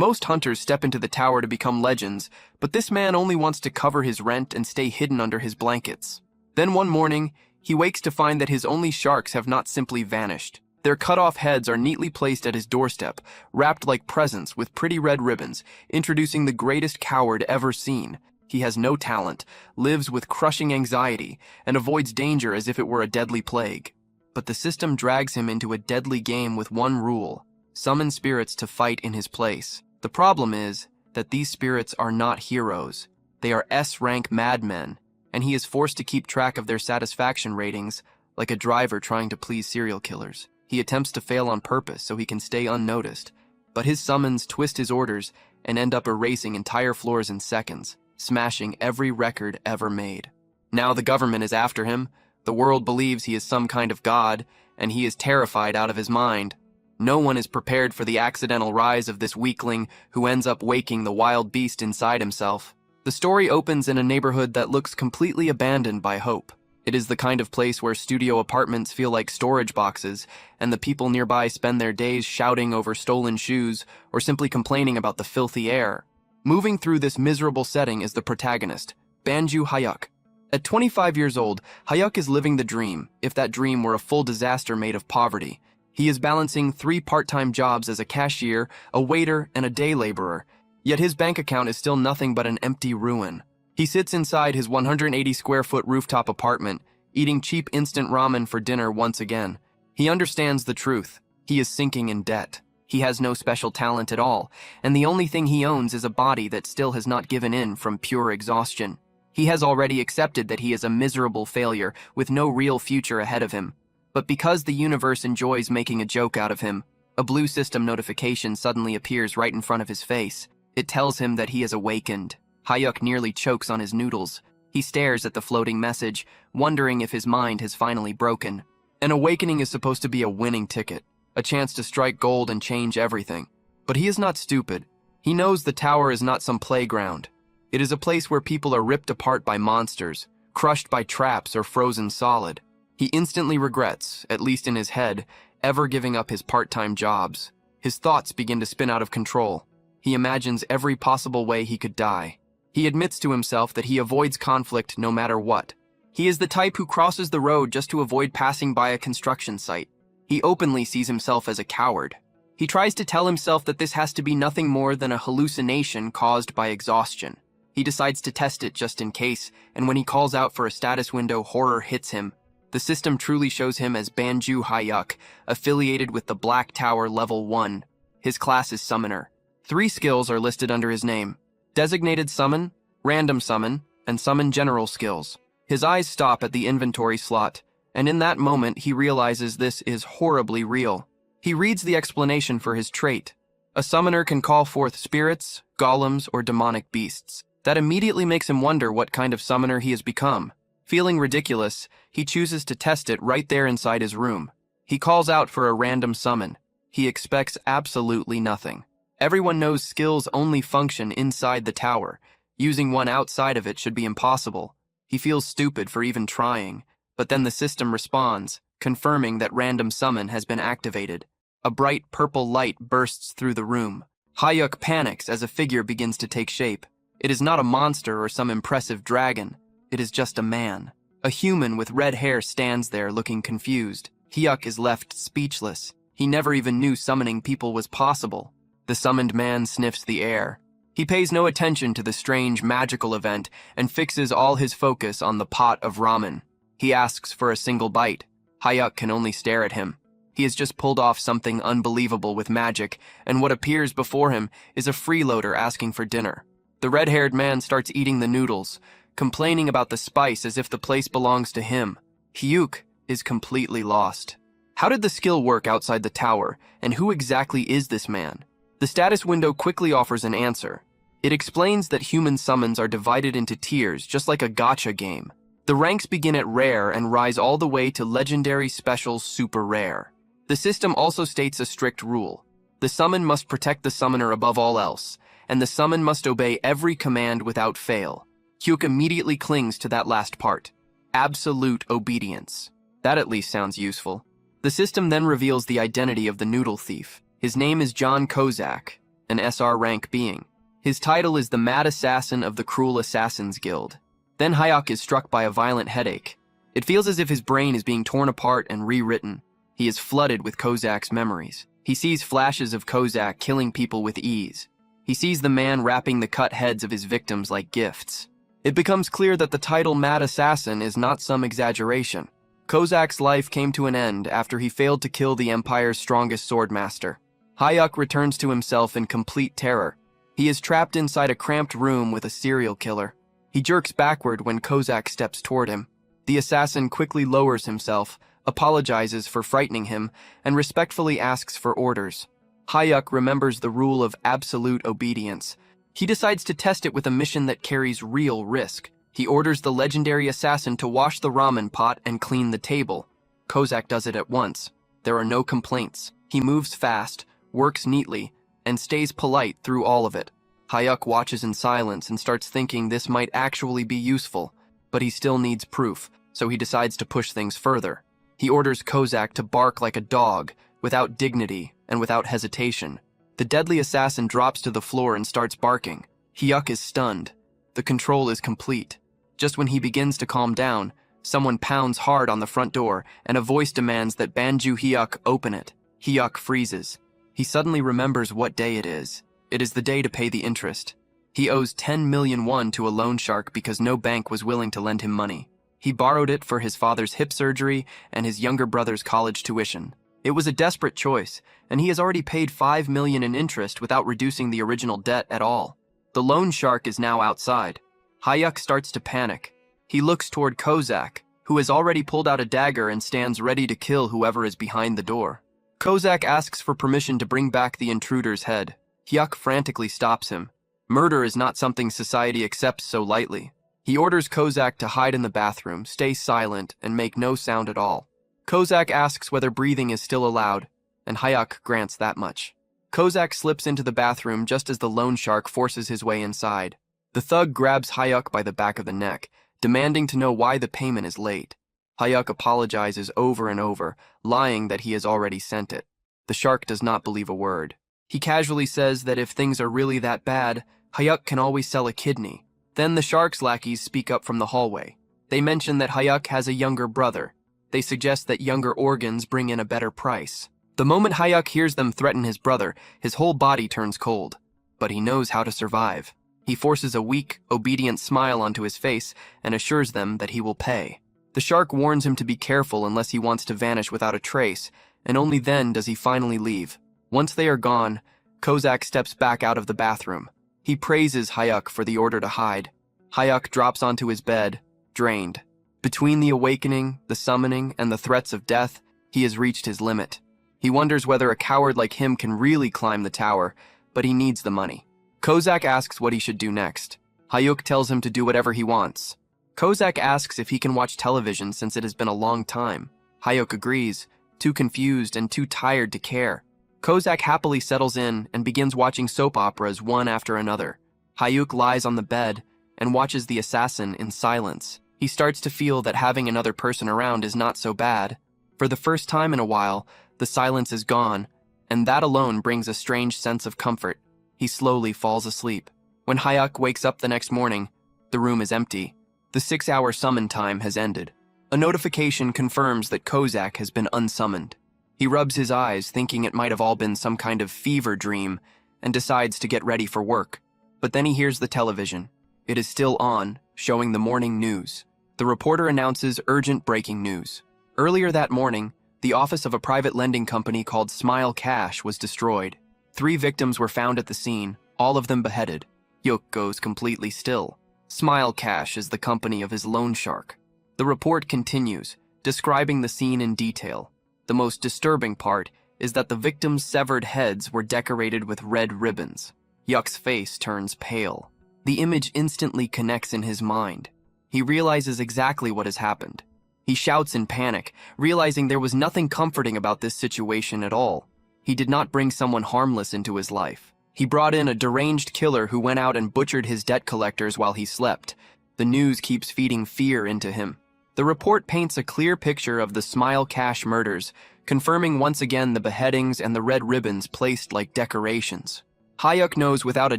Most hunters step into the tower to become legends, but this man only wants to cover his rent and stay hidden under his blankets. Then one morning, he wakes to find that his only sharks have not simply vanished. Their cut-off heads are neatly placed at his doorstep, wrapped like presents with pretty red ribbons, introducing the greatest coward ever seen. He has no talent, lives with crushing anxiety, and avoids danger as if it were a deadly plague. But the system drags him into a deadly game with one rule: summon spirits to fight in his place. The problem is that these spirits are not heroes. They are S-rank madmen, and he is forced to keep track of their satisfaction ratings like a driver trying to please serial killers. He attempts to fail on purpose so he can stay unnoticed, but his summons twist his orders and end up erasing entire floors in seconds, smashing every record ever made. Now the government is after him, the world believes he is some kind of god, and he is terrified out of his mind. No one is prepared for the accidental rise of this weakling who ends up waking the wild beast inside himself. The story opens in a neighborhood that looks completely abandoned by Hope. It is the kind of place where studio apartments feel like storage boxes, and the people nearby spend their days shouting over stolen shoes or simply complaining about the filthy air. Moving through this miserable setting is the protagonist, Banju Hyuk. At 25 years old, Hyuk is living the dream, if that dream were a full disaster made of poverty. He is balancing 3 part-time jobs as a cashier, a waiter, and a day laborer, yet his bank account is still nothing but an empty ruin. He sits inside his 180-square-foot rooftop apartment, eating cheap instant ramen for dinner once again. He understands the truth. He is sinking in debt. He has no special talent at all, and the only thing he owns is a body that still has not given in from pure exhaustion. He has already accepted that he is a miserable failure with no real future ahead of him. But because the universe enjoys making a joke out of him, a blue system notification suddenly appears right in front of his face. It tells him that he has awakened. Hyuk nearly chokes on his noodles. He stares at the floating message, wondering if his mind has finally broken. An awakening is supposed to be a winning ticket, a chance to strike gold and change everything. But he is not stupid. He knows the tower is not some playground. It is a place where people are ripped apart by monsters, crushed by traps or frozen solid. He instantly regrets, at least in his head, ever giving up his part-time jobs. His thoughts begin to spin out of control. He imagines every possible way he could die. He admits to himself that he avoids conflict no matter what. He is the type who crosses the road just to avoid passing by a construction site. He openly sees himself as a coward. He tries to tell himself that this has to be nothing more than a hallucination caused by exhaustion. He decides to test it just in case, and when he calls out for a status window, horror hits him. The system truly shows him as Banju Hyuk, affiliated with the Black Tower Level 1. His class is Summoner. 3 skills are listed under his name: Designated Summon, Random Summon, and Summon General skills. His eyes stop at the inventory slot, and in that moment he realizes this is horribly real. He reads the explanation for his trait. A summoner can call forth spirits, golems, or demonic beasts. That immediately makes him wonder what kind of summoner he has become. Feeling ridiculous, he chooses to test it right there inside his room. He calls out for a random summon. He expects absolutely nothing. Everyone knows skills only function inside the tower. Using one outside of it should be impossible. He feels stupid for even trying, but then the system responds, confirming that random summon has been activated. A bright purple light bursts through the room. Hyuk panics as a figure begins to take shape. It is not a monster or some impressive dragon. It is just a man. A human with red hair stands there looking confused. Hyuk is left speechless. He never even knew summoning people was possible. The summoned man sniffs the air. He pays no attention to the strange magical event and fixes all his focus on the pot of ramen. He asks for a single bite. Hyuk can only stare at him. He has just pulled off something unbelievable with magic, and what appears before him is a freeloader asking for dinner. The red-haired man starts eating the noodles, complaining about the spice as if the place belongs to him. Hyuk is completely lost. How did the skill work outside the tower, and who exactly is this man? The status window quickly offers an answer. It explains that human summons are divided into tiers, just like a gacha game. The ranks begin at rare and rise all the way to legendary, special, super rare. The system also states a strict rule. The summon must protect the summoner above all else, and the summon must obey every command without fail. Hyuk immediately clings to that last part. Absolute obedience. That at least sounds useful. The system then reveals the identity of the noodle thief. His name is John Kozak, an SR rank being. His title is the Mad Assassin of the Cruel Assassins Guild. Then Hayek is struck by a violent headache. It feels as if his brain is being torn apart and rewritten. He is flooded with Kozak's memories. He sees flashes of Kozak killing people with ease. He sees the man wrapping the cut heads of his victims like gifts. It becomes clear that the title Mad Assassin is not some exaggeration. Kozak's life came to an end after he failed to kill the Empire's strongest swordmaster. Hayek returns to himself in complete terror. He is trapped inside a cramped room with a serial killer. He jerks backward when Kozak steps toward him. The assassin quickly lowers himself, apologizes for frightening him, and respectfully asks for orders. Hayek remembers the rule of absolute obedience. He decides to test it with a mission that carries real risk. He orders the legendary assassin to wash the ramen pot and clean the table. Kozak does it at once. There are no complaints. He moves fast, works neatly, and stays polite through all of it. Hayek watches in silence and starts thinking this might actually be useful, but he still needs proof, so he decides to push things further. He orders Kozak to bark like a dog, without dignity and without hesitation. The deadly assassin drops to the floor and starts barking. Hyuk is stunned. The control is complete. Just when he begins to calm down, someone pounds hard on the front door, and a voice demands that Banju Hyuk open it. Hyuk freezes. He suddenly remembers what day it is. It is the day to pay the interest. He owes 10 million won to a loan shark because no bank was willing to lend him money. He borrowed it for his father's hip surgery and his younger brother's college tuition. It was a desperate choice, and he has already paid 5 million in interest without reducing the original debt at all. The loan shark is now outside. Hayek starts to panic. He looks toward Kozak, who has already pulled out a dagger and stands ready to kill whoever is behind the door. Kozak asks for permission to bring back the intruder's head. Hyuk frantically stops him. Murder is not something society accepts so lightly. He orders Kozak to hide in the bathroom, stay silent, and make no sound at all. Kozak asks whether breathing is still allowed, and Hayek grants that much. Kozak slips into the bathroom just as the loan shark forces his way inside. The thug grabs Hayek by the back of the neck, demanding to know why the payment is late. Hayek apologizes over and over, lying that he has already sent it. The shark does not believe a word. He casually says that if things are really that bad, Hayek can always sell a kidney. Then the shark's lackeys speak up from the hallway. They mention that Hayek has a younger brother. They suggest that younger organs bring in a better price. The moment Hayek hears them threaten his brother, his whole body turns cold. But he knows how to survive. He forces a weak, obedient smile onto his face and assures them that he will pay. The shark warns him to be careful unless he wants to vanish without a trace, and only then does he finally leave. Once they are gone, Kozak steps back out of the bathroom. He praises Hayek for the order to hide. Hayek drops onto his bed, drained. Between the awakening, the summoning, and the threats of death, he has reached his limit. He wonders whether a coward like him can really climb the tower, but he needs the money. Kozak asks what he should do next. Hayek tells him to do whatever he wants. Kozak asks if he can watch television since it has been a long time. Hayek agrees, too confused and too tired to care. Kozak happily settles in and begins watching soap operas one after another. Hayek lies on the bed and watches the assassin in silence. He starts to feel that having another person around is not so bad. For the first time in a while, the silence is gone, and that alone brings a strange sense of comfort. He slowly falls asleep. When Hayek wakes up the next morning, the room is empty. The 6-hour summon time has ended. A notification confirms that Kozak has been unsummoned. He rubs his eyes, thinking it might have all been some kind of fever dream, and decides to get ready for work. But then he hears the television. It is still on, showing the morning news. The reporter announces urgent breaking news. Earlier that morning, the office of a private lending company called Smile Cash was destroyed. 3 victims were found at the scene, all of them beheaded. Hyuk goes completely still. Smile Cash is the company of his loan shark. The report continues, describing the scene in detail. The most disturbing part is that the victims' severed heads were decorated with red ribbons. Hyuk's face turns pale. The image instantly connects in his mind. He realizes exactly what has happened. He shouts in panic, realizing there was nothing comforting about this situation at all. He did not bring someone harmless into his life. He brought in a deranged killer who went out and butchered his debt collectors while he slept. The news keeps feeding fear into him. The report paints a clear picture of the Smile Cash murders, confirming once again the beheadings and the red ribbons placed like decorations. Hayuk knows without a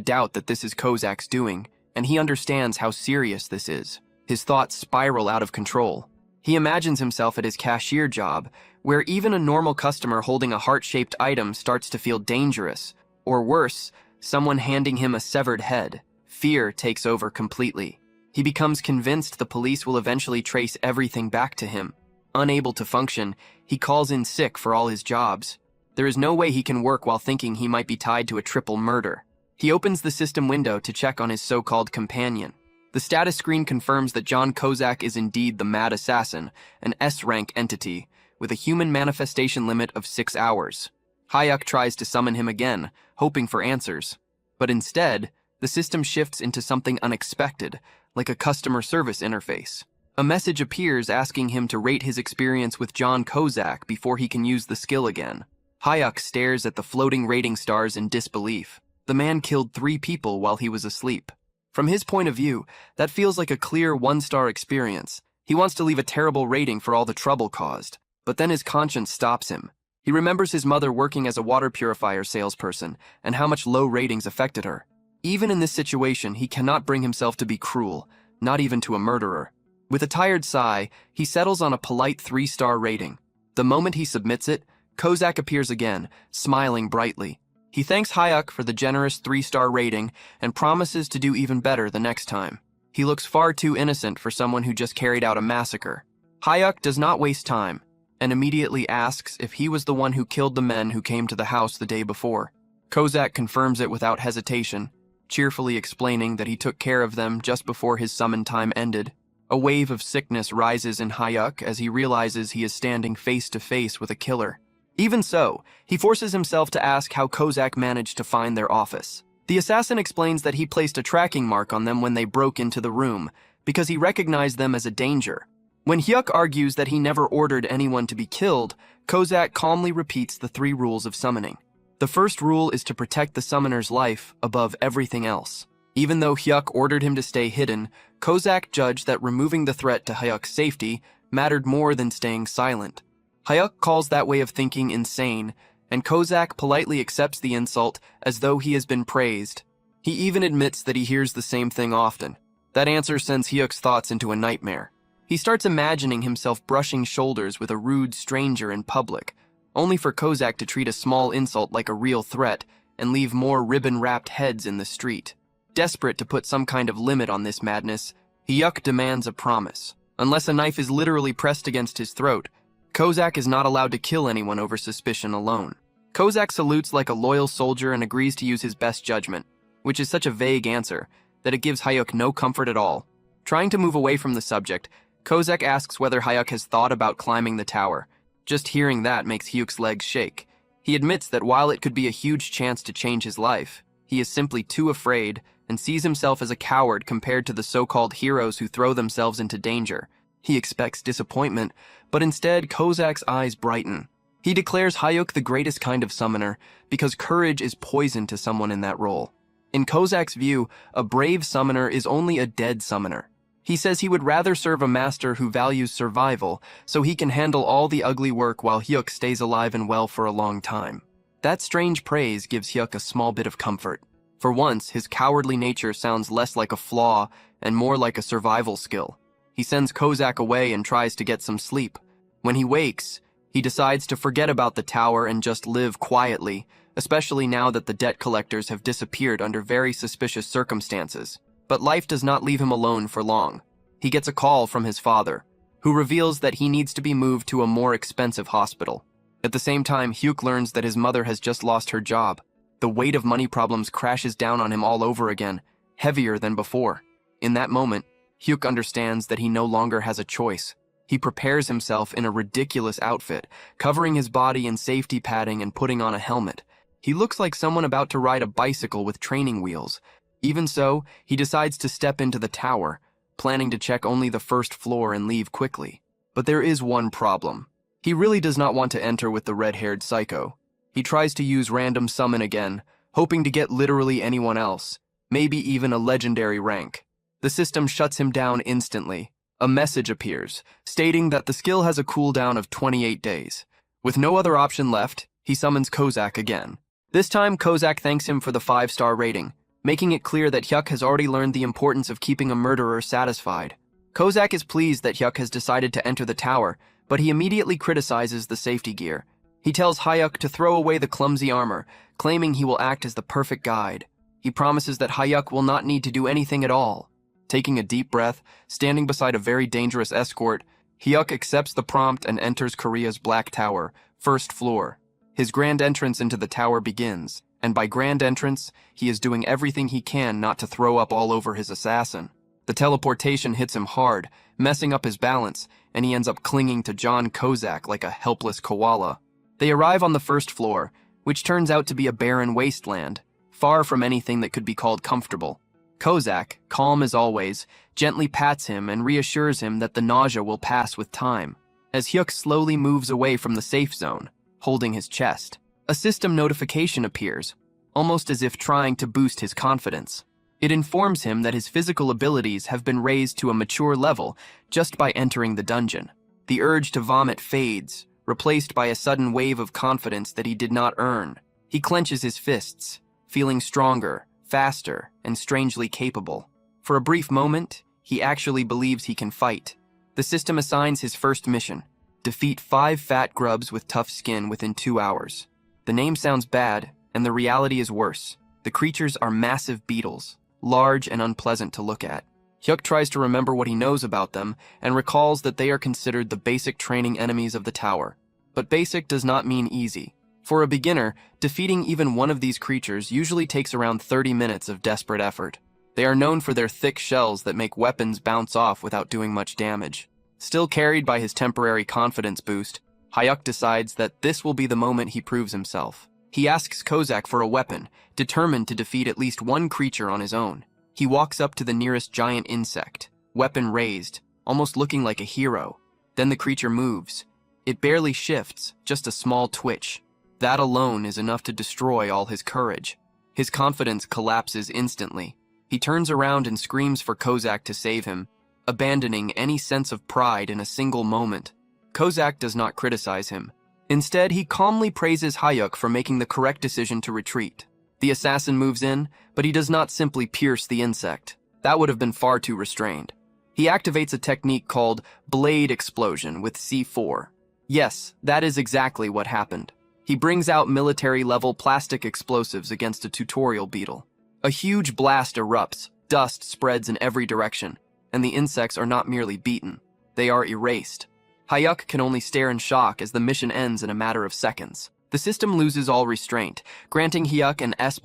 doubt that this is Kozak's doing, and he understands how serious this is. His thoughts spiral out of control. He imagines himself at his cashier job, where even a normal customer holding a heart-shaped item starts to feel dangerous, or worse, someone handing him a severed head. Fear takes over completely. He becomes convinced the police will eventually trace everything back to him. Unable to function, he calls in sick for all his jobs. There is no way he can work while thinking he might be tied to a triple murder. He opens the system window to check on his so-called companion. The status screen confirms that John Kozak is indeed the Mad Assassin, an S-rank entity, with a human manifestation limit of 6 hours. Hayuk tries to summon him again, hoping for answers. But instead, the system shifts into something unexpected, like a customer service interface. A message appears asking him to rate his experience with John Kozak before he can use the skill again. Hayuk stares at the floating rating stars in disbelief. The man killed 3 people while he was asleep. From his point of view, that feels like a clear 1-star experience. He wants to leave a terrible rating for all the trouble caused. But then his conscience stops him. He remembers his mother working as a water purifier salesperson and how much low ratings affected her. Even in this situation, he cannot bring himself to be cruel, not even to a murderer. With a tired sigh, he settles on a polite 3-star rating. The moment he submits it, Kozak appears again, smiling brightly. He thanks Hayuk for the generous 3-star rating and promises to do even better the next time. He looks far too innocent for someone who just carried out a massacre. Hayuk does not waste time and immediately asks if he was the one who killed the men who came to the house the day before. Kozak confirms it without hesitation, cheerfully explaining that he took care of them just before his summon time ended. A wave of sickness rises in Hayuk as he realizes he is standing face to face with a killer. Even so, he forces himself to ask how Kozak managed to find their office. The assassin explains that he placed a tracking mark on them when they broke into the room, because he recognized them as a danger. When Hyuk argues that he never ordered anyone to be killed, Kozak calmly repeats the 3 rules of summoning. The first rule is to protect the summoner's life above everything else. Even though Hyuk ordered him to stay hidden, Kozak judged that removing the threat to Hyuk's safety mattered more than staying silent. Hayuk calls that way of thinking insane, and Kozak politely accepts the insult as though he has been praised. He even admits that he hears the same thing often. That answer sends Hyuk's thoughts into a nightmare. He starts imagining himself brushing shoulders with a rude stranger in public, only for Kozak to treat a small insult like a real threat and leave more ribbon-wrapped heads in the street. Desperate to put some kind of limit on this madness, Hyuk demands a promise. Unless a knife is literally pressed against his throat, Kozak is not allowed to kill anyone over suspicion alone. Kozak salutes like a loyal soldier and agrees to use his best judgment, which is such a vague answer that it gives Hayuk no comfort at all. Trying to move away from the subject, Kozak asks whether Hayuk has thought about climbing the tower. Just hearing that makes Hyuk's legs shake. He admits that while it could be a huge chance to change his life, he is simply too afraid and sees himself as a coward compared to the so-called heroes who throw themselves into danger. He expects disappointment, but instead Kozak's eyes brighten. He declares Hayuk the greatest kind of summoner because courage is poison to someone in that role. In Kozak's view, a brave summoner is only a dead summoner. He says he would rather serve a master who values survival so he can handle all the ugly work while Hyuk stays alive and well for a long time. That strange praise gives Hyuk a small bit of comfort. For once, his cowardly nature sounds less like a flaw and more like a survival skill. He sends Kozak away and tries to get some sleep. When he wakes, he decides to forget about the tower and just live quietly, especially now that the debt collectors have disappeared under very suspicious circumstances. But life does not leave him alone for long. He gets a call from his father, who reveals that he needs to be moved to a more expensive hospital. At the same time, Hyuk learns that his mother has just lost her job. The weight of money problems crashes down on him all over again, heavier than before. In that moment, Hyuk understands that he no longer has a choice. He prepares himself in a ridiculous outfit, covering his body in safety padding and putting on a helmet. He looks like someone about to ride a bicycle with training wheels. Even so, he decides to step into the tower, planning to check only the first floor and leave quickly. But there is one problem. He really does not want to enter with the red-haired psycho. He tries to use random summon again, hoping to get literally anyone else, maybe even a legendary rank. The system shuts him down instantly. A message appears, stating that the skill has a cooldown of 28 days. With no other option left, he summons Kozak again. This time, Kozak thanks him for the 5-star rating, making it clear that Hyuk has already learned the importance of keeping a murderer satisfied. Kozak is pleased that Hyuk has decided to enter the tower, but he immediately criticizes the safety gear. He tells Hyuk to throw away the clumsy armor, claiming he will act as the perfect guide. He promises that Hyuk will not need to do anything at all. Taking a deep breath, standing beside a very dangerous escort, Hyuk accepts the prompt and enters Korea's Black Tower, first floor. His grand entrance into the tower begins, and by grand entrance, he is doing everything he can not to throw up all over his assassin. The teleportation hits him hard, messing up his balance, and he ends up clinging to John Kozak like a helpless koala. They arrive on the first floor, which turns out to be a barren wasteland, far from anything that could be called comfortable. Kozak, calm as always, gently pats him and reassures him that the nausea will pass with time. As Hyuk slowly moves away from the safe zone, holding his chest, a system notification appears, almost as if trying to boost his confidence. It informs him that his physical abilities have been raised to a mature level just by entering the dungeon. The urge to vomit fades, replaced by a sudden wave of confidence that he did not earn. He clenches his fists, feeling stronger, faster, and strangely capable. For a brief moment, he actually believes he can fight. The system assigns his first mission: defeat 5 fat grubs with tough skin within 2 hours. The name sounds bad, and the reality is worse. The creatures are massive beetles, large and unpleasant to look at. Hyuk tries to remember what he knows about them and recalls that they are considered the basic training enemies of the tower. But basic does not mean easy. For a beginner, defeating even one of these creatures usually takes around 30 minutes of desperate effort. They are known for their thick shells that make weapons bounce off without doing much damage. Still carried by his temporary confidence boost, Hyuk decides that this will be the moment he proves himself. He asks Kozak for a weapon, determined to defeat at least one creature on his own. He walks up to the nearest giant insect, weapon raised, almost looking like a hero. Then the creature moves. It barely shifts, just a small twitch. That alone is enough to destroy all his courage. His confidence collapses instantly. He turns around and screams for Kozak to save him, abandoning any sense of pride in a single moment. Kozak does not criticize him. Instead, he calmly praises Hyuk for making the correct decision to retreat. The assassin moves in, but he does not simply pierce the insect. That would have been far too restrained. He activates a technique called Blade Explosion with C4. Yes, that is exactly what happened. He brings out military-level plastic explosives against a tutorial beetle. A huge blast erupts, dust spreads in every direction, and the insects are not merely beaten, they are erased. Hyuk can only stare in shock as the mission ends in a matter of seconds. The system loses all restraint, granting Hyuk an S++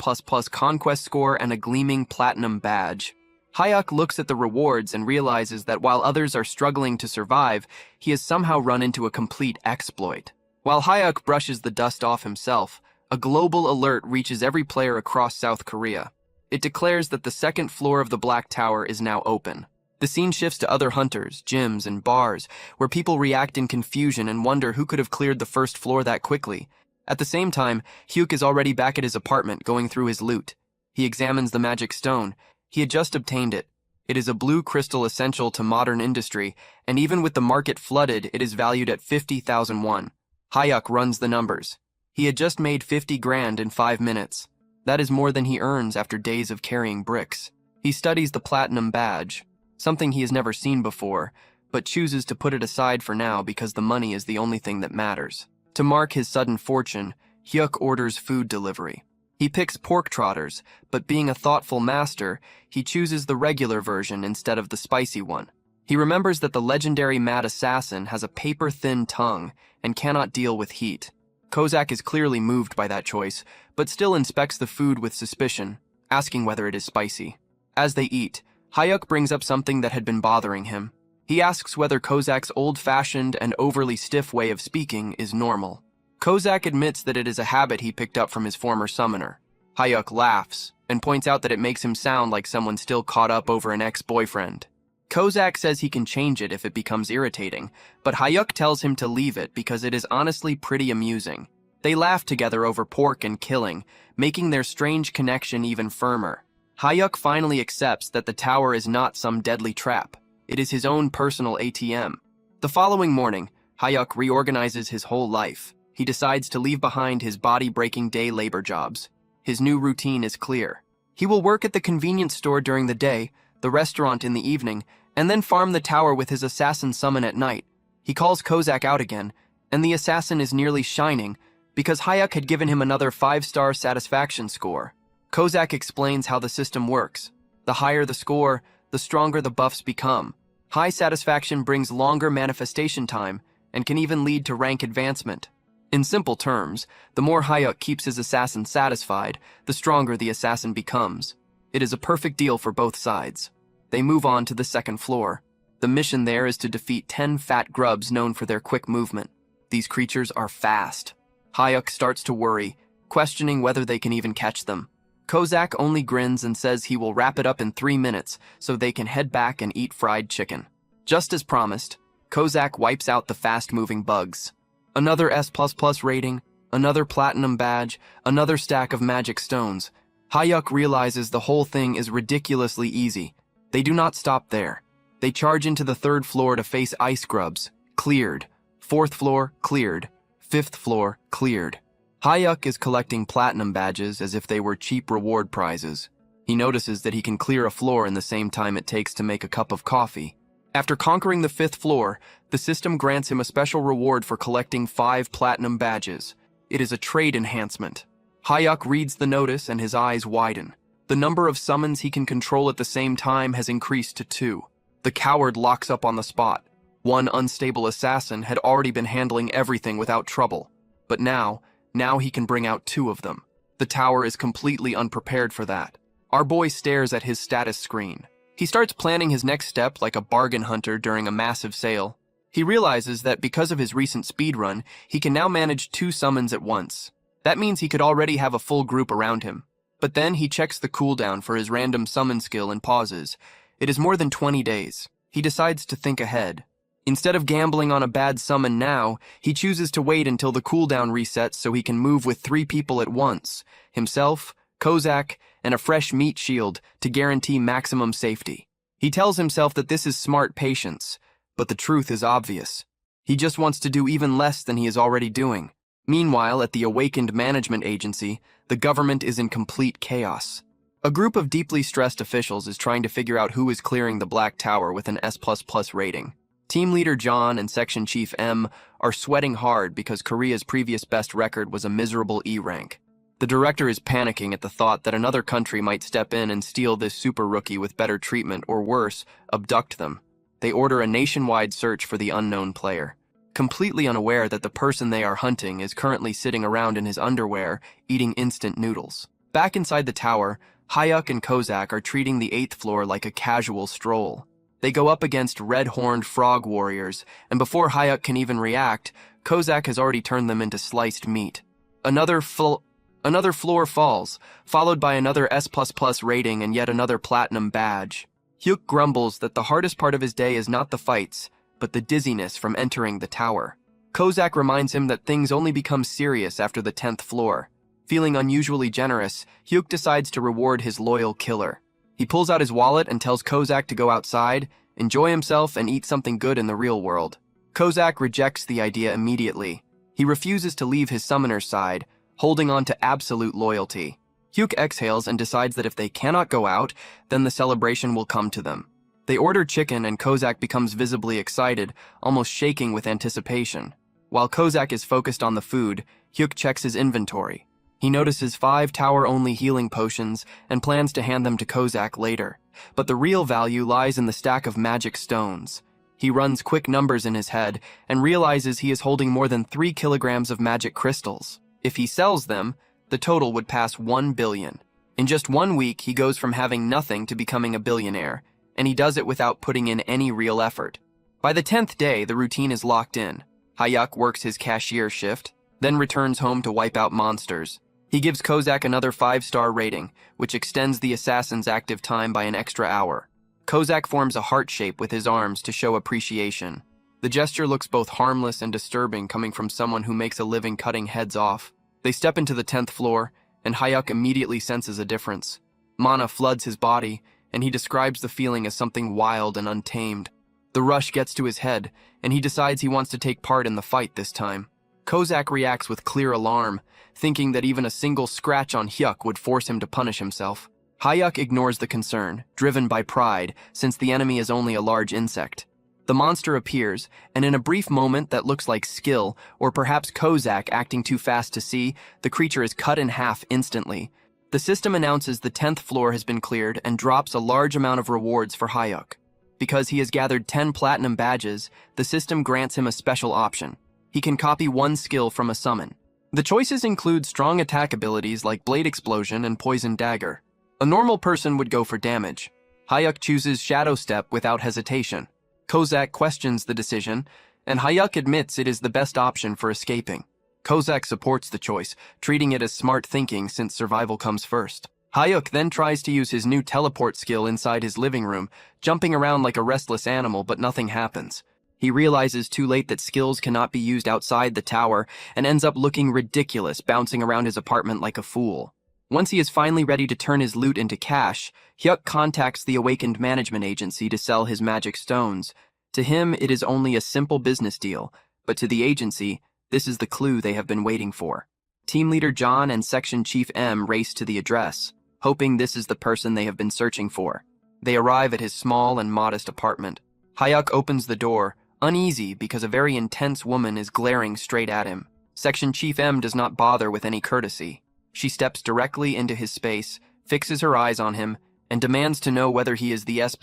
conquest score and a gleaming platinum badge. Hyuk looks at the rewards and realizes that while others are struggling to survive, he has somehow run into a complete exploit. While Hyuk brushes the dust off himself, a global alert reaches every player across South Korea. It declares that the second floor of the Black Tower is now open. The scene shifts to other hunters, gyms, and bars, where people react in confusion and wonder who could have cleared the first floor that quickly. At the same time, Hyuk is already back at his apartment going through his loot. He examines the magic stone. He had just obtained it. It is a blue crystal essential to modern industry, and even with the market flooded, it is valued at 50,000 won. Hyuk runs the numbers. He had just made 50 grand in 5 minutes. That is more than he earns after days of carrying bricks. He studies the platinum badge, something he has never seen before, but chooses to put it aside for now because the money is the only thing that matters. To mark his sudden fortune, Hyuk orders food delivery. He picks pork trotters, but being a thoughtful master, he chooses the regular version instead of the spicy one. He remembers that the legendary mad assassin has a paper-thin tongue and cannot deal with heat. Kozak is clearly moved by that choice, but still inspects the food with suspicion, asking whether it is spicy. As they eat, Hyuk brings up something that had been bothering him. He asks whether Kozak's old-fashioned and overly stiff way of speaking is normal. Kozak admits that it is a habit he picked up from his former summoner. Hyuk laughs and points out that it makes him sound like someone still caught up over an ex-boyfriend. Kozak says he can change it if it becomes irritating, but Hyuk tells him to leave it because it is honestly pretty amusing. They laugh together over pork and killing, making their strange connection even firmer. Hyuk finally accepts that the tower is not some deadly trap. It is his own personal ATM. The following morning, Hyuk reorganizes his whole life. He decides to leave behind his body-breaking day labor jobs. His new routine is clear. He will work at the convenience store during the day, the restaurant in the evening, and then farm the tower with his assassin summon at night. He calls Kozak out again, and the assassin is nearly shining because Hayek had given him another 5-star satisfaction score. Kozak explains how the system works. The higher the score, the stronger the buffs become. High satisfaction brings longer manifestation time and can even lead to rank advancement. In simple terms, the more Hayek keeps his assassin satisfied, the stronger the assassin becomes. It is a perfect deal for both sides. They move on to the second floor. The mission there is to defeat 10 fat grubs known for their quick movement. These creatures are fast. Hayek starts to worry, questioning whether they can even catch them. Kozak only grins and says he will wrap it up in 3 minutes so they can head back and eat fried chicken. Just as promised, Kozak wipes out the fast-moving bugs. Another S++ rating, another platinum badge, another stack of magic stones. Hayek realizes the whole thing is ridiculously easy. They do not stop there. They charge into the 3rd floor to face ice grubs. Cleared. 4th floor, cleared. 5th floor, cleared. Hayek is collecting platinum badges as if they were cheap reward prizes. He notices that he can clear a floor in the same time it takes to make a cup of coffee. After conquering the 5th floor, the system grants him a special reward for collecting 5 platinum badges. It is a trade enhancement. Hayek reads the notice and his eyes widen. The number of summons he can control at the same time has increased to 2. The coward locks up on the spot. One unstable assassin had already been handling everything without trouble. But now he can bring out 2 of them. The tower is completely unprepared for that. Our boy stares at his status screen. He starts planning his next step like a bargain hunter during a massive sale. He realizes that because of his recent speedrun, he can now manage 2 summons at once. That means he could already have a full group around him. But then he checks the cooldown for his random summon skill and pauses. It is more than 20 days. He decides to think ahead. Instead of gambling on a bad summon now, he chooses to wait until the cooldown resets so he can move with 3 people at once, himself, Kozak, and a fresh meat shield to guarantee maximum safety. He tells himself that this is smart patience, but the truth is obvious. He just wants to do even less than he is already doing. Meanwhile, at the awakened management agency, the government is in complete chaos. A group of deeply stressed officials is trying to figure out who is clearing the Black Tower with an S++ rating. Team leader John and section chief M are sweating hard because Korea's previous best record was a miserable E rank. The director is panicking at the thought that another country might step in and steal this super rookie with better treatment or worse, abduct them. They order a nationwide search for the unknown player, completely unaware that the person they are hunting is currently sitting around in his underwear eating instant noodles. Back inside the tower, Hayek and Kozak are treating the 8th floor like a casual stroll. They go up against red-horned frog warriors, and before Hayek can even react, Kozak has already turned them into sliced meat. Another floor falls, followed by another S++ rating and yet another platinum badge. Hyuk grumbles that the hardest part of his day is not the fights, but the dizziness from entering the tower. Kozak reminds him that things only become serious after the 10th floor. Feeling unusually generous, Hyuk decides to reward his loyal killer. He pulls out his wallet and tells Kozak to go outside, enjoy himself, and eat something good in the real world. Kozak rejects the idea immediately. He refuses to leave his summoner's side, holding on to absolute loyalty. Hyuk exhales and decides that if they cannot go out, then the celebration will come to them. They order chicken and Kozak becomes visibly excited, almost shaking with anticipation. While Kozak is focused on the food, Hyuk checks his inventory. He notices 5 tower-only healing potions and plans to hand them to Kozak later. But the real value lies in the stack of magic stones. He runs quick numbers in his head and realizes he is holding more than 3 kilograms of magic crystals. If he sells them, the total would pass 1 billion. In just 1 week, he goes from having nothing to becoming a billionaire, and he does it without putting in any real effort. By the 10th day, the routine is locked in. Hayek works his cashier shift, then returns home to wipe out monsters. He gives Kozak another 5-star rating, which extends the assassin's active time by an extra hour. Kozak forms a heart shape with his arms to show appreciation. The gesture looks both harmless and disturbing coming from someone who makes a living cutting heads off. They step into the 10th floor, and Hayek immediately senses a difference. Mana floods his body, and he describes the feeling as something wild and untamed. The rush gets to his head, and he decides he wants to take part in the fight this time. Kozak reacts with clear alarm, thinking that even a single scratch on Hyuk would force him to punish himself. Hyuk ignores the concern, driven by pride, since the enemy is only a large insect. The monster appears, and in a brief moment that looks like skill, or perhaps Kozak acting too fast to see, the creature is cut in half instantly. The system announces the 10th floor has been cleared and drops a large amount of rewards for Hyuk. Because he has gathered 10 platinum badges, the system grants him a special option. He can copy one skill from a summon. The choices include strong attack abilities like Blade Explosion and Poison Dagger. A normal person would go for damage. Hyuk chooses Shadow Step without hesitation. Kozak questions the decision, and Hyuk admits it is the best option for escaping. Kozak supports the choice, treating it as smart thinking since survival comes first. Hyuk then tries to use his new teleport skill inside his living room, jumping around like a restless animal, but nothing happens. He realizes too late that skills cannot be used outside the tower and ends up looking ridiculous, bouncing around his apartment like a fool. Once he is finally ready to turn his loot into cash, Hyuk contacts the Awakened Management Agency to sell his magic stones. To him, it is only a simple business deal, but to the agency, this is the clue they have been waiting for. Team Leader John and Section Chief M race to the address, hoping this is the person they have been searching for. They arrive at his small and modest apartment. Hyuk opens the door, uneasy because a very intense woman is glaring straight at him. Section Chief M does not bother with any courtesy. She steps directly into his space, fixes her eyes on him, and demands to know whether he is the S++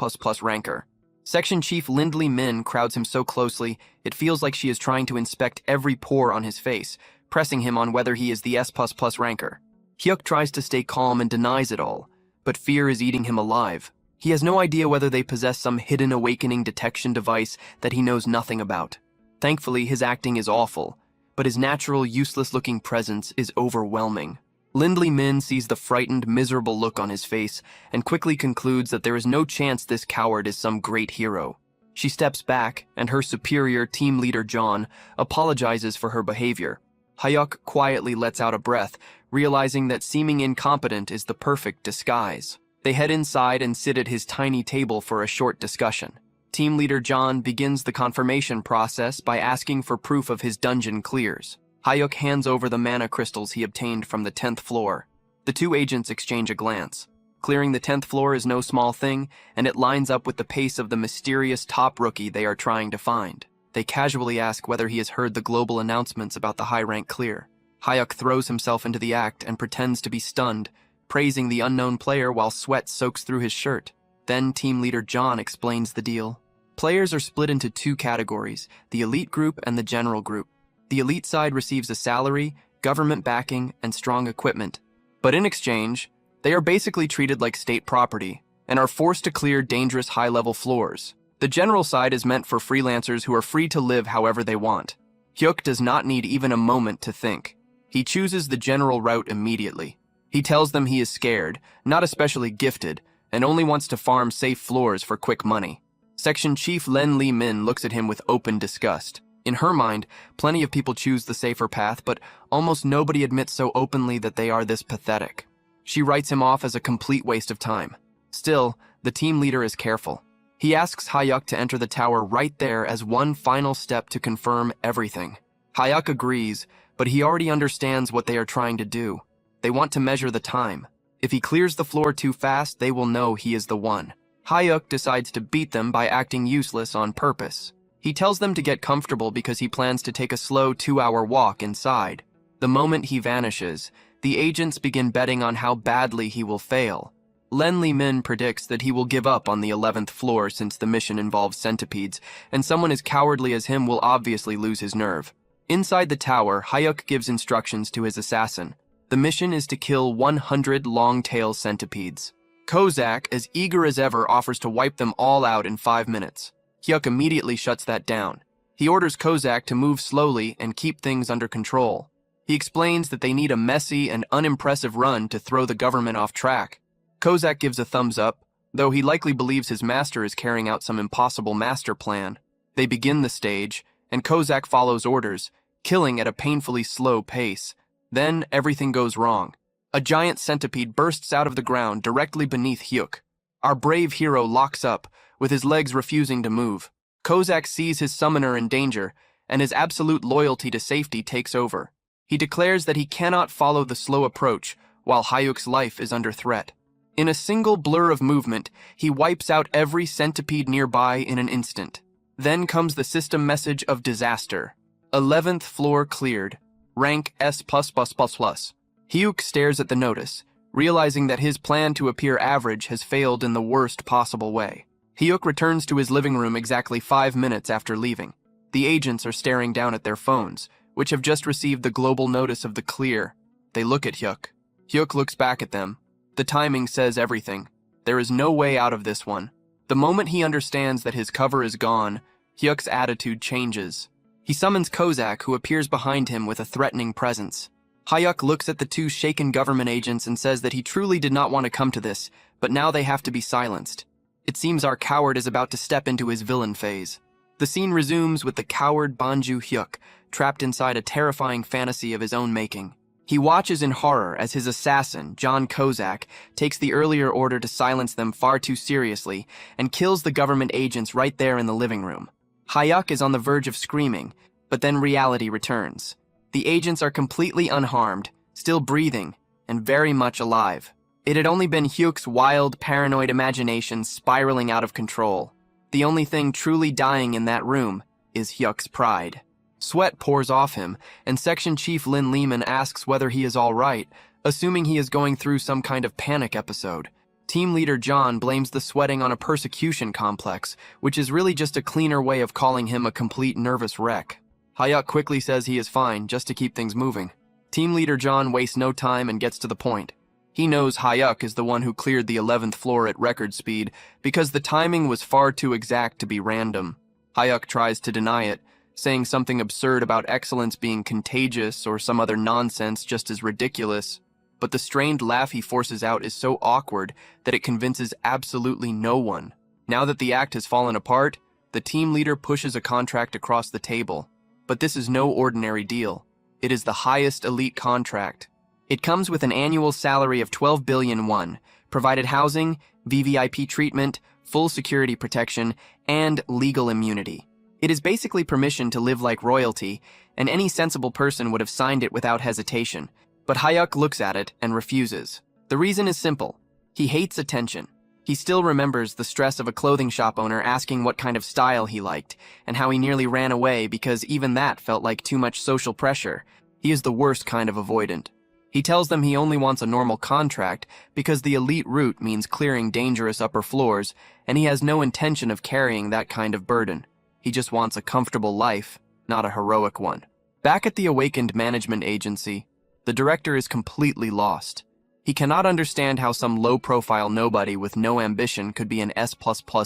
ranker. Section Chief Lindley Min crowds him so closely, it feels like she is trying to inspect every pore on his face, pressing him on whether he is the S++ ranker. Hyuk tries to stay calm and denies it all, but fear is eating him alive. He has no idea whether they possess some hidden awakening detection device that he knows nothing about. Thankfully, his acting is awful, but his natural, useless-looking presence is overwhelming. Lindley Min sees the frightened, miserable look on his face and quickly concludes that there is no chance this coward is some great hero. She steps back, and her superior, Team Leader John, apologizes for her behavior. Hyuk quietly lets out a breath, realizing that seeming incompetent is the perfect disguise. They head inside and sit at his tiny table for a short discussion. Team Leader John begins the confirmation process by asking for proof of his dungeon clears. Hyuk hands over the mana crystals he obtained from the 10th floor. The two agents exchange a glance. Clearing the 10th floor is no small thing, and it lines up with the pace of the mysterious top rookie they are trying to find. They casually ask whether he has heard the global announcements about the high-rank clear. Hyuk throws himself into the act and pretends to be stunned, praising the unknown player while sweat soaks through his shirt. Then Team Leader John explains the deal. Players are split into two categories, the elite group and the general group. The elite side receives a salary, government backing, and strong equipment. But in exchange, they are basically treated like state property and are forced to clear dangerous high-level floors. The general side is meant for freelancers who are free to live however they want. Hyuk does not need even a moment to think. He chooses the general route immediately. He tells them he is scared, not especially gifted, and only wants to farm safe floors for quick money. Section Chief Lindley Min looks at him with open disgust. In her mind, plenty of people choose the safer path, but almost nobody admits so openly that they are this pathetic. She writes him off as a complete waste of time. Still, the team leader is careful. He asks Hyuk to enter the tower right there as one final step to confirm everything. Hyuk agrees, but he already understands what they are trying to do. They want to measure the time. If he clears the floor too fast, they will know he is the one. Hyuk decides to beat them by acting useless on purpose. He tells them to get comfortable because he plans to take a slow 2-hour walk inside. The moment he vanishes, the agents begin betting on how badly he will fail. Lindley Min predicts that he will give up on the 11th floor since the mission involves centipedes, and someone as cowardly as him will obviously lose his nerve. Inside the tower, Hyuk gives instructions to his assassin. The mission is to kill 100 long-tail centipedes. Kozak, as eager as ever, offers to wipe them all out in 5 minutes. Hyuk immediately shuts that down. He orders Kozak to move slowly and keep things under control. He explains that they need a messy and unimpressive run to throw the government off track. Kozak gives a thumbs up, though he likely believes his master is carrying out some impossible master plan. They begin the stage, and Kozak follows orders, killing at a painfully slow pace. Then everything goes wrong. A giant centipede bursts out of the ground directly beneath Hyuk. Our brave hero locks up, with his legs refusing to move. Kozak sees his summoner in danger, and his absolute loyalty to safety takes over. He declares that he cannot follow the slow approach while Hyuk's life is under threat. In a single blur of movement, he wipes out every centipede nearby in an instant. Then comes the system message of disaster. 11th floor cleared. Rank S++++. Hyuk stares at the notice, realizing that his plan to appear average has failed in the worst possible way. Hyuk returns to his living room exactly 5 minutes after leaving. The agents are staring down at their phones, which have just received the global notice of the clear. They look at Hyuk. Hyuk looks back at them. The timing says everything. There is no way out of this one. The moment he understands that his cover is gone, Hyuk's attitude changes. He summons Kozak, who appears behind him with a threatening presence. Hyuk looks at the two shaken government agents and says that he truly did not want to come to this, but now they have to be silenced. It seems our coward is about to step into his villain phase. The scene resumes with the coward Banju Hyuk, trapped inside a terrifying fantasy of his own making. He watches in horror as his assassin, John Kozak, takes the earlier order to silence them far too seriously and kills the government agents right there in the living room. Hyuk is on the verge of screaming, but then reality returns. The agents are completely unharmed, still breathing, and very much alive. It had only been Hyuk's wild, paranoid imagination spiraling out of control. The only thing truly dying in that room is Hyuk's pride. Sweat pours off him, and Section Chief Lin Lehman asks whether he is all right, assuming he is going through some kind of panic episode. Team leader John blames the sweating on a persecution complex, which is really just a cleaner way of calling him a complete nervous wreck. Hyuk quickly says he is fine, just to keep things moving. Team leader John wastes no time and gets to the point. He knows Hyuk is the one who cleared the 11th floor at record speed because the timing was far too exact to be random. Hyuk tries to deny it, saying something absurd about excellence being contagious or some other nonsense just as ridiculous. But the strained laugh he forces out is so awkward that it convinces absolutely no one. Now that the act has fallen apart, the team leader pushes a contract across the table. But this is no ordinary deal. It is the highest elite contract. It comes with an annual salary of 12 billion won, provided housing, VVIP treatment, full security protection, and legal immunity. It is basically permission to live like royalty, and any sensible person would have signed it without hesitation. But Hyuk looks at it and refuses. The reason is simple. He hates attention. He still remembers the stress of a clothing shop owner asking what kind of style he liked, and how he nearly ran away because even that felt like too much social pressure. He is the worst kind of avoidant. He tells them he only wants a normal contract because the elite route means clearing dangerous upper floors, and he has no intention of carrying that kind of burden. He just wants a comfortable life, not a heroic one. Back at the awakened management agency, the director is completely lost. He cannot understand how some low-profile nobody with no ambition could be an S++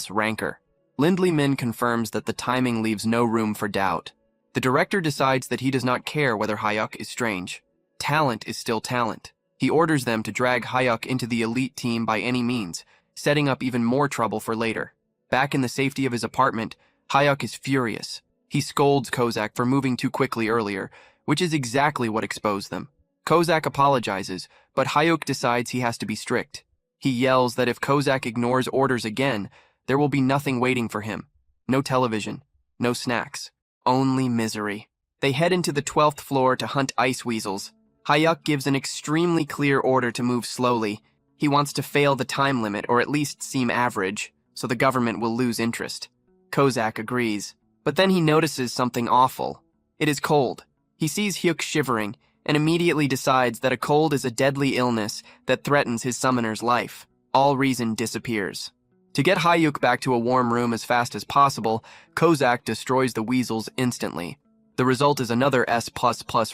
ranker. Lindley Min confirms that the timing leaves no room for doubt. The director decides that he does not care whether Hyuk is strange. Talent is still talent. He orders them to drag Hyuk into the elite team by any means, setting up even more trouble for later. Back in the safety of his apartment, Hyuk is furious. He scolds Kozak for moving too quickly earlier, which is exactly what exposed them. Kozak apologizes, but Hyuk decides he has to be strict. He yells that if Kozak ignores orders again, there will be nothing waiting for him. No television, no snacks, only misery. They head into the 12th floor to hunt ice weasels. Hyuk gives an extremely clear order to move slowly. He wants to fail the time limit or at least seem average, so the government will lose interest. Kozak agrees, but then he notices something awful. It is cold. He sees Hyuk shivering and immediately decides that a cold is a deadly illness that threatens his summoner's life. All reason disappears. To get Hyuk back to a warm room as fast as possible, Kozak destroys the weasels instantly. The result is another S++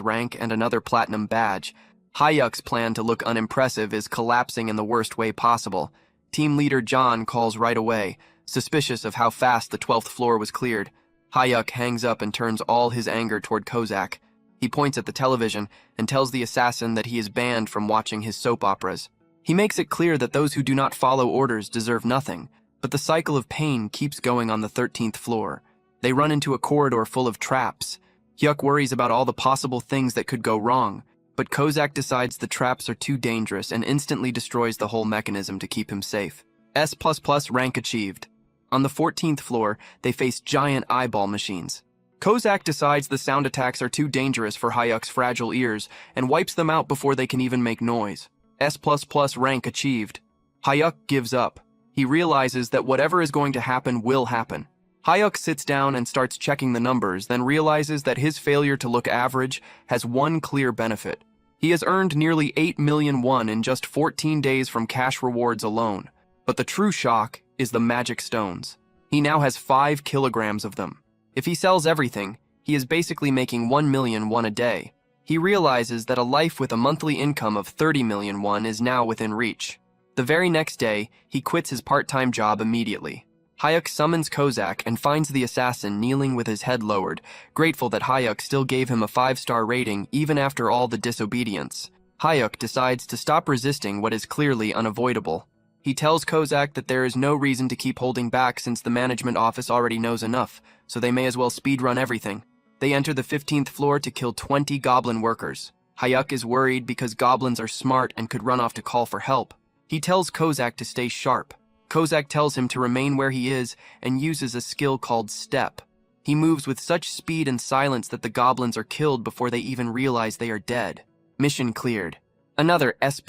rank and another platinum badge. Hyuk's plan to look unimpressive is collapsing in the worst way possible. Team leader John calls right away, suspicious of how fast the 12th floor was cleared. Hyuk hangs up and turns all his anger toward Kozak. He points at the television and tells the assassin that he is banned from watching his soap operas. He makes it clear that those who do not follow orders deserve nothing, but the cycle of pain keeps going on the 13th floor. They run into a corridor full of traps. Hyuk worries about all the possible things that could go wrong, but Kozak decides the traps are too dangerous and instantly destroys the whole mechanism to keep him safe. S++ rank achieved. On the 14th floor, they face giant eyeball machines. Kozak decides the sound attacks are too dangerous for Hayuk's fragile ears and wipes them out before they can even make noise. S++ rank achieved. Hayuk gives up. He realizes that whatever is going to happen will happen. Hayuk sits down and starts checking the numbers, then realizes that his failure to look average has one clear benefit. He has earned nearly 8 million won in just 14 days from cash rewards alone. But the true shock is the magic stones. He now has 5 kilograms of them. If he sells everything, he is basically making 1 million won a day. He realizes that a life with a monthly income of 30 million won is now within reach. The very next day, he quits his part-time job immediately. Hayuk summons Kozak and finds the assassin kneeling with his head lowered, grateful that Hayuk still gave him a 5-star rating even after all the disobedience. Hayuk decides to stop resisting what is clearly unavoidable. He tells Kozak that there is no reason to keep holding back since the management office already knows enough, so they may as well speedrun everything. They enter the 15th floor to kill 20 goblin workers. Hayuk is worried because goblins are smart and could run off to call for help. He tells Kozak to stay sharp. Kozak tells him to remain where he is and uses a skill called Step. He moves with such speed and silence that the goblins are killed before they even realize they are dead. Mission cleared. Another S++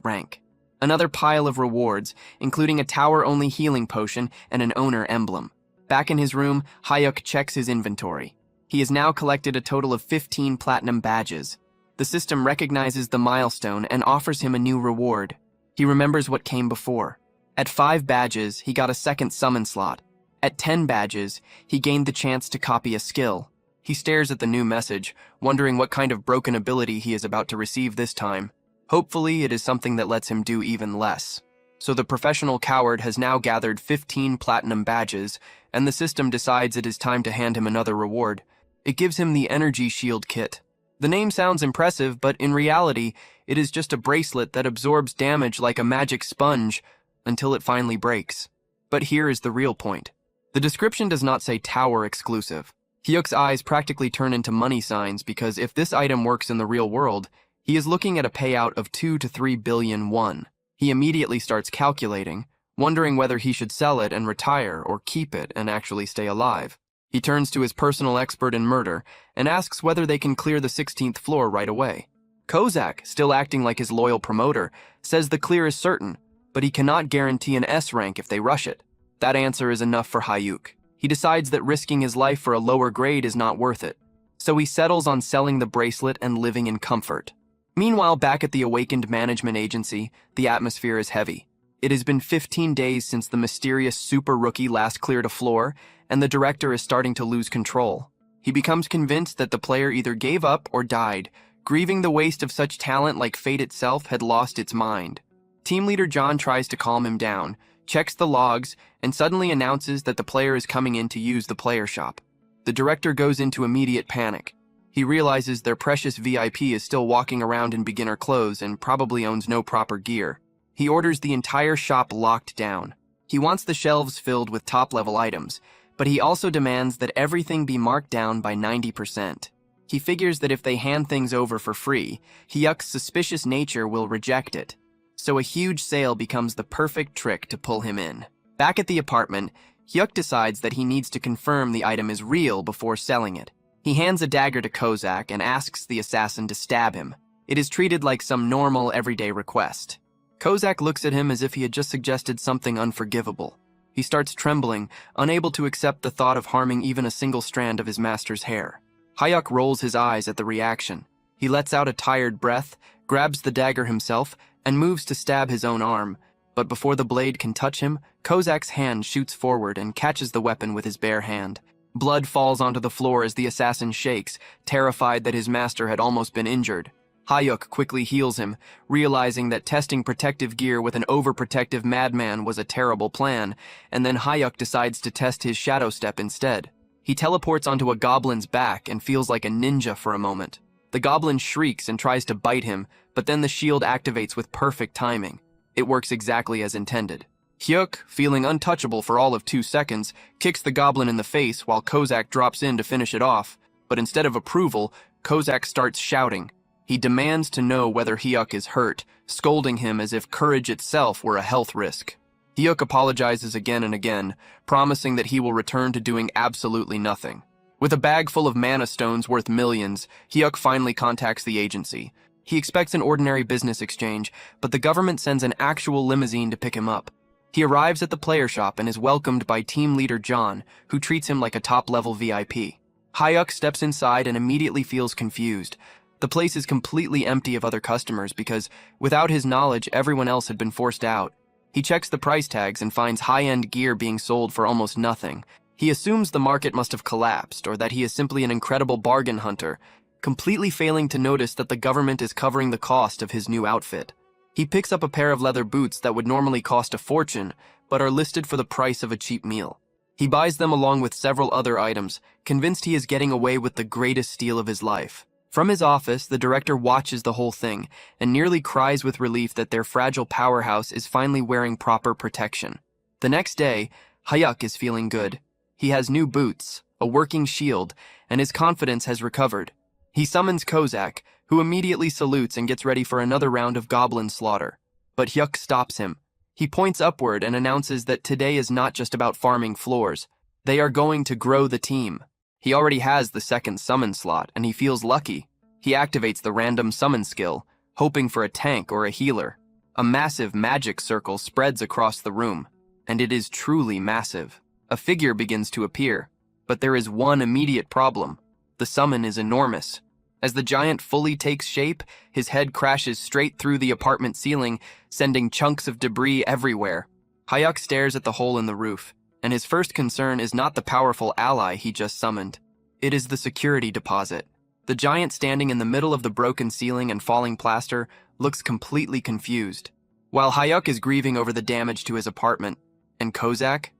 rank. Another pile of rewards, including a tower-only healing potion and an owner emblem. Back in his room, Hayuk checks his inventory. He has now collected a total of 15 platinum badges. The system recognizes the milestone and offers him a new reward. He remembers what came before. At 5 badges, he got a second summon slot. At 10 badges, he gained the chance to copy a skill. He stares at the new message, wondering what kind of broken ability he is about to receive this time. Hopefully, it is something that lets him do even less. So the professional coward has now gathered 15 platinum badges, and the system decides it is time to hand him another reward. It gives him the Energy Shield Kit. The name sounds impressive, but in reality, it is just a bracelet that absorbs damage like a magic sponge until it finally breaks. But here is the real point. The description does not say tower exclusive. Hyuk's eyes practically turn into money signs because if this item works in the real world, he is looking at a payout of 2 to 3 billion won. He immediately starts calculating, wondering whether he should sell it and retire or keep it and actually stay alive. He turns to his personal expert in murder and asks whether they can clear the 16th floor right away. Kozak, still acting like his loyal promoter, says the clear is certain, but he cannot guarantee an S rank if they rush it. That answer is enough for Hayuk. He decides that risking his life for a lower grade is not worth it, so he settles on selling the bracelet and living in comfort. Meanwhile, back at the awakened management agency, the atmosphere is heavy. It has been 15 days since the mysterious super rookie last cleared a floor, and the director is starting to lose control. He becomes convinced that the player either gave up or died, grieving the waste of such talent like fate itself had lost its mind. Team leader John tries to calm him down, checks the logs, and suddenly announces that the player is coming in to use the player shop. The director goes into immediate panic. He realizes their precious VIP is still walking around in beginner clothes and probably owns no proper gear. He orders the entire shop locked down. He wants the shelves filled with top-level items, but he also demands that everything be marked down by 90%. He figures that if they hand things over for free, Hyuk's suspicious nature will reject it. So a huge sale becomes the perfect trick to pull him in. Back at the apartment, Hyuk decides that he needs to confirm the item is real before selling it. He hands a dagger to Kozak and asks the assassin to stab him. It is treated like some normal, everyday request. Kozak looks at him as if he had just suggested something unforgivable. He starts trembling, unable to accept the thought of harming even a single strand of his master's hair. Hayuk rolls his eyes at the reaction. He lets out a tired breath, grabs the dagger himself, and moves to stab his own arm. But before the blade can touch him, Kozak's hand shoots forward and catches the weapon with his bare hand. Blood falls onto the floor as the assassin shakes, terrified that his master had almost been injured. Hayuk quickly heals him, realizing that testing protective gear with an overprotective madman was a terrible plan, and then Hayuk decides to test his shadow step instead. He teleports onto a goblin's back and feels like a ninja for a moment. The goblin shrieks and tries to bite him, but then the shield activates with perfect timing. It works exactly as intended. Hyuk, feeling untouchable for all of 2 seconds, kicks the goblin in the face while Kozak drops in to finish it off, but instead of approval, Kozak starts shouting. He demands to know whether Hyuk is hurt, scolding him as if courage itself were a health risk. Hyuk apologizes again and again, promising that he will return to doing absolutely nothing. With a bag full of mana stones worth millions, Hyuk finally contacts the agency. He expects an ordinary business exchange, but the government sends an actual limousine to pick him up. He arrives at the player shop and is welcomed by team leader John, who treats him like a top-level VIP. Hyuk steps inside and immediately feels confused. The place is completely empty of other customers because, without his knowledge, everyone else had been forced out. He checks the price tags and finds high-end gear being sold for almost nothing. He assumes the market must have collapsed or that he is simply an incredible bargain hunter, completely failing to notice that the government is covering the cost of his new outfit. He picks up a pair of leather boots that would normally cost a fortune, but are listed for the price of a cheap meal. He buys them along with several other items, convinced he is getting away with the greatest steal of his life. From his office, the director watches the whole thing and nearly cries with relief that their fragile powerhouse is finally wearing proper protection. The next day, Hyuk is feeling good. He has new boots, a working shield, and his confidence has recovered. He summons Kozak, who immediately salutes and gets ready for another round of goblin slaughter. But Hyuk stops him. He points upward and announces that today is not just about farming floors. They are going to grow the team. He already has the second summon slot, and he feels lucky. He activates the random summon skill, hoping for a tank or a healer. A massive magic circle spreads across the room, and it is truly massive. A figure begins to appear, but there is one immediate problem. The summon is enormous. As the giant fully takes shape, his head crashes straight through the apartment ceiling, sending chunks of debris everywhere. Hyuk stares at the hole in the roof, and his first concern is not the powerful ally he just summoned. It is the security deposit. The giant standing in the middle of the broken ceiling and falling plaster looks completely confused. While Hyuk is grieving over the damage to his apartment, and Kozak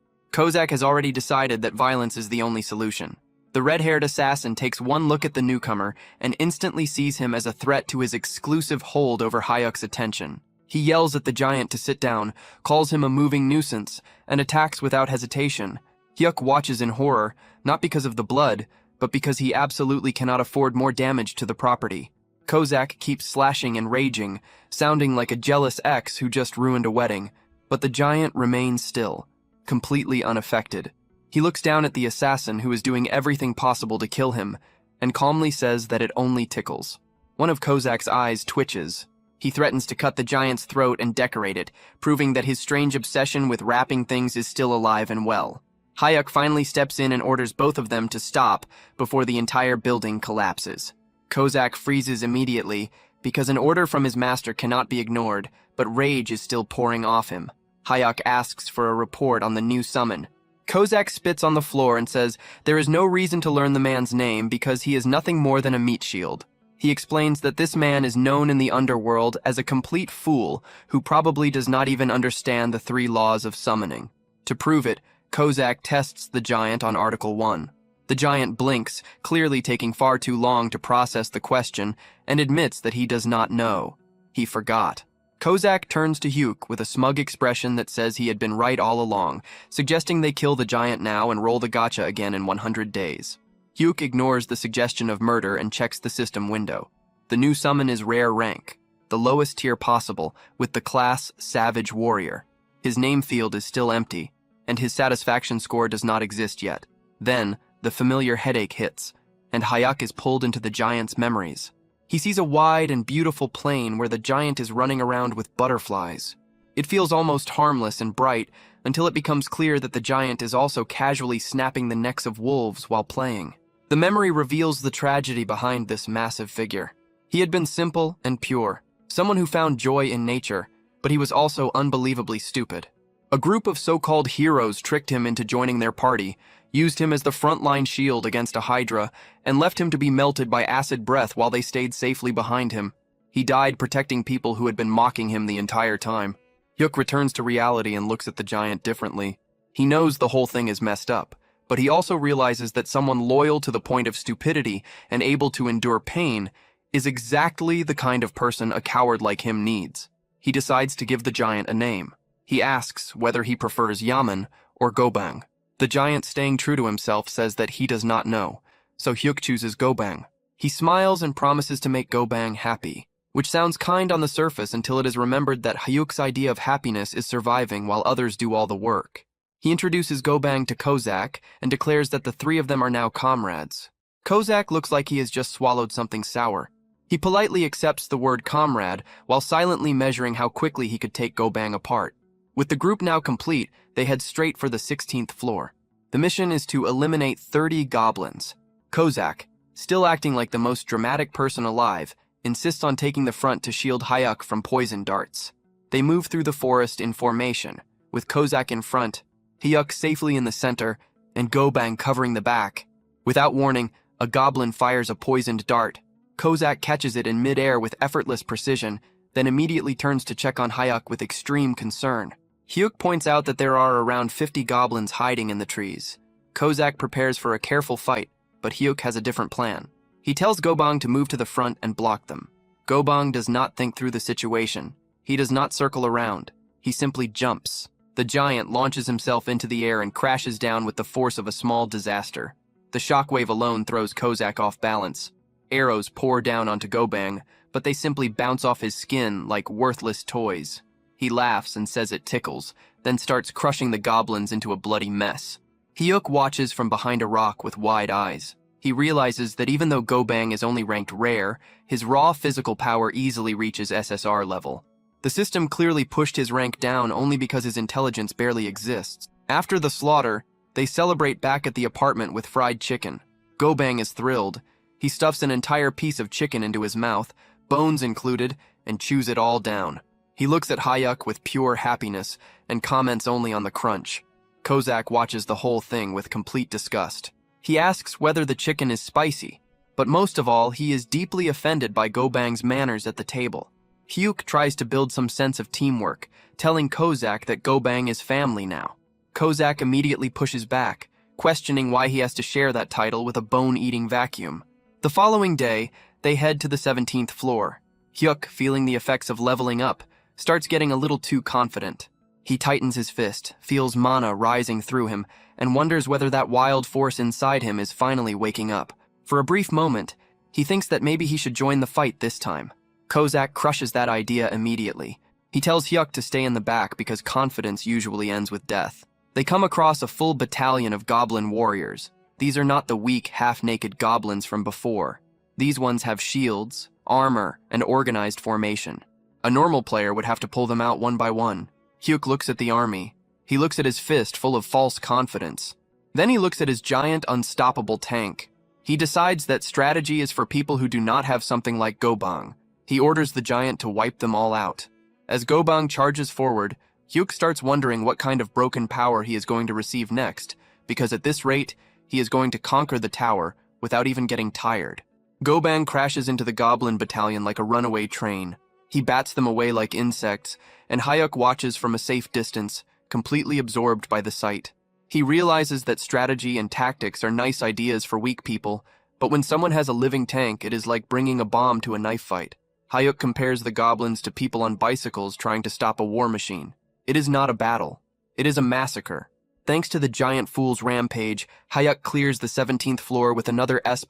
has already decided that violence is the only solution. The red-haired assassin takes one look at the newcomer and instantly sees him as a threat to his exclusive hold over Hyuk's attention. He yells at the giant to sit down, calls him a moving nuisance, and attacks without hesitation. Hyuk watches in horror, not because of the blood, but because he absolutely cannot afford more damage to the property. Kozak keeps slashing and raging, sounding like a jealous ex who just ruined a wedding, but the giant remains still, completely unaffected. He looks down at the assassin who is doing everything possible to kill him, and calmly says that it only tickles. One of Kozak's eyes twitches. He threatens to cut the giant's throat and decorate it, proving that his strange obsession with wrapping things is still alive and well. Hyuk finally steps in and orders both of them to stop before the entire building collapses. Kozak freezes immediately because an order from his master cannot be ignored, but rage is still pouring off him. Hyuk asks for a report on the new summon. Kozak spits on the floor and says there is no reason to learn the man's name because he is nothing more than a meat shield. He explains that this man is known in the underworld as a complete fool who probably does not even understand the 3 laws of summoning. To prove it, Kozak tests the giant on Article 1. The giant blinks, clearly taking far too long to process the question, and admits that he does not know. He forgot. Kozak turns to Hyuk with a smug expression that says he had been right all along, suggesting they kill the giant now and roll the gacha again in 100 days. Hyuk ignores the suggestion of murder and checks the system window. The new summon is rare rank, the lowest tier possible, with the class Savage Warrior. His name field is still empty, and his satisfaction score does not exist yet. Then, the familiar headache hits, and Hyuk is pulled into the giant's memories. He sees a wide and beautiful plain where the giant is running around with butterflies. It feels almost harmless and bright until it becomes clear that the giant is also casually snapping the necks of wolves while playing. The memory reveals the tragedy behind this massive figure. He had been simple and pure, someone who found joy in nature, but he was also unbelievably stupid. A group of so-called heroes tricked him into joining their party, used him as the frontline shield against a hydra, and left him to be melted by acid breath while they stayed safely behind him. He died protecting people who had been mocking him the entire time. Hyuk returns to reality and looks at the giant differently. He knows the whole thing is messed up, but he also realizes that someone loyal to the point of stupidity and able to endure pain is exactly the kind of person a coward like him needs. He decides to give the giant a name. He asks whether he prefers Yaman or Gobang. The giant, staying true to himself, says that he does not know, so Hyuk chooses Gobang. He smiles and promises to make Gobang happy, which sounds kind on the surface until it is remembered that Hyuk's idea of happiness is surviving while others do all the work. He introduces Gobang to Kozak and declares that the three of them are now comrades. Kozak looks like he has just swallowed something sour. He politely accepts the word comrade while silently measuring how quickly he could take Gobang apart. With the group now complete, they head straight for the 16th floor. The mission is to eliminate 30 goblins. Kozak, still acting like the most dramatic person alive, insists on taking the front to shield Hyuk from poison darts. They move through the forest in formation, with Kozak in front, Hyuk safely in the center, and Gobang covering the back. Without warning, a goblin fires a poisoned dart. Kozak catches it in midair with effortless precision, then immediately turns to check on Hyuk with extreme concern. Hyuk points out that there are around 50 goblins hiding in the trees. Kozak prepares for a careful fight, but Hyuk has a different plan. He tells Gobang to move to the front and block them. Gobang does not think through the situation. He does not circle around. He simply jumps. The giant launches himself into the air and crashes down with the force of a small disaster. The shockwave alone throws Kozak off balance. Arrows pour down onto Gobang, but they simply bounce off his skin like worthless toys. He laughs and says it tickles, then starts crushing the goblins into a bloody mess. Hyuk watches from behind a rock with wide eyes. He realizes that even though Gobang is only ranked rare, his raw physical power easily reaches SSR level. The system clearly pushed his rank down only because his intelligence barely exists. After the slaughter, they celebrate back at the apartment with fried chicken. Gobang is thrilled. He stuffs an entire piece of chicken into his mouth, bones included, and chews it all down. He looks at Hyuk with pure happiness and comments only on the crunch. Kozak watches the whole thing with complete disgust. He asks whether the chicken is spicy, but most of all, he is deeply offended by Gobang's manners at the table. Hyuk tries to build some sense of teamwork, telling Kozak that Gobang is family now. Kozak immediately pushes back, questioning why he has to share that title with a bone-eating vacuum. The following day, they head to the 17th floor. Hyuk, feeling the effects of leveling up, starts getting a little too confident. He tightens his fist, feels mana rising through him, and wonders whether that wild force inside him is finally waking up. For a brief moment, he thinks that maybe he should join the fight this time. Kozak crushes that idea immediately. He tells Hyuk to stay in the back because confidence usually ends with death. They come across a full battalion of goblin warriors. These are not the weak, half-naked goblins from before. These ones have shields, armor, and organized formation. A normal player would have to pull them out one by one. Hyuk looks at the army. He looks at his fist full of false confidence. Then he looks at his giant, unstoppable tank. He decides that strategy is for people who do not have something like Gobang. He orders the giant to wipe them all out. As Gobang charges forward, Hyuk starts wondering what kind of broken power he is going to receive next, because at this rate, he is going to conquer the tower without even getting tired. Gobang crashes into the goblin battalion like a runaway train. He bats them away like insects, and Hyuk watches from a safe distance, completely absorbed by the sight. He realizes that strategy and tactics are nice ideas for weak people, but when someone has a living tank, it is like bringing a bomb to a knife fight. Hyuk compares the goblins to people on bicycles trying to stop a war machine. It is not a battle. It is a massacre. Thanks to the giant fool's rampage, Hyuk clears the 17th floor with another S++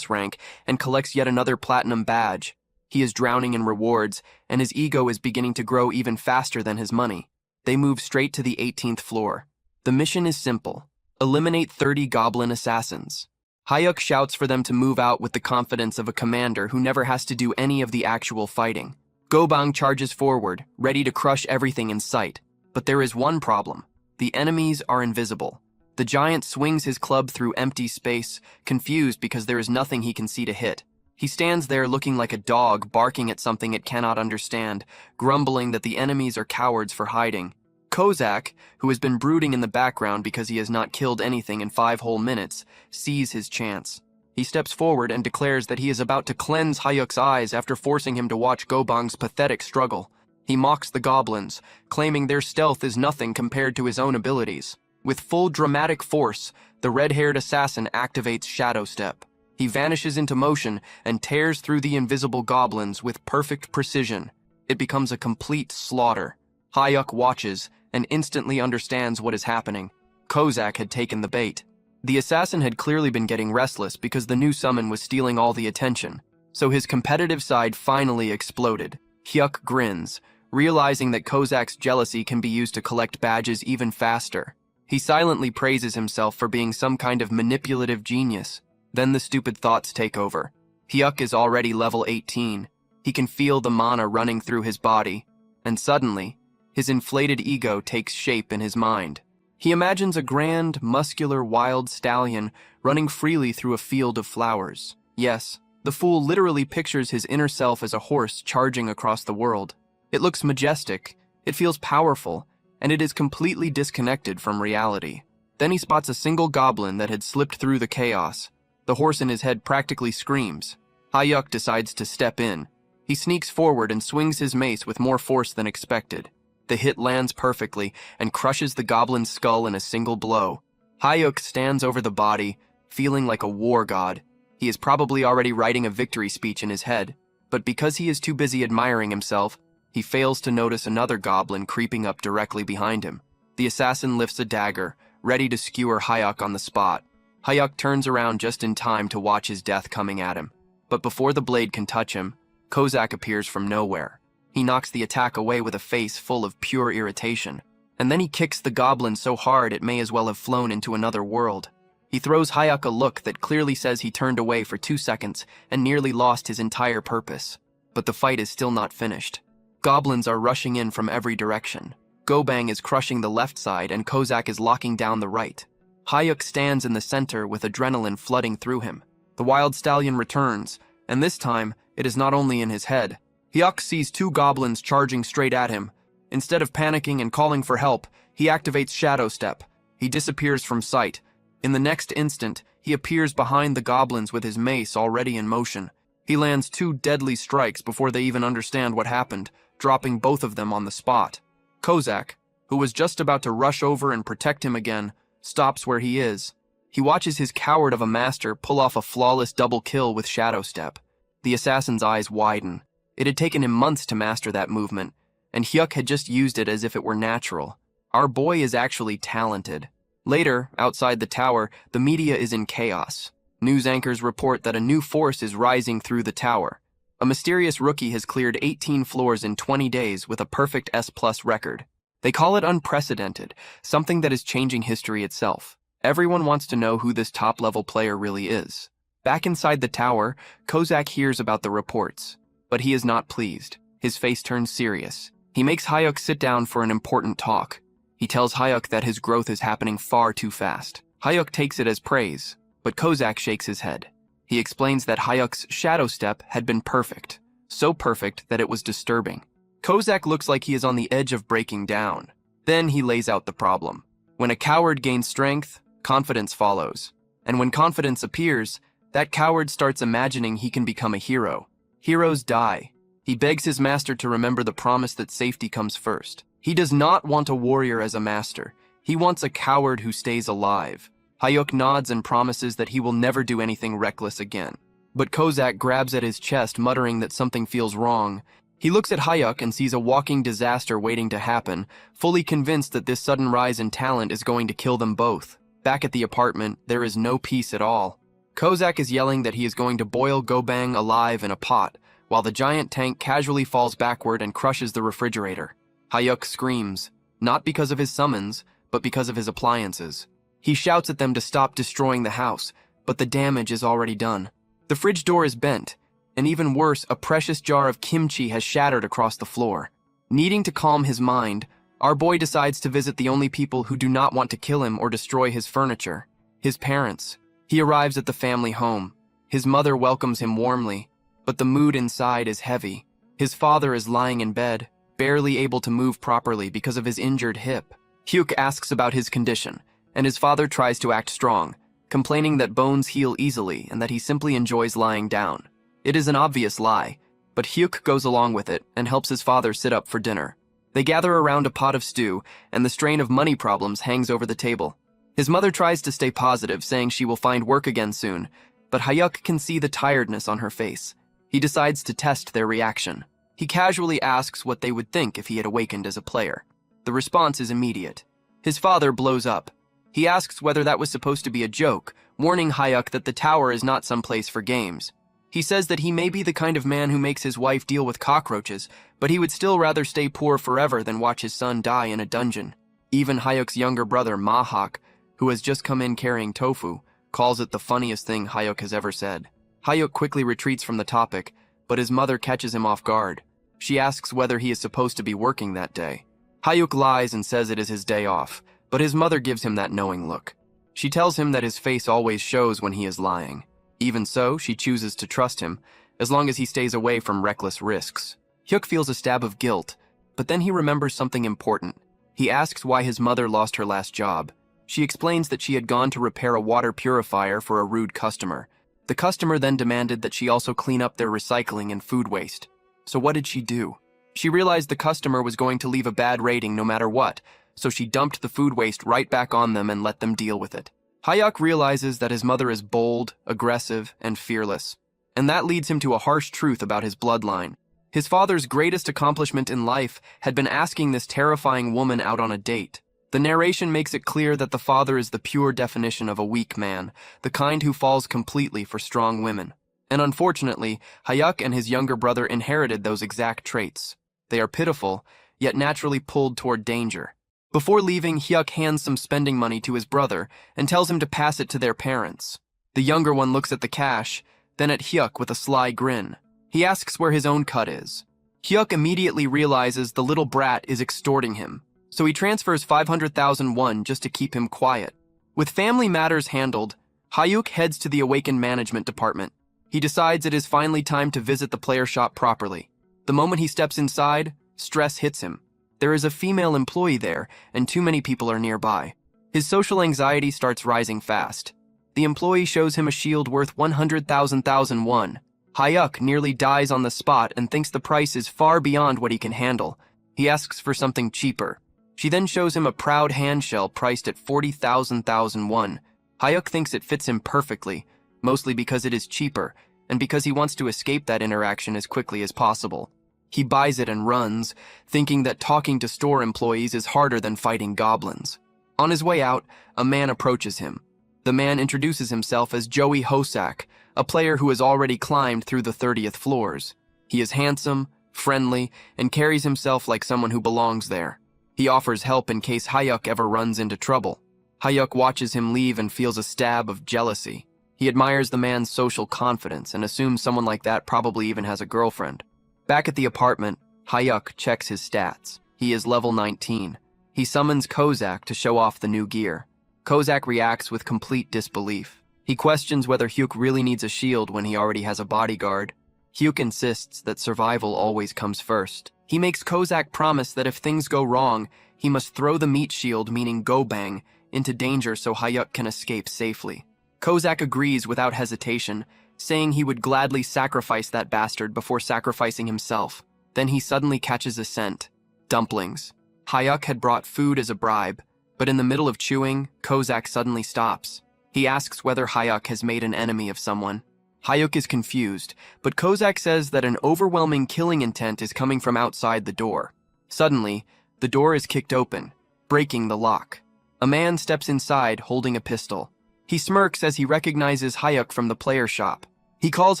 rank and collects yet another platinum badge. He is drowning in rewards, and his ego is beginning to grow even faster than his money. They move straight to the 18th floor. The mission is simple. Eliminate 30 goblin assassins. Hyuk shouts for them to move out with the confidence of a commander who never has to do any of the actual fighting. Gobang charges forward, ready to crush everything in sight. But there is one problem. The enemies are invisible. The giant swings his club through empty space, confused because there is nothing he can see to hit. He stands there looking like a dog barking at something it cannot understand, grumbling that the enemies are cowards for hiding. Kozak, who has been brooding in the background because he has not killed anything in 5 whole minutes, sees his chance. He steps forward and declares that he is about to cleanse Hyuk's eyes after forcing him to watch Gobang's pathetic struggle. He mocks the goblins, claiming their stealth is nothing compared to his own abilities. With full dramatic force, the red-haired assassin activates Shadow Step. He vanishes into motion and tears through the invisible goblins with perfect precision. It becomes a complete slaughter. Hyuk watches and instantly understands what is happening. Kozak had taken the bait. The assassin had clearly been getting restless because the new summon was stealing all the attention, so his competitive side finally exploded. Hyuk grins, realizing that Kozak's jealousy can be used to collect badges even faster. He silently praises himself for being some kind of manipulative genius. Then the stupid thoughts take over. Hyuk is already level 18. He can feel the mana running through his body, and suddenly, his inflated ego takes shape in his mind. He imagines a grand, muscular, wild stallion running freely through a field of flowers. Yes, the fool literally pictures his inner self as a horse charging across the world. It looks majestic, it feels powerful, and it is completely disconnected from reality. Then he spots a single goblin that had slipped through the chaos. The horse in his head practically screams. Hyuk decides to step in. He sneaks forward and swings his mace with more force than expected. The hit lands perfectly and crushes the goblin's skull in a single blow. Hyuk stands over the body, feeling like a war god. He is probably already writing a victory speech in his head, but because he is too busy admiring himself, he fails to notice another goblin creeping up directly behind him. The assassin lifts a dagger, ready to skewer Hyuk on the spot. Hyuk turns around just in time to watch his death coming at him. But before the blade can touch him, Kozak appears from nowhere. He knocks the attack away with a face full of pure irritation, and then he kicks the goblin so hard it may as well have flown into another world. He throws Hyuk a look that clearly says he turned away for 2 seconds and nearly lost his entire purpose. But the fight is still not finished. Goblins are rushing in from every direction. Gobang is crushing the left side and Kozak is locking down the right. Hyuk stands in the center with adrenaline flooding through him. The wild stallion returns, and this time, it is not only in his head. Hyuk sees 2 goblins charging straight at him. Instead of panicking and calling for help, he activates Shadow Step. He disappears from sight. In the next instant, he appears behind the goblins with his mace already in motion. He lands 2 deadly strikes before they even understand what happened, dropping both of them on the spot. Kozak, who was just about to rush over and protect him again, stops where he is. He watches his coward of a master pull off a flawless double kill with Shadow Step. The assassin's eyes widen. It had taken him months to master that movement, and Hyuk had just used it as if it were natural. Our boy is actually talented. Later, outside the tower, the media is in chaos. News anchors report that a new force is rising through the tower. A mysterious rookie has cleared 18 floors in 20 days with a perfect S+ record. They call it unprecedented, something that is changing history itself. Everyone wants to know who this top-level player really is. Back inside the tower, Kozak hears about the reports, but he is not pleased. His face turns serious. He makes Hyuk sit down for an important talk. He tells Hyuk that his growth is happening far too fast. Hyuk takes it as praise, but Kozak shakes his head. He explains that Hyuk's Shadow Step had been perfect, so perfect that it was disturbing. Kozak looks like he is on the edge of breaking down. Then he lays out the problem. When a coward gains strength, confidence follows. And when confidence appears, that coward starts imagining he can become a hero. Heroes die. He begs his master to remember the promise that safety comes first. He does not want a warrior as a master. He wants a coward who stays alive. Hyuk nods and promises that he will never do anything reckless again. But Kozak grabs at his chest, muttering that something feels wrong. He looks at Hyuk and sees a walking disaster waiting to happen, fully convinced that this sudden rise in talent is going to kill them both. Back at the apartment, there is no peace at all. Kozak is yelling that he is going to boil Gobang alive in a pot, while the giant tank casually falls backward and crushes the refrigerator. Hyuk screams, not because of his summons, but because of his appliances. He shouts at them to stop destroying the house, but the damage is already done. The fridge door is bent, and even worse, a precious jar of kimchi has shattered across the floor. Needing to calm his mind, our boy decides to visit the only people who do not want to kill him or destroy his furniture: his parents. He arrives at the family home. His mother welcomes him warmly, but the mood inside is heavy. His father is lying in bed, barely able to move properly because of his injured hip. Hyuk asks about his condition, and his father tries to act strong, complaining that bones heal easily and that he simply enjoys lying down. It is an obvious lie, but Hyuk goes along with it and helps his father sit up for dinner. They gather around a pot of stew, and the strain of money problems hangs over the table. His mother tries to stay positive, saying she will find work again soon, but Hyuk can see the tiredness on her face. He decides to test their reaction. He casually asks what they would think if he had awakened as a player. The response is immediate. His father blows up. He asks whether that was supposed to be a joke, warning Hyuk that the tower is not some place for games. He says that he may be the kind of man who makes his wife deal with cockroaches, but he would still rather stay poor forever than watch his son die in a dungeon. Even Hyuk's younger brother, Mahak, who has just come in carrying tofu, calls it the funniest thing Hyuk has ever said. Hyuk quickly retreats from the topic, but his mother catches him off guard. She asks whether he is supposed to be working that day. Hyuk lies and says it is his day off, but his mother gives him that knowing look. She tells him that his face always shows when he is lying. Even so, she chooses to trust him, as long as he stays away from reckless risks. Hyuk feels a stab of guilt, but then he remembers something important. He asks why his mother lost her last job. She explains that she had gone to repair a water purifier for a rude customer. The customer then demanded that she also clean up their recycling and food waste. So what did she do? She realized the customer was going to leave a bad rating no matter what, so she dumped the food waste right back on them and let them deal with it. Hyuk realizes that his mother is bold, aggressive, and fearless. And that leads him to a harsh truth about his bloodline. His father's greatest accomplishment in life had been asking this terrifying woman out on a date. The narration makes it clear that the father is the pure definition of a weak man, the kind who falls completely for strong women. And unfortunately, Hyuk and his younger brother inherited those exact traits. They are pitiful, yet naturally pulled toward danger. Before leaving, Hyuk hands some spending money to his brother and tells him to pass it to their parents. The younger one looks at the cash, then at Hyuk with a sly grin. He asks where his own cut is. Hyuk immediately realizes the little brat is extorting him, so he transfers 500,000 won just to keep him quiet. With family matters handled, Hyuk heads to the Awakened Management Department. He decides it is finally time to visit the player shop properly. The moment he steps inside, stress hits him. There is a female employee there, and too many people are nearby. His social anxiety starts rising fast. The employee shows him a shield worth 100,000 won. Hyuk nearly dies on the spot and thinks the price is far beyond what he can handle. He asks for something cheaper. She then shows him a proud handshell priced at 40,000 won. Hyuk thinks it fits him perfectly, mostly because it is cheaper, and because he wants to escape that interaction as quickly as possible. He buys it and runs, thinking that talking to store employees is harder than fighting goblins. On his way out, a man approaches him. The man introduces himself as Joey Hosak, a player who has already climbed through the 30th floors. He is handsome, friendly, and carries himself like someone who belongs there. He offers help in case Hyuk ever runs into trouble. Hyuk watches him leave and feels a stab of jealousy. He admires the man's social confidence and assumes someone like that probably even has a girlfriend. Back at the apartment, Hyuk checks his stats. He is level 19. He summons Kozak to show off the new gear. Kozak reacts with complete disbelief. He questions whether Hyuk really needs a shield when he already has a bodyguard. Hyuk insists that survival always comes first. He makes Kozak promise that if things go wrong, he must throw the meat shield, meaning go bang, into danger so Hyuk can escape safely. Kozak agrees without hesitation, saying he would gladly sacrifice that bastard before sacrificing himself. Then he suddenly catches a scent. Dumplings. Hyuk had brought food as a bribe, but in the middle of chewing, Kozak suddenly stops. He asks whether Hyuk has made an enemy of someone. Hyuk is confused, but Kozak says that an overwhelming killing intent is coming from outside the door. Suddenly, the door is kicked open, breaking the lock. A man steps inside holding a pistol. He smirks as he recognizes Hyuk from the player shop. He calls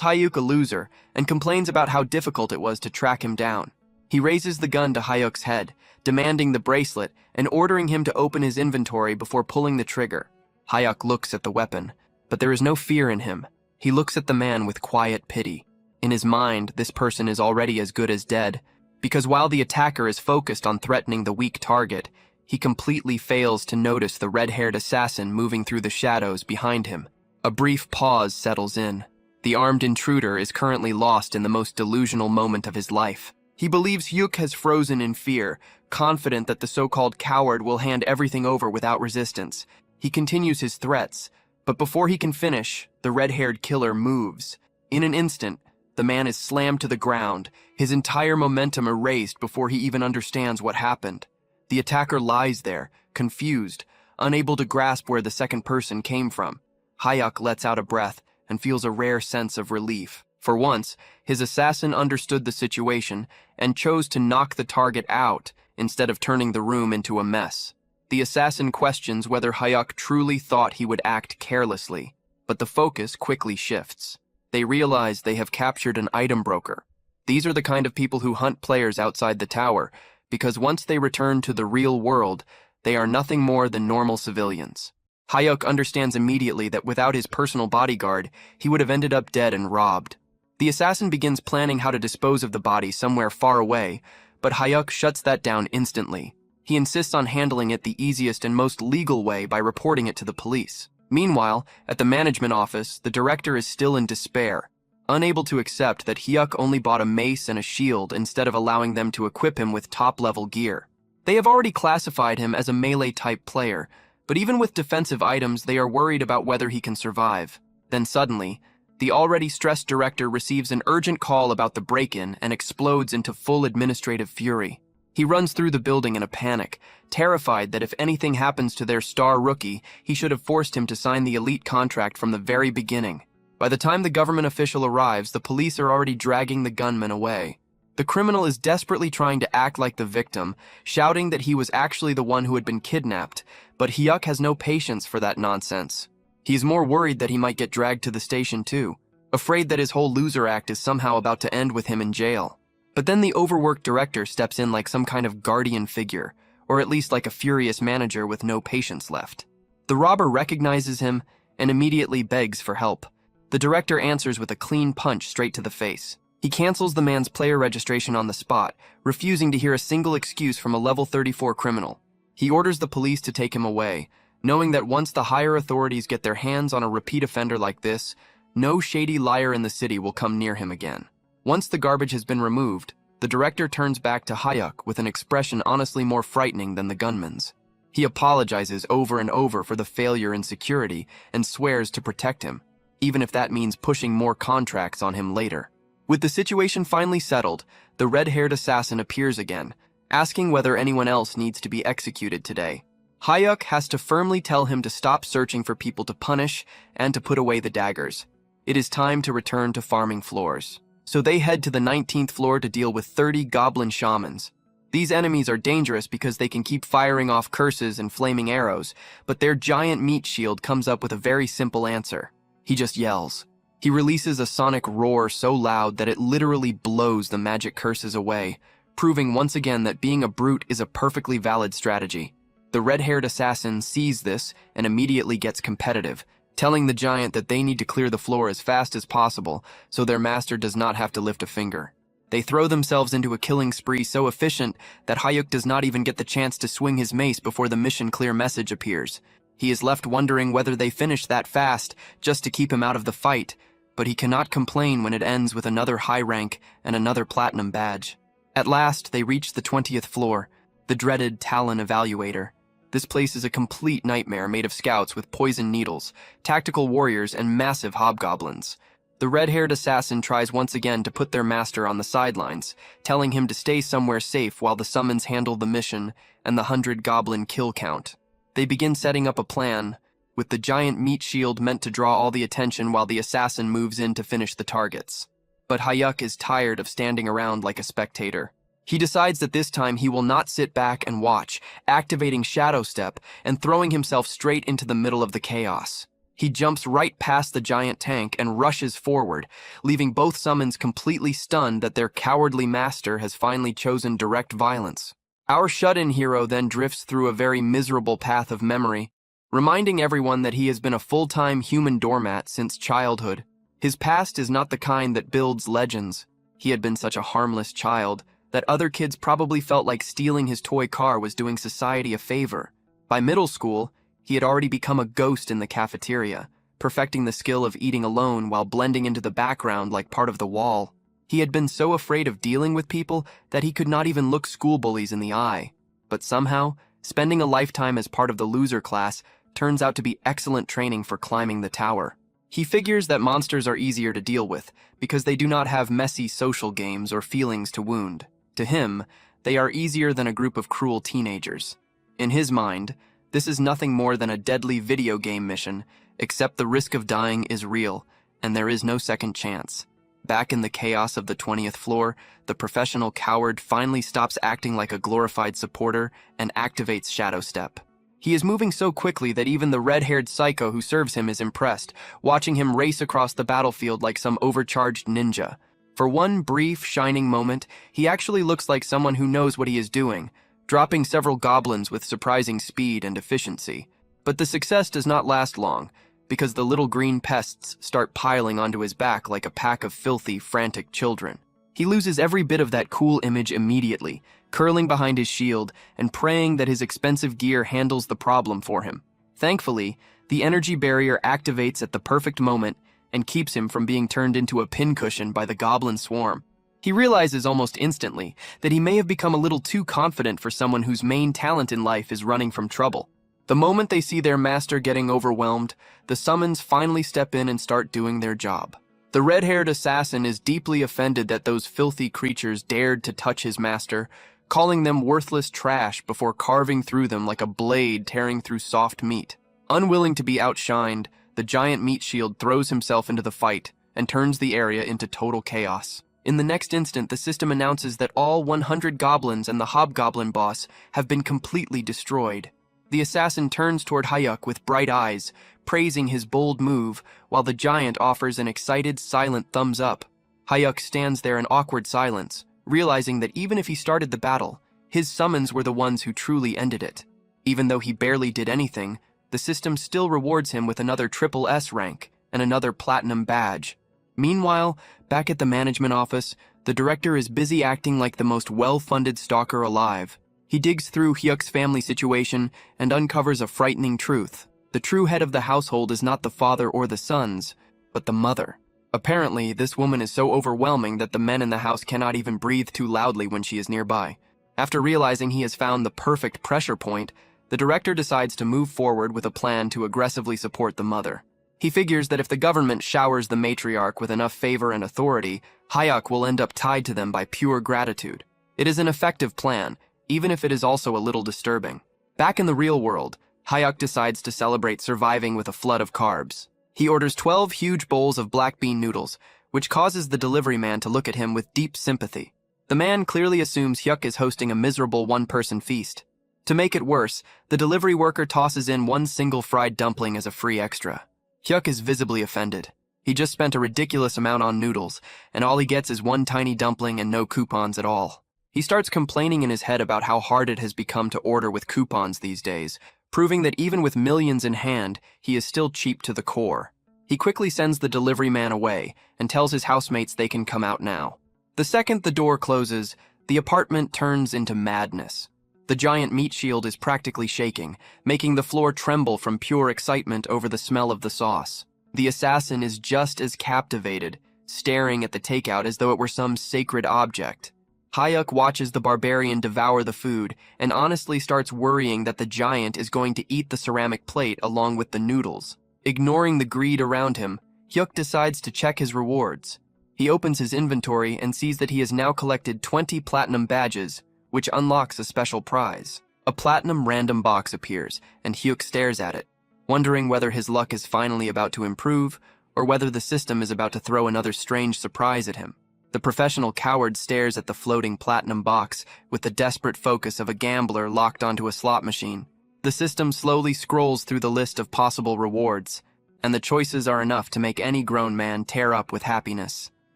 Hyuk a loser and complains about how difficult it was to track him down. He raises the gun to Hyuk's head, demanding the bracelet and ordering him to open his inventory before pulling the trigger. Hyuk looks at the weapon, but there is no fear in him. He looks at the man with quiet pity. In his mind, this person is already as good as dead, because while the attacker is focused on threatening the weak target, he completely fails to notice the red-haired assassin moving through the shadows behind him. A brief pause settles in. The armed intruder is currently lost in the most delusional moment of his life. He believes Hyuk has frozen in fear, confident that the so-called coward will hand everything over without resistance. He continues his threats, but before he can finish, the red-haired killer moves. In an instant, the man is slammed to the ground, his entire momentum erased before he even understands what happened. The attacker lies there, confused, unable to grasp where the second person came from. Hyuk lets out a breath and feels a rare sense of relief. For once, his assassin understood the situation and chose to knock the target out instead of turning the room into a mess. The assassin questions whether Hyuk truly thought he would act carelessly, but the focus quickly shifts. They realize they have captured an item broker. These are the kind of people who hunt players outside the tower, because once they return to the real world, They are nothing more than normal civilians. Hayuk understands immediately that without his personal bodyguard, he would have ended up dead and robbed. The assassin begins planning how to dispose of the body somewhere far away, but Hayuk shuts that down instantly. He insists on handling it the easiest and most legal way by reporting it to the police. Meanwhile, at the management office, the director is still in despair, unable to accept that Hyuk only bought a mace and a shield instead of allowing them to equip him with top-level gear. They have already classified him as a melee-type player, but even with defensive items, they are worried about whether he can survive. Then suddenly, the already stressed director receives an urgent call about the break-in and explodes into full administrative fury. He runs through the building in a panic, terrified that if anything happens to their star rookie, he should have forced him to sign the elite contract from the very beginning. By the time the government official arrives, the police are already dragging the gunman away. The criminal is desperately trying to act like the victim, shouting that he was actually the one who had been kidnapped, but Hyuk has no patience for that nonsense. He is more worried that he might get dragged to the station too, afraid that his whole loser act is somehow about to end with him in jail. But then the overworked director steps in like some kind of guardian figure, or at least like a furious manager with no patience left. The robber recognizes him and immediately begs for help. The director answers with a clean punch straight to the face. He cancels the man's player registration on the spot, refusing to hear a single excuse from a level 34 criminal. He orders the police to take him away, knowing that once the higher authorities get their hands on a repeat offender like this, no shady liar in the city will come near him again. Once the garbage has been removed, the director turns back to Hyuk with an expression honestly more frightening than the gunman's. He apologizes over and over for the failure in security and swears to protect him, even if that means pushing more contracts on him later. With the situation finally settled, the red-haired assassin appears again, asking whether anyone else needs to be executed today. Hyuk has to firmly tell him to stop searching for people to punish and to put away the daggers. It is time to return to farming floors. So they head to the 19th floor to deal with 30 goblin shamans. These enemies are dangerous because they can keep firing off curses and flaming arrows, but their giant meat shield comes up with a very simple answer. He just yells. He releases a sonic roar so loud that it literally blows the magic curses away, proving once again that being a brute is a perfectly valid strategy. The red-haired assassin sees this and immediately gets competitive, telling the giant that they need to clear the floor as fast as possible so their master does not have to lift a finger. They throw themselves into a killing spree so efficient that Hyuk does not even get the chance to swing his mace before the mission clear message appears. He is left wondering whether they finished that fast just to keep him out of the fight, but he cannot complain when it ends with another high rank and another platinum badge. At last, they reach the 20th floor, the dreaded Talon Evaluator. This place is a complete nightmare made of scouts with poison needles, tactical warriors, and massive hobgoblins. The red-haired assassin tries once again to put their master on the sidelines, telling him to stay somewhere safe while the summons handle the mission and the 100 goblin kill count. They begin setting up a plan, with the giant meat shield meant to draw all the attention while the assassin moves in to finish the targets. But Hyuk is tired of standing around like a spectator. He decides that this time he will not sit back and watch, activating Shadow Step and throwing himself straight into the middle of the chaos. He jumps right past the giant tank and rushes forward, leaving both summons completely stunned that their cowardly master has finally chosen direct violence. Our shut-in hero then drifts through a very miserable path of memory, reminding everyone that he has been a full-time human doormat since childhood. His past is not the kind that builds legends. He had been such a harmless child that other kids probably felt like stealing his toy car was doing society a favor. By middle school, he had already become a ghost in the cafeteria, perfecting the skill of eating alone while blending into the background like part of the wall. He had been so afraid of dealing with people that he could not even look school bullies in the eye. But somehow, spending a lifetime as part of the loser class turns out to be excellent training for climbing the tower. He figures that monsters are easier to deal with because they do not have messy social games or feelings to wound. To him, they are easier than a group of cruel teenagers. In his mind, this is nothing more than a deadly video game mission, except the risk of dying is real, and there is no second chance. Back in the chaos of the 20th floor, the professional coward finally stops acting like a glorified supporter and activates Shadow Step. He is moving so quickly that even the red-haired psycho who serves him is impressed, watching him race across the battlefield like some overcharged ninja. For one brief, shining moment, he actually looks like someone who knows what he is doing, dropping several goblins with surprising speed and efficiency. But the success does not last long, because the little green pests start piling onto his back like a pack of filthy, frantic children. He loses every bit of that cool image immediately, curling behind his shield and praying that his expensive gear handles the problem for him. Thankfully, the energy barrier activates at the perfect moment and keeps him from being turned into a pincushion by the goblin swarm. He realizes almost instantly that he may have become a little too confident for someone whose main talent in life is running from trouble. The moment they see their master getting overwhelmed, the summons finally step in and start doing their job. The red-haired assassin is deeply offended that those filthy creatures dared to touch his master, calling them worthless trash before carving through them like a blade tearing through soft meat. Unwilling to be outshined, the giant meat shield throws himself into the fight and turns the area into total chaos. In the next instant, the system announces that all 100 goblins and the hobgoblin boss have been completely destroyed. The assassin turns toward Hayuk with bright eyes, praising his bold move, while the giant offers an excited, silent thumbs up. Hayuk stands there in awkward silence, realizing that even if he started the battle, his summons were the ones who truly ended it. Even though he barely did anything, the system still rewards him with another triple S rank and another platinum badge. Meanwhile, back at the management office, the director is busy acting like the most well-funded stalker alive. He digs through Hyuk's family situation and uncovers a frightening truth. The true head of the household is not the father or the sons, but the mother. Apparently, this woman is so overwhelming that the men in the house cannot even breathe too loudly when she is nearby. After realizing he has found the perfect pressure point, the director decides to move forward with a plan to aggressively support the mother. He figures that if the government showers the matriarch with enough favor and authority, Hayuk will end up tied to them by pure gratitude. It is an effective plan, even if it is also a little disturbing. Back in the real world, Hayuk decides to celebrate surviving with a flood of carbs. He orders 12 huge bowls of black bean noodles, which causes the delivery man to look at him with deep sympathy. The man clearly assumes Hyuk is hosting a miserable one-person feast. To make it worse, the delivery worker tosses in one single fried dumpling as a free extra. Hyuk is visibly offended. He just spent a ridiculous amount on noodles, and all he gets is one tiny dumpling and no coupons at all. He starts complaining in his head about how hard it has become to order with coupons these days, proving that even with millions in hand, he is still cheap to the core. He quickly sends the delivery man away and tells his housemates they can come out now. The second the door closes, the apartment turns into madness. The giant meat shield is practically shaking, making the floor tremble from pure excitement over the smell of the sauce. The assassin is just as captivated, staring at the takeout as though it were some sacred object. Hayuk watches the barbarian devour the food and honestly starts worrying that the giant is going to eat the ceramic plate along with the noodles. Ignoring the greed around him, Hyuk decides to check his rewards. He opens his inventory and sees that he has now collected 20 platinum badges, which unlocks a special prize. A platinum random box appears, and Hyuk stares at it, wondering whether his luck is finally about to improve or whether the system is about to throw another strange surprise at him. The professional coward stares at the floating platinum box with the desperate focus of a gambler locked onto a slot machine. The system slowly scrolls through the list of possible rewards, and the choices are enough to make any grown man tear up with happiness.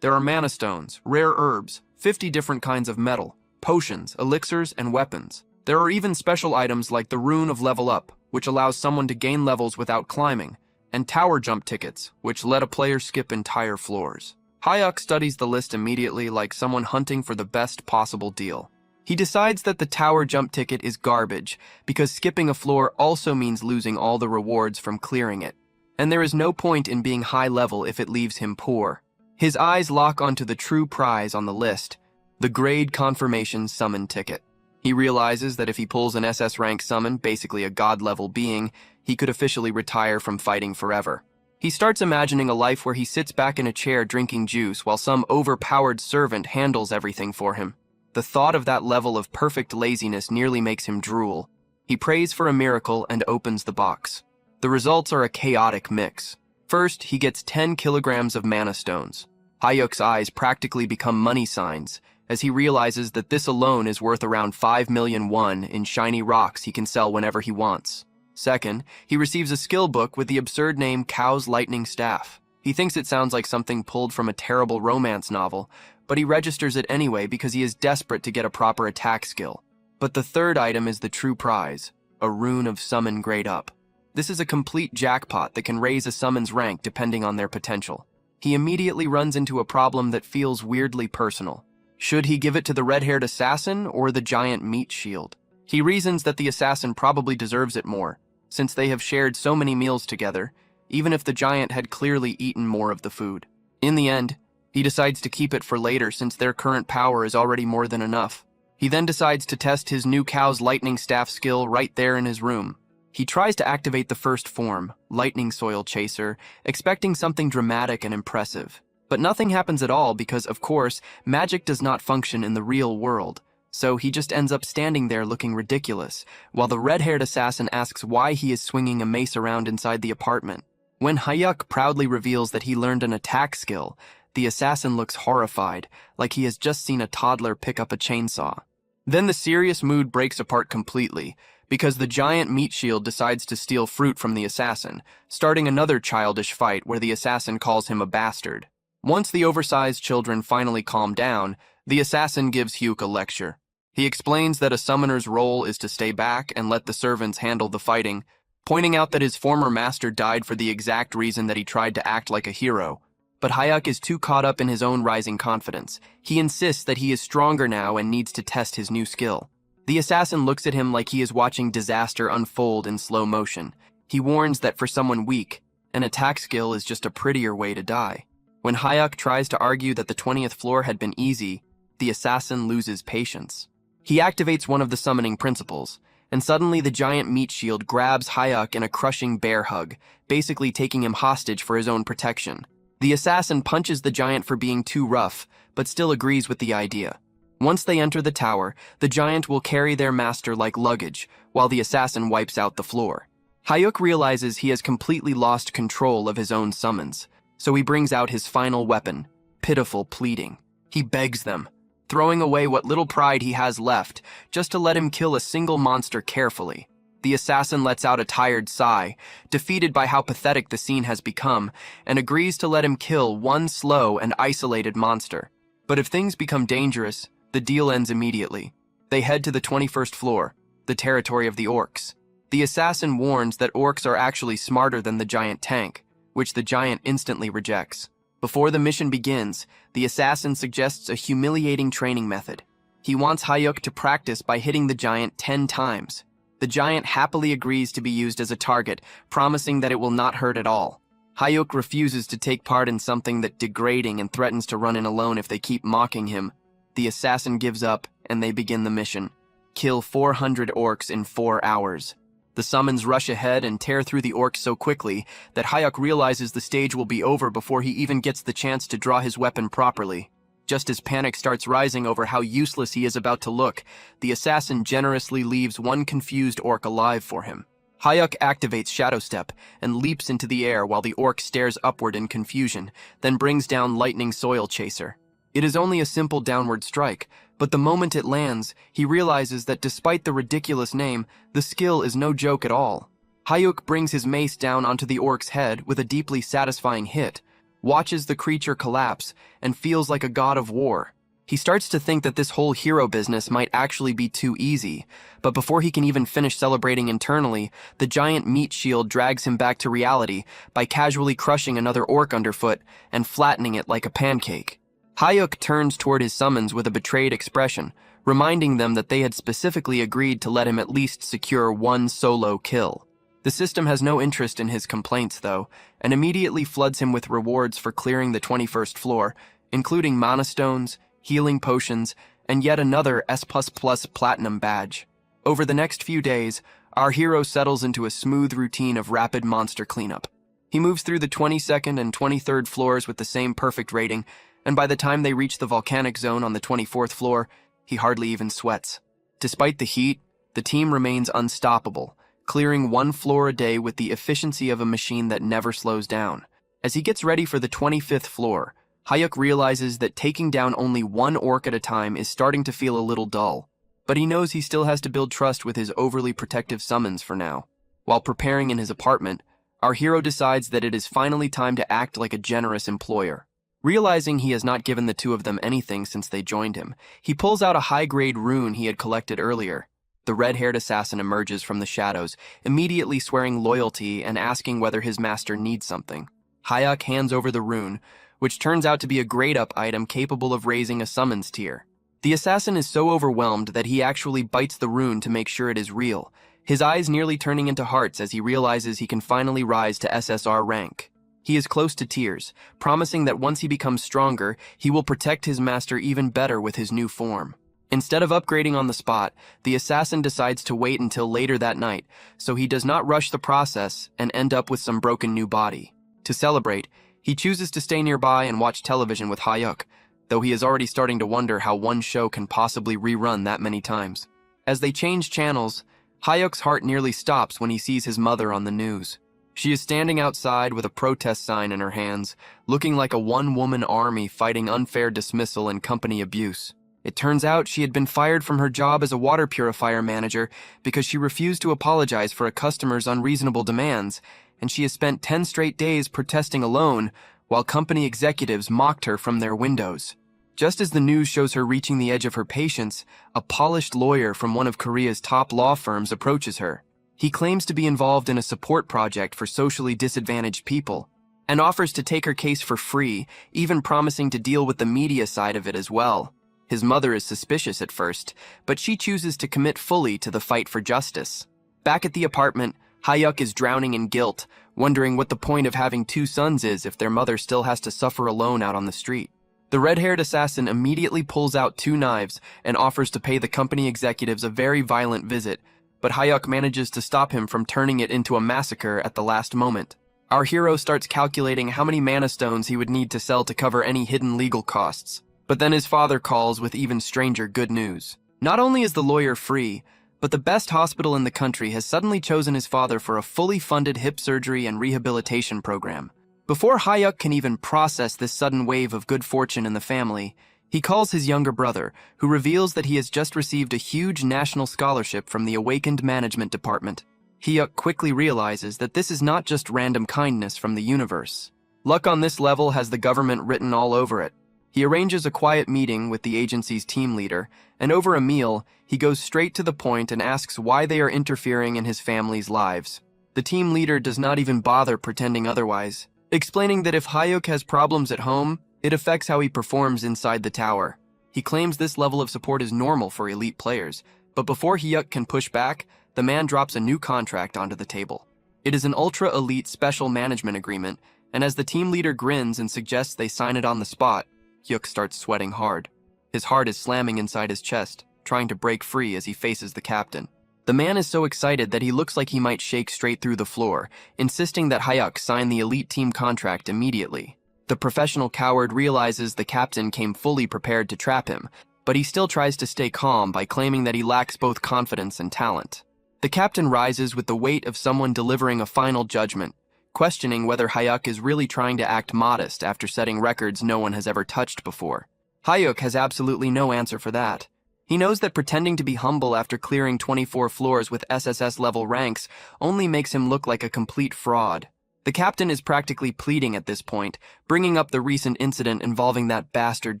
There are mana stones, rare herbs, 50 different kinds of metal, potions, elixirs, and weapons. There are even special items like the Rune of Level Up, which allows someone to gain levels without climbing, and tower jump tickets, which let a player skip entire floors. Hayuk studies the list immediately like someone hunting for the best possible deal. He decides that the tower jump ticket is garbage because skipping a floor also means losing all the rewards from clearing it. And there is no point in being high level if it leaves him poor. His eyes lock onto the true prize on the list, the grade confirmation summon ticket. He realizes that if he pulls an SS rank summon, basically a god-level being, he could officially retire from fighting forever. He starts imagining a life where he sits back in a chair drinking juice while some overpowered servant handles everything for him. The thought of that level of perfect laziness nearly makes him drool. He prays for a miracle and opens the box. The results are a chaotic mix. First, he gets 10 kilograms of mana stones. Hayuk's eyes practically become money signs, as he realizes that this alone is worth around 5 million won in shiny rocks he can sell whenever he wants. Second, he receives a skill book with the absurd name Cow's Lightning Staff. He thinks it sounds like something pulled from a terrible romance novel, but he registers it anyway because he is desperate to get a proper attack skill. But the third item is the true prize, a rune of summon grade up. This is a complete jackpot that can raise a summon's rank depending on their potential. He immediately runs into a problem that feels weirdly personal. Should he give it to the red-haired assassin or the giant meat shield? He reasons that the assassin probably deserves it more, since they have shared so many meals together, even if the giant had clearly eaten more of the food. In the end, he decides to keep it for later since their current power is already more than enough. He then decides to test his new cow's lightning staff skill right there in his room. He tries to activate the first form, Lightning Soil Chaser, expecting something dramatic and impressive. But nothing happens at all because, of course, magic does not function in the real world. So he just ends up standing there looking ridiculous, while the red-haired assassin asks why he is swinging a mace around inside the apartment. When Hayuk proudly reveals that he learned an attack skill, the assassin looks horrified, like he has just seen a toddler pick up a chainsaw. Then the serious mood breaks apart completely, because the giant meat shield decides to steal fruit from the assassin, starting another childish fight where the assassin calls him a bastard. Once the oversized children finally calm down, the assassin gives Hyuk a lecture. He explains that a summoner's role is to stay back and let the servants handle the fighting, pointing out that his former master died for the exact reason that he tried to act like a hero. But Hayuk is too caught up in his own rising confidence. He insists that he is stronger now and needs to test his new skill. The assassin looks at him like he is watching disaster unfold in slow motion. He warns that for someone weak, an attack skill is just a prettier way to die. When Hayuk tries to argue that the 20th floor had been easy, the assassin loses patience. He activates one of the summoning principles, and suddenly the giant meat shield grabs Hayuk in a crushing bear hug, basically taking him hostage for his own protection. The assassin punches the giant for being too rough, but still agrees with the idea. Once they enter the tower, the giant will carry their master like luggage, while the assassin wipes out the floor. Hayuk realizes he has completely lost control of his own summons, so he brings out his final weapon, pitiful pleading. He begs them, throwing away what little pride he has left, just to let him kill a single monster carefully. The assassin lets out a tired sigh, defeated by how pathetic the scene has become, and agrees to let him kill one slow and isolated monster. But if things become dangerous, the deal ends immediately. They head to the 21st floor, the territory of the orcs. The assassin warns that orcs are actually smarter than the giant tank, which the giant instantly rejects. Before the mission begins, the assassin suggests a humiliating training method. He wants Hayuk to practice by hitting the giant 10 times. The giant happily agrees to be used as a target, promising that it will not hurt at all. Hayuk refuses to take part in something that's degrading and threatens to run in alone if they keep mocking him. The assassin gives up, and they begin the mission. Kill 400 orcs in 4 hours. The summons rush ahead and tear through the orcs so quickly that Hayuk realizes the stage will be over before he even gets the chance to draw his weapon properly. Just as panic starts rising over how useless he is about to look, the assassin generously leaves one confused orc alive for him. Hayuk activates Shadow Step and leaps into the air while the orc stares upward in confusion, then brings down Lightning Soil Chaser. It is only a simple downward strike, but the moment it lands, he realizes that despite the ridiculous name, the skill is no joke at all. Hayuk brings his mace down onto the orc's head with a deeply satisfying hit, watches the creature collapse, and feels like a god of war. He starts to think that this whole hero business might actually be too easy, but before he can even finish celebrating internally, the giant meat shield drags him back to reality by casually crushing another orc underfoot and flattening it like a pancake. Hayuk turns toward his summons with a betrayed expression, reminding them that they had specifically agreed to let him at least secure one solo kill. The system has no interest in his complaints, though, and immediately floods him with rewards for clearing the 21st floor, including mana stones, healing potions, and yet another S++ platinum badge. Over the next few days, our hero settles into a smooth routine of rapid monster cleanup. He moves through the 22nd and 23rd floors with the same perfect rating, and by the time they reach the volcanic zone on the 24th floor, he hardly even sweats. Despite the heat, the team remains unstoppable, clearing one floor a day with the efficiency of a machine that never slows down. As he gets ready for the 25th floor, Hayuk realizes that taking down only one orc at a time is starting to feel a little dull, but he knows he still has to build trust with his overly protective summons for now. While preparing in his apartment, our hero decides that it is finally time to act like a generous employer. Realizing he has not given the two of them anything since they joined him, he pulls out a high-grade rune he had collected earlier. The red-haired assassin emerges from the shadows, immediately swearing loyalty and asking whether his master needs something. Hayuk hands over the rune, which turns out to be a grade-up item capable of raising a summons tier. The assassin is so overwhelmed that he actually bites the rune to make sure it is real, his eyes nearly turning into hearts as he realizes he can finally rise to SSR rank. He is close to tears, promising that once he becomes stronger, he will protect his master even better with his new form. Instead of upgrading on the spot, the assassin decides to wait until later that night, so he does not rush the process and end up with some broken new body. To celebrate, he chooses to stay nearby and watch television with Hayuk, though he is already starting to wonder how one show can possibly rerun that many times. As they change channels, Hayuk's heart nearly stops when he sees his mother on the news. She is standing outside with a protest sign in her hands, looking like a one-woman army fighting unfair dismissal and company abuse. It turns out she had been fired from her job as a water purifier manager because she refused to apologize for a customer's unreasonable demands, and she has spent 10 straight days protesting alone while company executives mocked her from their windows. Just as the news shows her reaching the edge of her patience, a polished lawyer from one of Korea's top law firms approaches her. He claims to be involved in a support project for socially disadvantaged people and offers to take her case for free, even promising to deal with the media side of it as well. His mother is suspicious at first, but she chooses to commit fully to the fight for justice. Back at the apartment, Hayuk is drowning in guilt, wondering what the point of having 2 sons is if their mother still has to suffer alone out on the street. The red-haired assassin immediately pulls out 2 knives and offers to pay the company executives a very violent visit, but Hayuk manages to stop him from turning it into a massacre at the last moment. Our hero starts calculating how many mana stones he would need to sell to cover any hidden legal costs, but then his father calls with even stranger good news. Not only is the lawyer free, but the best hospital in the country has suddenly chosen his father for a fully funded hip surgery and rehabilitation program. Before Hayuk can even process this sudden wave of good fortune in the family, he calls his younger brother, who reveals that he has just received a huge national scholarship from the Awakened Management Department. Hayuk quickly realizes that this is not just random kindness from the universe. Luck on this level has the government written all over it. He arranges a quiet meeting with the agency's team leader, and over a meal, he goes straight to the point and asks why they are interfering in his family's lives. The team leader does not even bother pretending otherwise, explaining that if Hayuk has problems at home, it affects how he performs inside the tower. He claims this level of support is normal for elite players, but before Hayuk can push back, the man drops a new contract onto the table. It is an ultra-elite special management agreement, and as the team leader grins and suggests they sign it on the spot, Hayuk starts sweating hard. His heart is slamming inside his chest, trying to break free as he faces the captain. The man is so excited that he looks like he might shake straight through the floor, insisting that Hayuk sign the elite team contract immediately. The professional coward realizes the captain came fully prepared to trap him, but he still tries to stay calm by claiming that he lacks both confidence and talent. The captain rises with the weight of someone delivering a final judgment, questioning whether Hayuk is really trying to act modest after setting records no one has ever touched before. Hayuk has absolutely no answer for that. He knows that pretending to be humble after clearing 24 floors with SSS-level ranks only makes him look like a complete fraud. The captain is practically pleading at this point, bringing up the recent incident involving that bastard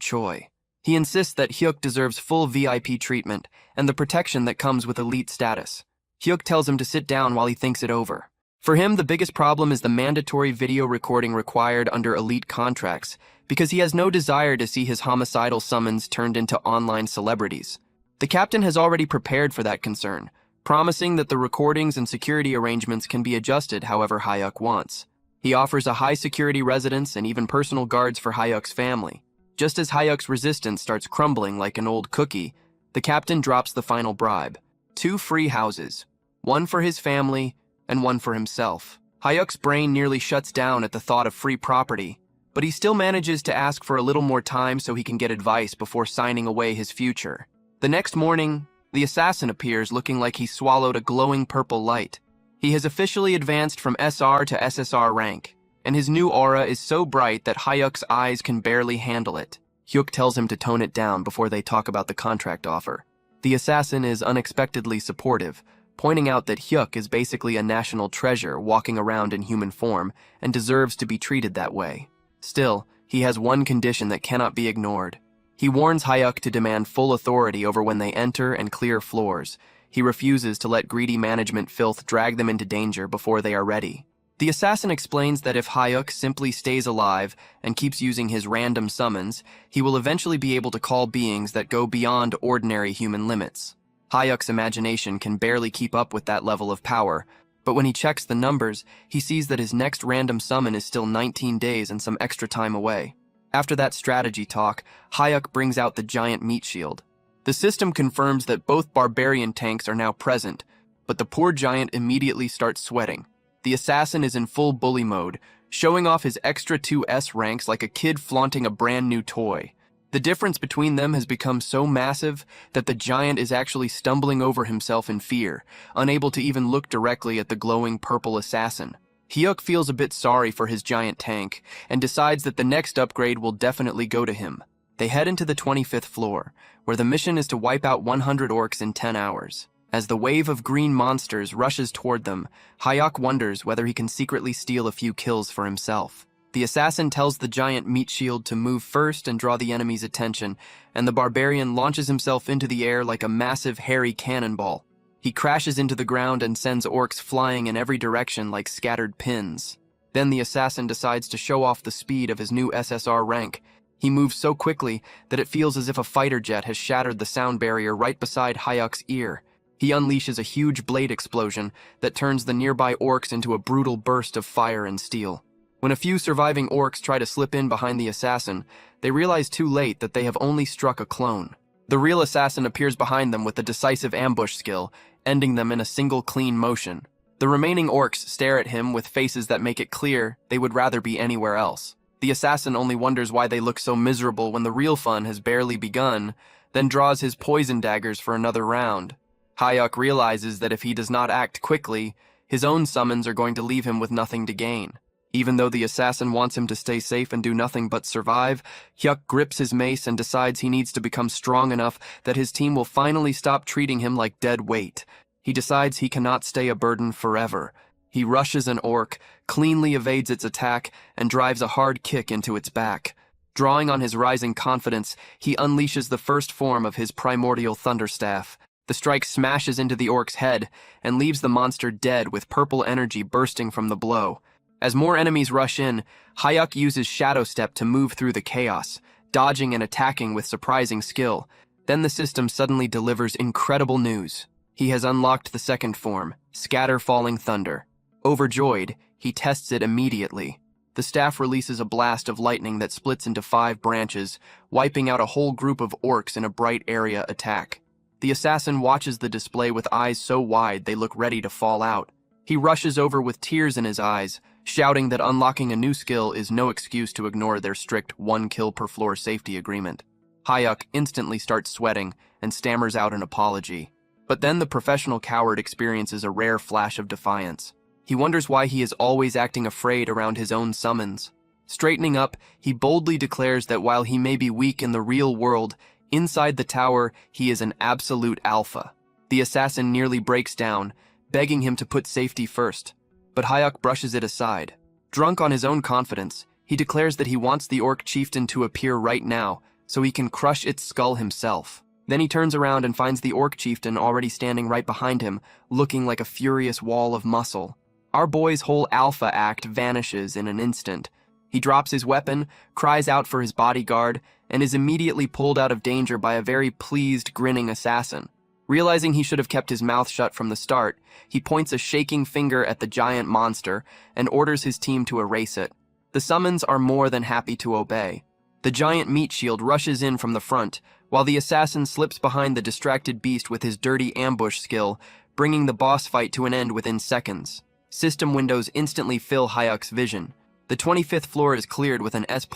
Choi. He insists that Hyuk deserves full VIP treatment and the protection that comes with elite status. Hyuk tells him to sit down while he thinks it over. For him, the biggest problem is the mandatory video recording required under elite contracts, because he has no desire to see his homicidal summons turned into online celebrities. The captain has already prepared for that concern, promising that the recordings and security arrangements can be adjusted however Hayuk wants. He offers a high-security residence and even personal guards for Hayuk's family. Just as Hayuk's resistance starts crumbling like an old cookie, the captain drops the final bribe. 2 free houses, one for his family and one for himself. Hayuk's brain nearly shuts down at the thought of free property, but he still manages to ask for a little more time so he can get advice before signing away his future. The next morning, the assassin appears looking like he swallowed a glowing purple light. He has officially advanced from SR to SSR rank, and his new aura is so bright that Hayuk's eyes can barely handle it. Hyuk tells him to tone it down before they talk about the contract offer. The assassin is unexpectedly supportive, pointing out that Hyuk is basically a national treasure walking around in human form and deserves to be treated that way. Still, he has one condition that cannot be ignored. He warns Hayuk to demand full authority over when they enter and clear floors. He refuses to let greedy management filth drag them into danger before they are ready. The assassin explains that if Hyuk simply stays alive and keeps using his random summons, he will eventually be able to call beings that go beyond ordinary human limits. Hyuk's imagination can barely keep up with that level of power, but when he checks the numbers, he sees that his next random summon is still 19 days and some extra time away. After that strategy talk, Hyuk brings out the giant meat shield. The system confirms that both barbarian tanks are now present, but the poor giant immediately starts sweating. The assassin is in full bully mode, showing off his extra 2S ranks like a kid flaunting a brand new toy. The difference between them has become so massive that the giant is actually stumbling over himself in fear, unable to even look directly at the glowing purple assassin. Hyuk feels a bit sorry for his giant tank and decides that the next upgrade will definitely go to him. They head into the 25th floor, where the mission is to wipe out 100 orcs in 10 hours. As the wave of green monsters rushes toward them, Hyuk wonders whether he can secretly steal a few kills for himself. The assassin tells the giant meat shield to move first and draw the enemy's attention, and the barbarian launches himself into the air like a massive hairy cannonball. He crashes into the ground and sends orcs flying in every direction like scattered pins. Then the assassin decides to show off the speed of his new SSR rank. He moves so quickly that it feels as if a fighter jet has shattered the sound barrier right beside Hyuk's ear. He unleashes a huge blade explosion that turns the nearby orcs into a brutal burst of fire and steel. When a few surviving orcs try to slip in behind the assassin, they realize too late that they have only struck a clone. The real assassin appears behind them with a decisive ambush skill, ending them in a single clean motion. The remaining orcs stare at him with faces that make it clear they would rather be anywhere else. The assassin only wonders why they look so miserable when the real fun has barely begun, then draws his poison daggers for another round. Hyuk realizes that if he does not act quickly, his own summons are going to leave him with nothing to gain. Even though the assassin wants him to stay safe and do nothing but survive, Hyuk grips his mace and decides he needs to become strong enough that his team will finally stop treating him like dead weight. He decides he cannot stay a burden forever. He rushes an orc, cleanly evades its attack, and drives a hard kick into its back. Drawing on his rising confidence, he unleashes the first form of his primordial thunderstaff. The strike smashes into the orc's head and leaves the monster dead with purple energy bursting from the blow. As more enemies rush in, Hyuk uses Shadow Step to move through the chaos, dodging and attacking with surprising skill. Then the system suddenly delivers incredible news. He has unlocked the second form, Scatter Falling Thunder. Overjoyed, he tests it immediately. The staff releases a blast of lightning that splits into 5 branches, wiping out a whole group of orcs in a bright area attack. The assassin watches the display with eyes so wide they look ready to fall out. He rushes over with tears in his eyes, shouting that unlocking a new skill is no excuse to ignore their strict 1 kill per floor safety agreement. Hyuk instantly starts sweating and stammers out an apology. But then the professional coward experiences a rare flash of defiance. He wonders why he is always acting afraid around his own summons. Straightening up, he boldly declares that while he may be weak in the real world, inside the tower he is an absolute alpha. The assassin nearly breaks down, begging him to put safety first. But Hyuk brushes it aside. Drunk on his own confidence, he declares that he wants the orc chieftain to appear right now, so he can crush its skull himself. Then he turns around and finds the orc chieftain already standing right behind him, looking like a furious wall of muscle. Our boy's whole alpha act vanishes in an instant. He drops his weapon, cries out for his bodyguard, and is immediately pulled out of danger by a very pleased, grinning assassin. Realizing he should have kept his mouth shut from the start, he points a shaking finger at the giant monster and orders his team to erase it. The summons are more than happy to obey. The giant meat shield rushes in from the front, while the assassin slips behind the distracted beast with his dirty ambush skill, bringing the boss fight to an end within seconds. System windows instantly fill Hyuk's vision. The 25th floor is cleared with an S++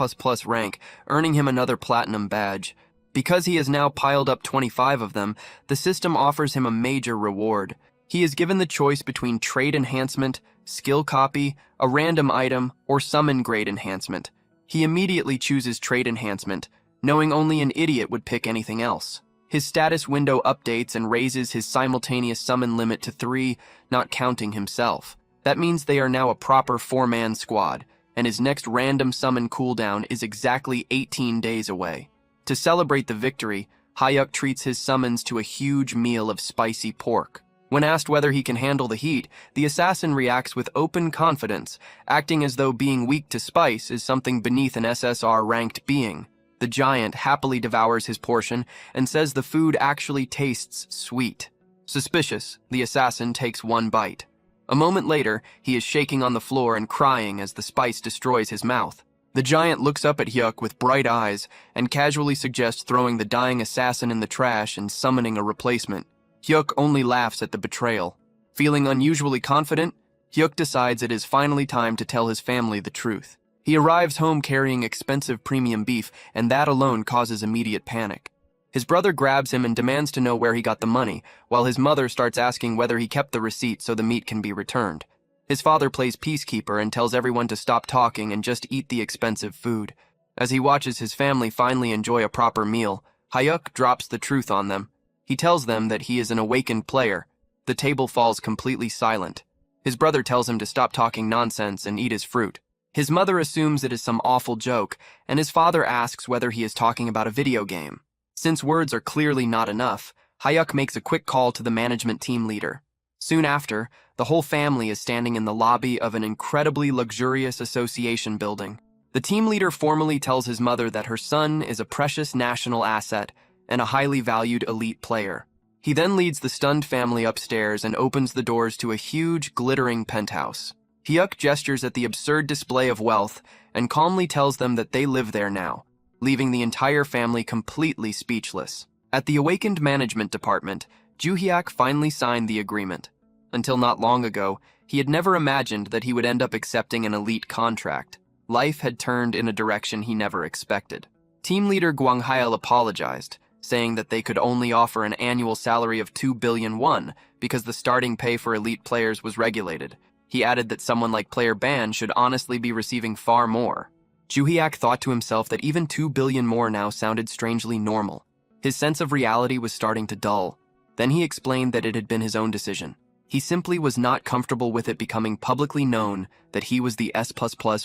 rank, earning him another platinum badge. Because he has now piled up 25 of them, the system offers him a major reward. He is given the choice between trait enhancement, skill copy, a random item, or summon grade enhancement. He immediately chooses trait enhancement, knowing only an idiot would pick anything else. His status window updates and raises his simultaneous summon limit to 3, not counting himself. That means they are now a proper 4-man squad, and his next random summon cooldown is exactly 18 days away. To celebrate the victory, Hyuk treats his summons to a huge meal of spicy pork. When asked whether he can handle the heat, the assassin reacts with open confidence, acting as though being weak to spice is something beneath an SSR-ranked being. The giant happily devours his portion and says the food actually tastes sweet. Suspicious, the assassin takes one bite. A moment later, he is shaking on the floor and crying as the spice destroys his mouth. The giant looks up at Hyuk with bright eyes and casually suggests throwing the dying assassin in the trash and summoning a replacement. Hyuk only laughs at the betrayal. Feeling unusually confident, Hyuk decides it is finally time to tell his family the truth. He arrives home carrying expensive premium beef, and that alone causes immediate panic. His brother grabs him and demands to know where he got the money, while his mother starts asking whether he kept the receipt so the meat can be returned. His father plays peacekeeper and tells everyone to stop talking and just eat the expensive food. As he watches his family finally enjoy a proper meal, Hyuk drops the truth on them. He tells them that he is an awakened player. The table falls completely silent. His brother tells him to stop talking nonsense and eat his fruit. His mother assumes it is some awful joke, and his father asks whether he is talking about a video game. Since words are clearly not enough, Hyuk makes a quick call to the management team leader. Soon after, the whole family is standing in the lobby of an incredibly luxurious association building. The team leader formally tells his mother that her son is a precious national asset and a highly valued elite player. He then leads the stunned family upstairs and opens the doors to a huge, glittering penthouse. Hyuk gestures at the absurd display of wealth and calmly tells them that they live there now, leaving the entire family completely speechless. At the awakened management department, Joo-hyuk finally signed the agreement. Until not long ago, he had never imagined that he would end up accepting an elite contract. Life had turned in a direction he never expected. Team leader Gwang-hail apologized, saying that they could only offer an annual salary of 2 billion won because the starting pay for elite players was regulated. He added that someone like Player Ban should honestly be receiving far more. Joo-hyuk thought to himself that even 2 billion more now sounded strangely normal. His sense of reality was starting to dull. Then he explained that it had been his own decision. He simply was not comfortable with it becoming publicly known that he was the S++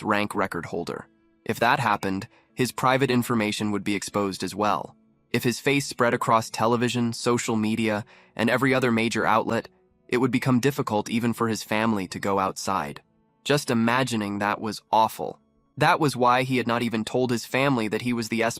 rank record holder. If that happened, his private information would be exposed as well. If his face spread across television, social media, and every other major outlet, it would become difficult even for his family to go outside. Just imagining that was awful. That was why he had not even told his family that he was the S++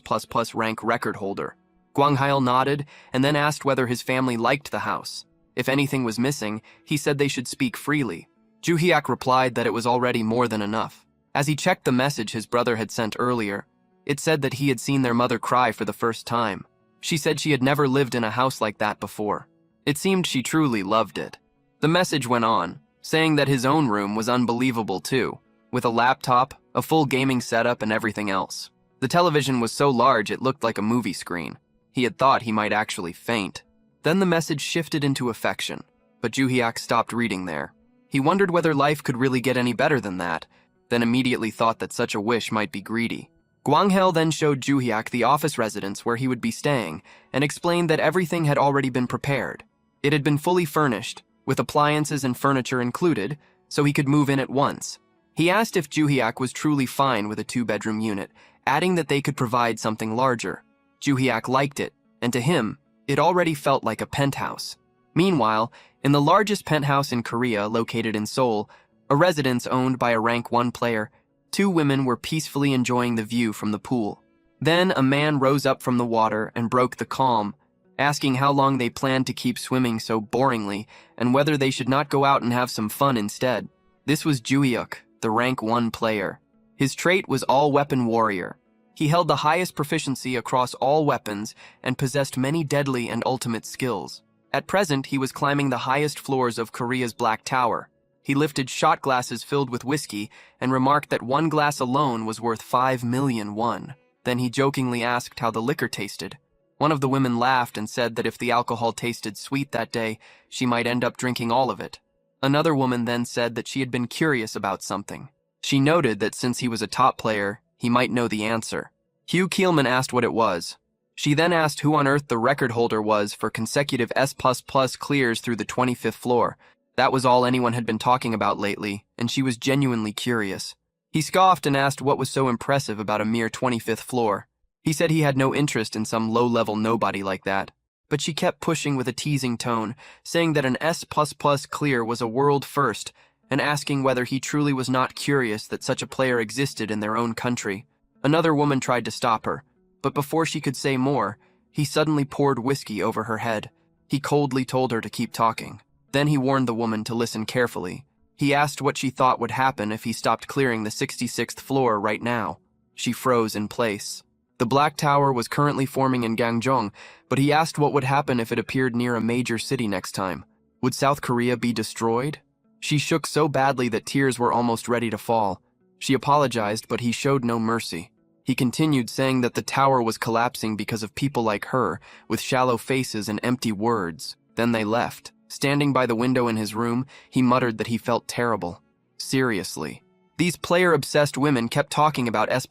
rank record holder. Gwang-hail nodded and then asked whether his family liked the house. If anything was missing, he said they should speak freely. Joo-hyuk replied that it was already more than enough. As he checked the message his brother had sent earlier, it said that he had seen their mother cry for the first time. She said she had never lived in a house like that before. It seemed she truly loved it. The message went on, saying that his own room was unbelievable too, with a laptop, a full gaming setup, and everything else. The television was so large it looked like a movie screen. He had thought he might actually faint. Then the message shifted into affection, but Joo-hyuk stopped reading there. He wondered whether life could really get any better than that, then immediately thought that such a wish might be greedy. Gwang-hail then showed Joo-hyuk the office residence where he would be staying and explained that everything had already been prepared. It had been fully furnished, with appliances and furniture included, so he could move in at once. He asked if Joo-hyuk was truly fine with a 2-bedroom unit, adding that they could provide something larger. Joo-hyuk liked it, and to him, it already felt like a penthouse. Meanwhile, in the largest penthouse in Korea, located in Seoul, a residence owned by a rank 1 player, 2 women were peacefully enjoying the view from the pool. Then a man rose up from the water and broke the calm, asking how long they planned to keep swimming so boringly and whether they should not go out and have some fun instead. This was Joo-hyuk, the rank 1 player. His trait was all-weapon warrior. He held the highest proficiency across all weapons and possessed many deadly and ultimate skills. At present, he was climbing the highest floors of Korea's Black Tower. He lifted shot glasses filled with whiskey and remarked that 1 glass alone was worth 5 million won. Then he jokingly asked how the liquor tasted. One of the women laughed and said that if the alcohol tasted sweet that day, she might end up drinking all of it. Another woman then said that she had been curious about something. She noted that since he was a top player, he might know the answer. Hugh Keelman asked what it was. She then asked who on earth the record holder was for consecutive S++ clears through the 25th floor. That was all anyone had been talking about lately, and she was genuinely curious. He scoffed and asked what was so impressive about a mere 25th floor. He said he had no interest in some low-level nobody like that, but she kept pushing with a teasing tone, saying that an S++ clear was a world first, and asking whether he truly was not curious that such a player existed in their own country. Another woman tried to stop her, but before she could say more, he suddenly poured whiskey over her head. He coldly told her to keep talking. Then he warned the woman to listen carefully. He asked what she thought would happen if he stopped clearing the 66th floor right now. She froze in place. The Black Tower was currently forming in Gangjeong, but he asked what would happen if it appeared near a major city next time. Would South Korea be destroyed? She shook so badly that tears were almost ready to fall. She apologized, but he showed no mercy. He continued saying that the tower was collapsing because of people like her, with shallow faces and empty words. Then they left. Standing by the window in his room, he muttered that he felt terrible. Seriously. These player-obsessed women kept talking about S++,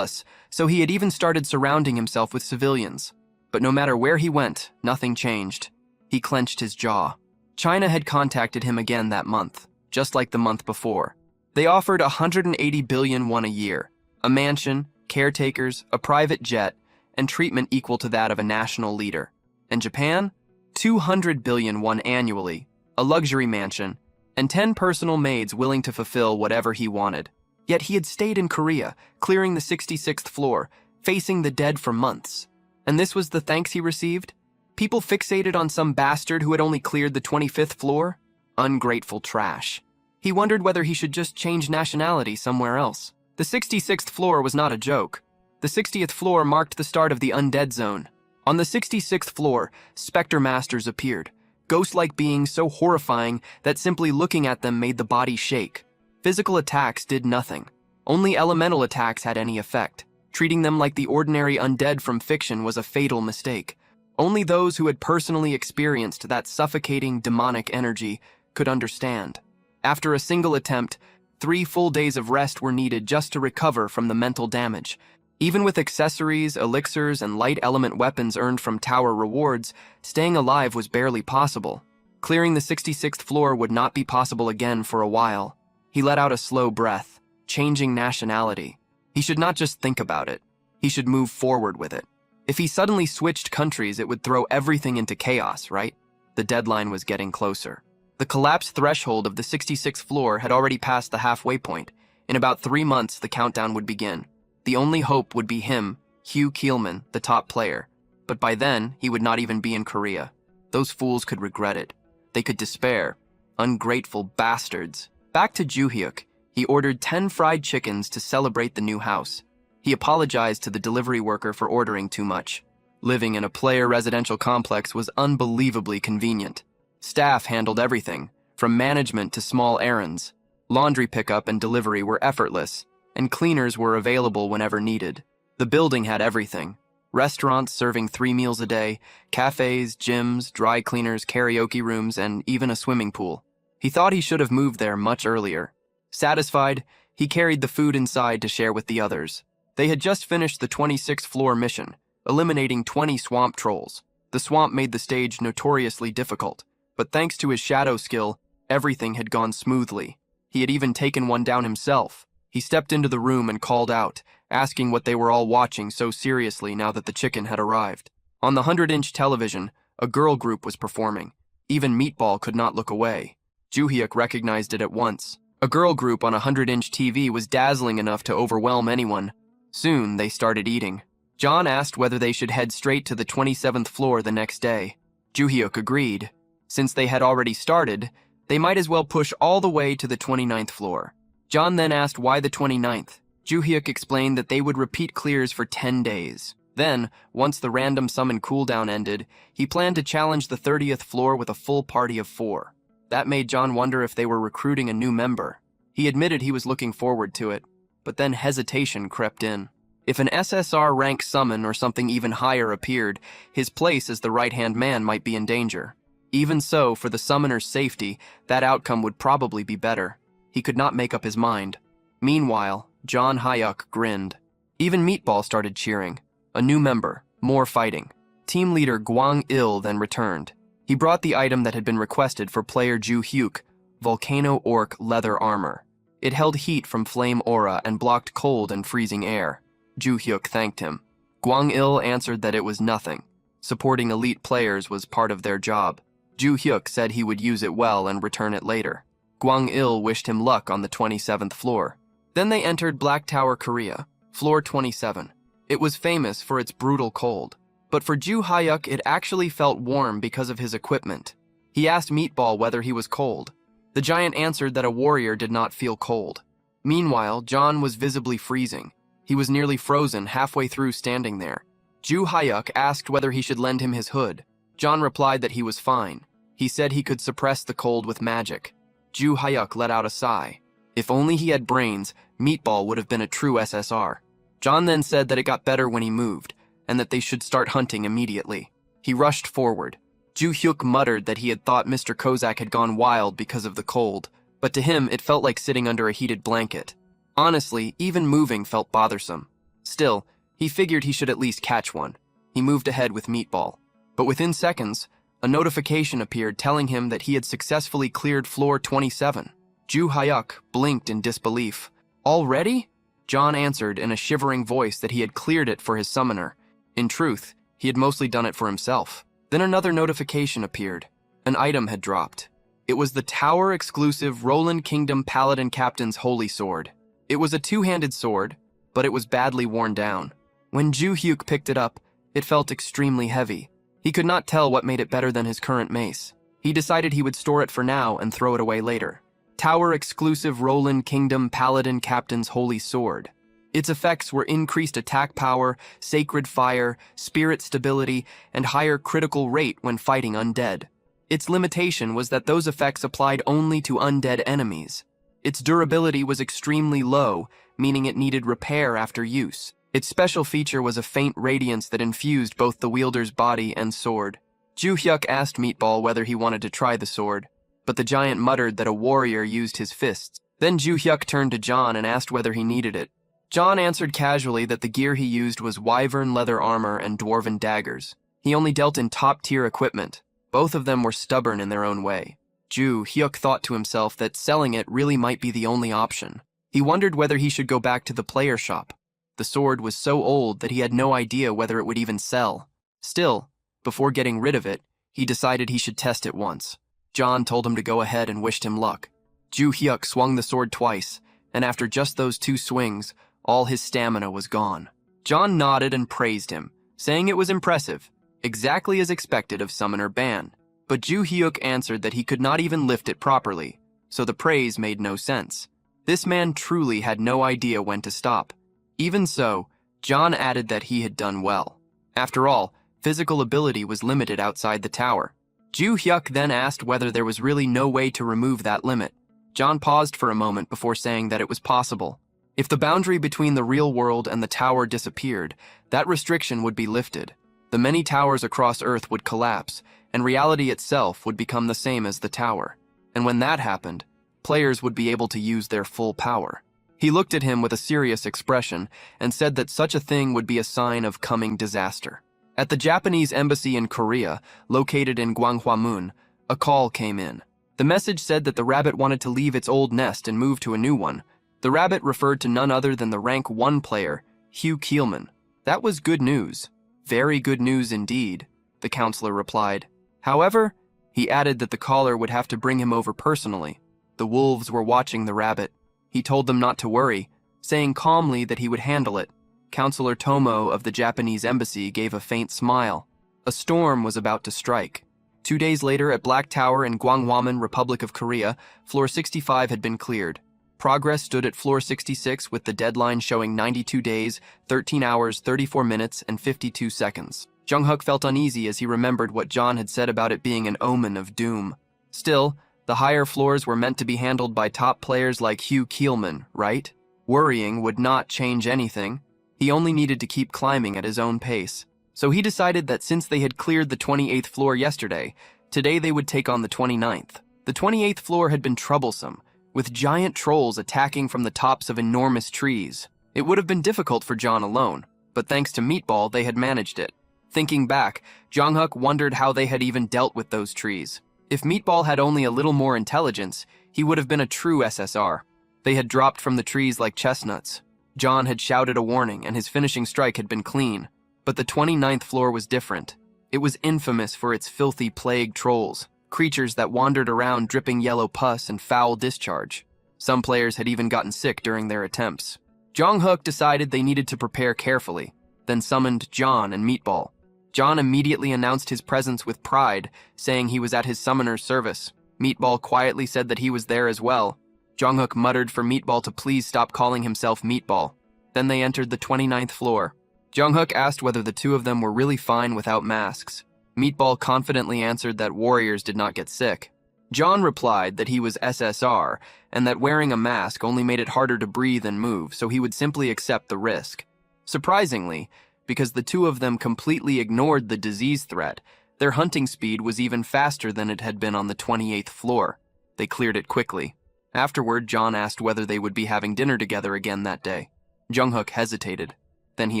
so he had even started surrounding himself with civilians. But no matter where he went, nothing changed. He clenched his jaw. China had contacted him again that month, just like the month before. They offered 180 billion won a year, a mansion, caretakers, a private jet, and treatment equal to that of a national leader. And Japan? 200 billion won annually, a luxury mansion, and 10 personal maids willing to fulfill whatever he wanted. Yet he had stayed in Korea, clearing the 66th floor, facing the dead for months. And this was the thanks he received? People fixated on some bastard who had only cleared the 25th floor? Ungrateful trash. He wondered whether he should just change nationality somewhere else. The 66th floor was not a joke. The 60th floor marked the start of the undead zone. On the 66th floor, specter masters appeared, ghost-like beings so horrifying that simply looking at them made the body shake. Physical attacks did nothing. Only elemental attacks had any effect. Treating them like the ordinary undead from fiction was a fatal mistake. Only those who had personally experienced that suffocating demonic energy could understand. After a single attempt, 3 full days of rest were needed just to recover from the mental damage. Even with accessories, elixirs, and light element weapons earned from tower rewards, staying alive was barely possible. Clearing the 66th floor would not be possible again for a while. He let out a slow breath, changing nationality. He should not just think about it. He should move forward with it. If he suddenly switched countries, it would throw everything into chaos, right? The deadline was getting closer. The collapse threshold of the 66th floor had already passed the halfway point. In about 3 months, the countdown would begin. The only hope would be him, Hugh Keelman, the top player. But by then, he would not even be in Korea. Those fools could regret it. They could despair. Ungrateful bastards. Back to Juhyuk, he ordered 10 fried chickens to celebrate the new house. He apologized to the delivery worker for ordering too much. Living in a player residential complex was unbelievably convenient. Staff handled everything, from management to small errands. Laundry pickup and delivery were effortless, and cleaners were available whenever needed. The building had everything. Restaurants serving 3 meals a day, cafes, gyms, dry cleaners, karaoke rooms, and even a swimming pool. He thought he should have moved there much earlier. Satisfied, he carried the food inside to share with the others. They had just finished the 26th floor mission, eliminating 20 swamp trolls. The swamp made the stage notoriously difficult, but thanks to his shadow skill, everything had gone smoothly. He had even taken one down himself. He stepped into the room and called out, asking what they were all watching so seriously now that the chicken had arrived. On the 100-inch television, a girl group was performing. Even Meatball could not look away. Juhyuk recognized it at once. A girl group on a 100-inch TV was dazzling enough to overwhelm anyone. Soon, they started eating. John asked whether they should head straight to the 27th floor the next day. Juhyuk agreed. Since they had already started, they might as well push all the way to the 29th floor. John then asked why the 29th. Juhyuk explained that they would repeat clears for 10 days. Then, once the random summon cooldown ended, he planned to challenge the 30th floor with a full party of 4. That made John wonder if they were recruiting a new member. He admitted he was looking forward to it, but then hesitation crept in. If an SSR rank summon or something even higher appeared, his place as the right-hand man might be in danger. Even so, for the summoner's safety, that outcome would probably be better. He could not make up his mind. Meanwhile, John Hyuk grinned. Even Meatball started cheering. A new member, more fighting. Team leader Gwang Il then returned. He brought the item that had been requested for player Juhyuk, Volcano Orc leather armor. It held heat from flame aura and blocked cold and freezing air. Juhyuk thanked him. Gwang-il answered that it was nothing. Supporting elite players was part of their job. Ju-hyuk said he would use it well and return it later. Gwang-il wished him luck on the 27th floor. Then they entered Black Tower, Korea, floor 27. It was famous for its brutal cold. But for Ju-hyuk, it actually felt warm because of his equipment. He asked Meatball whether he was cold. The giant answered that a warrior did not feel cold. Meanwhile, John was visibly freezing. He was nearly frozen halfway through standing there. Ju-hyuk asked whether he should lend him his hood. John replied that he was fine. He said he could suppress the cold with magic. Ju-hyuk let out a sigh. If only he had brains, Meatball would have been a true SSR. John then said that it got better when he moved, and that they should start hunting immediately. He rushed forward. Ju-hyuk muttered that he had thought Mr. Kozak had gone wild because of the cold, but to him it felt like sitting under a heated blanket. Honestly, even moving felt bothersome. Still, he figured he should at least catch one. He moved ahead with Meatball. But within seconds, a notification appeared telling him that he had successfully cleared floor 27. Ju-hyuk blinked in disbelief. Already? John answered in a shivering voice that he had cleared it for his summoner. In truth, he had mostly done it for himself. Then another notification appeared. An item had dropped. It was the tower-exclusive Roland Kingdom Paladin Captain's Holy Sword. It was a two-handed sword, but it was badly worn down. When Ju-hyuk picked it up, it felt extremely heavy. He could not tell what made it better than his current mace. He decided he would store it for now and throw it away later. Tower-exclusive Roland Kingdom Paladin Captain's Holy Sword. Its effects were increased attack power, sacred fire, spirit stability, and higher critical rate when fighting undead. Its limitation was that those effects applied only to undead enemies. Its durability was extremely low, meaning it needed repair after use. Its special feature was a faint radiance that infused both the wielder's body and sword. Ju-hyuk asked Meatball whether he wanted to try the sword, but the giant muttered that a warrior used his fists. Then Ju-hyuk turned to John and asked whether he needed it. John answered casually that the gear he used was wyvern leather armor and dwarven daggers. He only dealt in top-tier equipment. Both of them were stubborn in their own way. Ju-hyuk thought to himself that selling it really might be the only option. He wondered whether he should go back to the player shop. The sword was so old that he had no idea whether it would even sell. Still, before getting rid of it, he decided he should test it once. John told him to go ahead and wished him luck. Ju-hyuk swung the sword twice, and after just those 2 swings, all his stamina was gone. John nodded and praised him, saying it was impressive, exactly as expected of Summoner Ban. But Ju-hyuk answered that he could not even lift it properly, so the praise made no sense. This man truly had no idea when to stop. Even so, John added that he had done well. After all, physical ability was limited outside the tower. Ju-hyuk then asked whether there was really no way to remove that limit. John paused for a moment before saying that it was possible. If the boundary between the real world and the tower disappeared, that restriction would be lifted. The many towers across Earth would collapse, and reality itself would become the same as the tower. And when that happened, players would be able to use their full power. He looked at him with a serious expression and said that such a thing would be a sign of coming disaster. At the Japanese embassy in Korea, located in Gwanghwamun, a call came in. The message said that the rabbit wanted to leave its old nest and move to a new one. The rabbit referred to none other than the rank 1 player, Hugh Keelman. That was good news. Very good news indeed, the counselor replied. However, he added that the caller would have to bring him over personally. The wolves were watching the rabbit. He told them not to worry, saying calmly that he would handle it. Counselor Tomo of the Japanese embassy gave a faint smile. A storm was about to strike. 2 days later at Black Tower in Gwanghwamun, Republic of Korea, floor 65 had been cleared. Progress stood at floor 66 with the deadline showing 92 days, 13 hours, 34 minutes, and 52 seconds. Jung-hyuk felt uneasy as he remembered what John had said about it being an omen of doom. Still, the higher floors were meant to be handled by top players like Hugh Keelman, right? Worrying would not change anything. He only needed to keep climbing at his own pace. So he decided that since they had cleared the 28th floor yesterday, today they would take on the 29th. The 28th floor had been troublesome, with giant trolls attacking from the tops of enormous trees. It would have been difficult for John alone, but thanks to Meatball, they had managed it. Thinking back, Jung-hyuk wondered how they had even dealt with those trees. If Meatball had only a little more intelligence, he would have been a true SSR. They had dropped from the trees like chestnuts. John had shouted a warning, and his finishing strike had been clean. But the 29th floor was different. It was infamous for its filthy plague trolls, creatures that wandered around dripping yellow pus and foul discharge. Some players had even gotten sick during their attempts. Jong-hook decided they needed to prepare carefully, then summoned John and Meatball. John immediately announced his presence with pride, saying he was at his summoner's service. Meatball quietly said that he was there as well. Jong-hook muttered for Meatball to please stop calling himself Meatball. Then they entered the 29th floor. Jong-hook asked whether the two of them were really fine without masks. Meatball confidently answered that warriors did not get sick. John replied that he was SSR and that wearing a mask only made it harder to breathe and move, so he would simply accept the risk. Surprisingly, because the two of them completely ignored the disease threat, their hunting speed was even faster than it had been on the 28th floor. They cleared it quickly. Afterward, John asked whether they would be having dinner together again that day. Jong-hook hesitated. Then he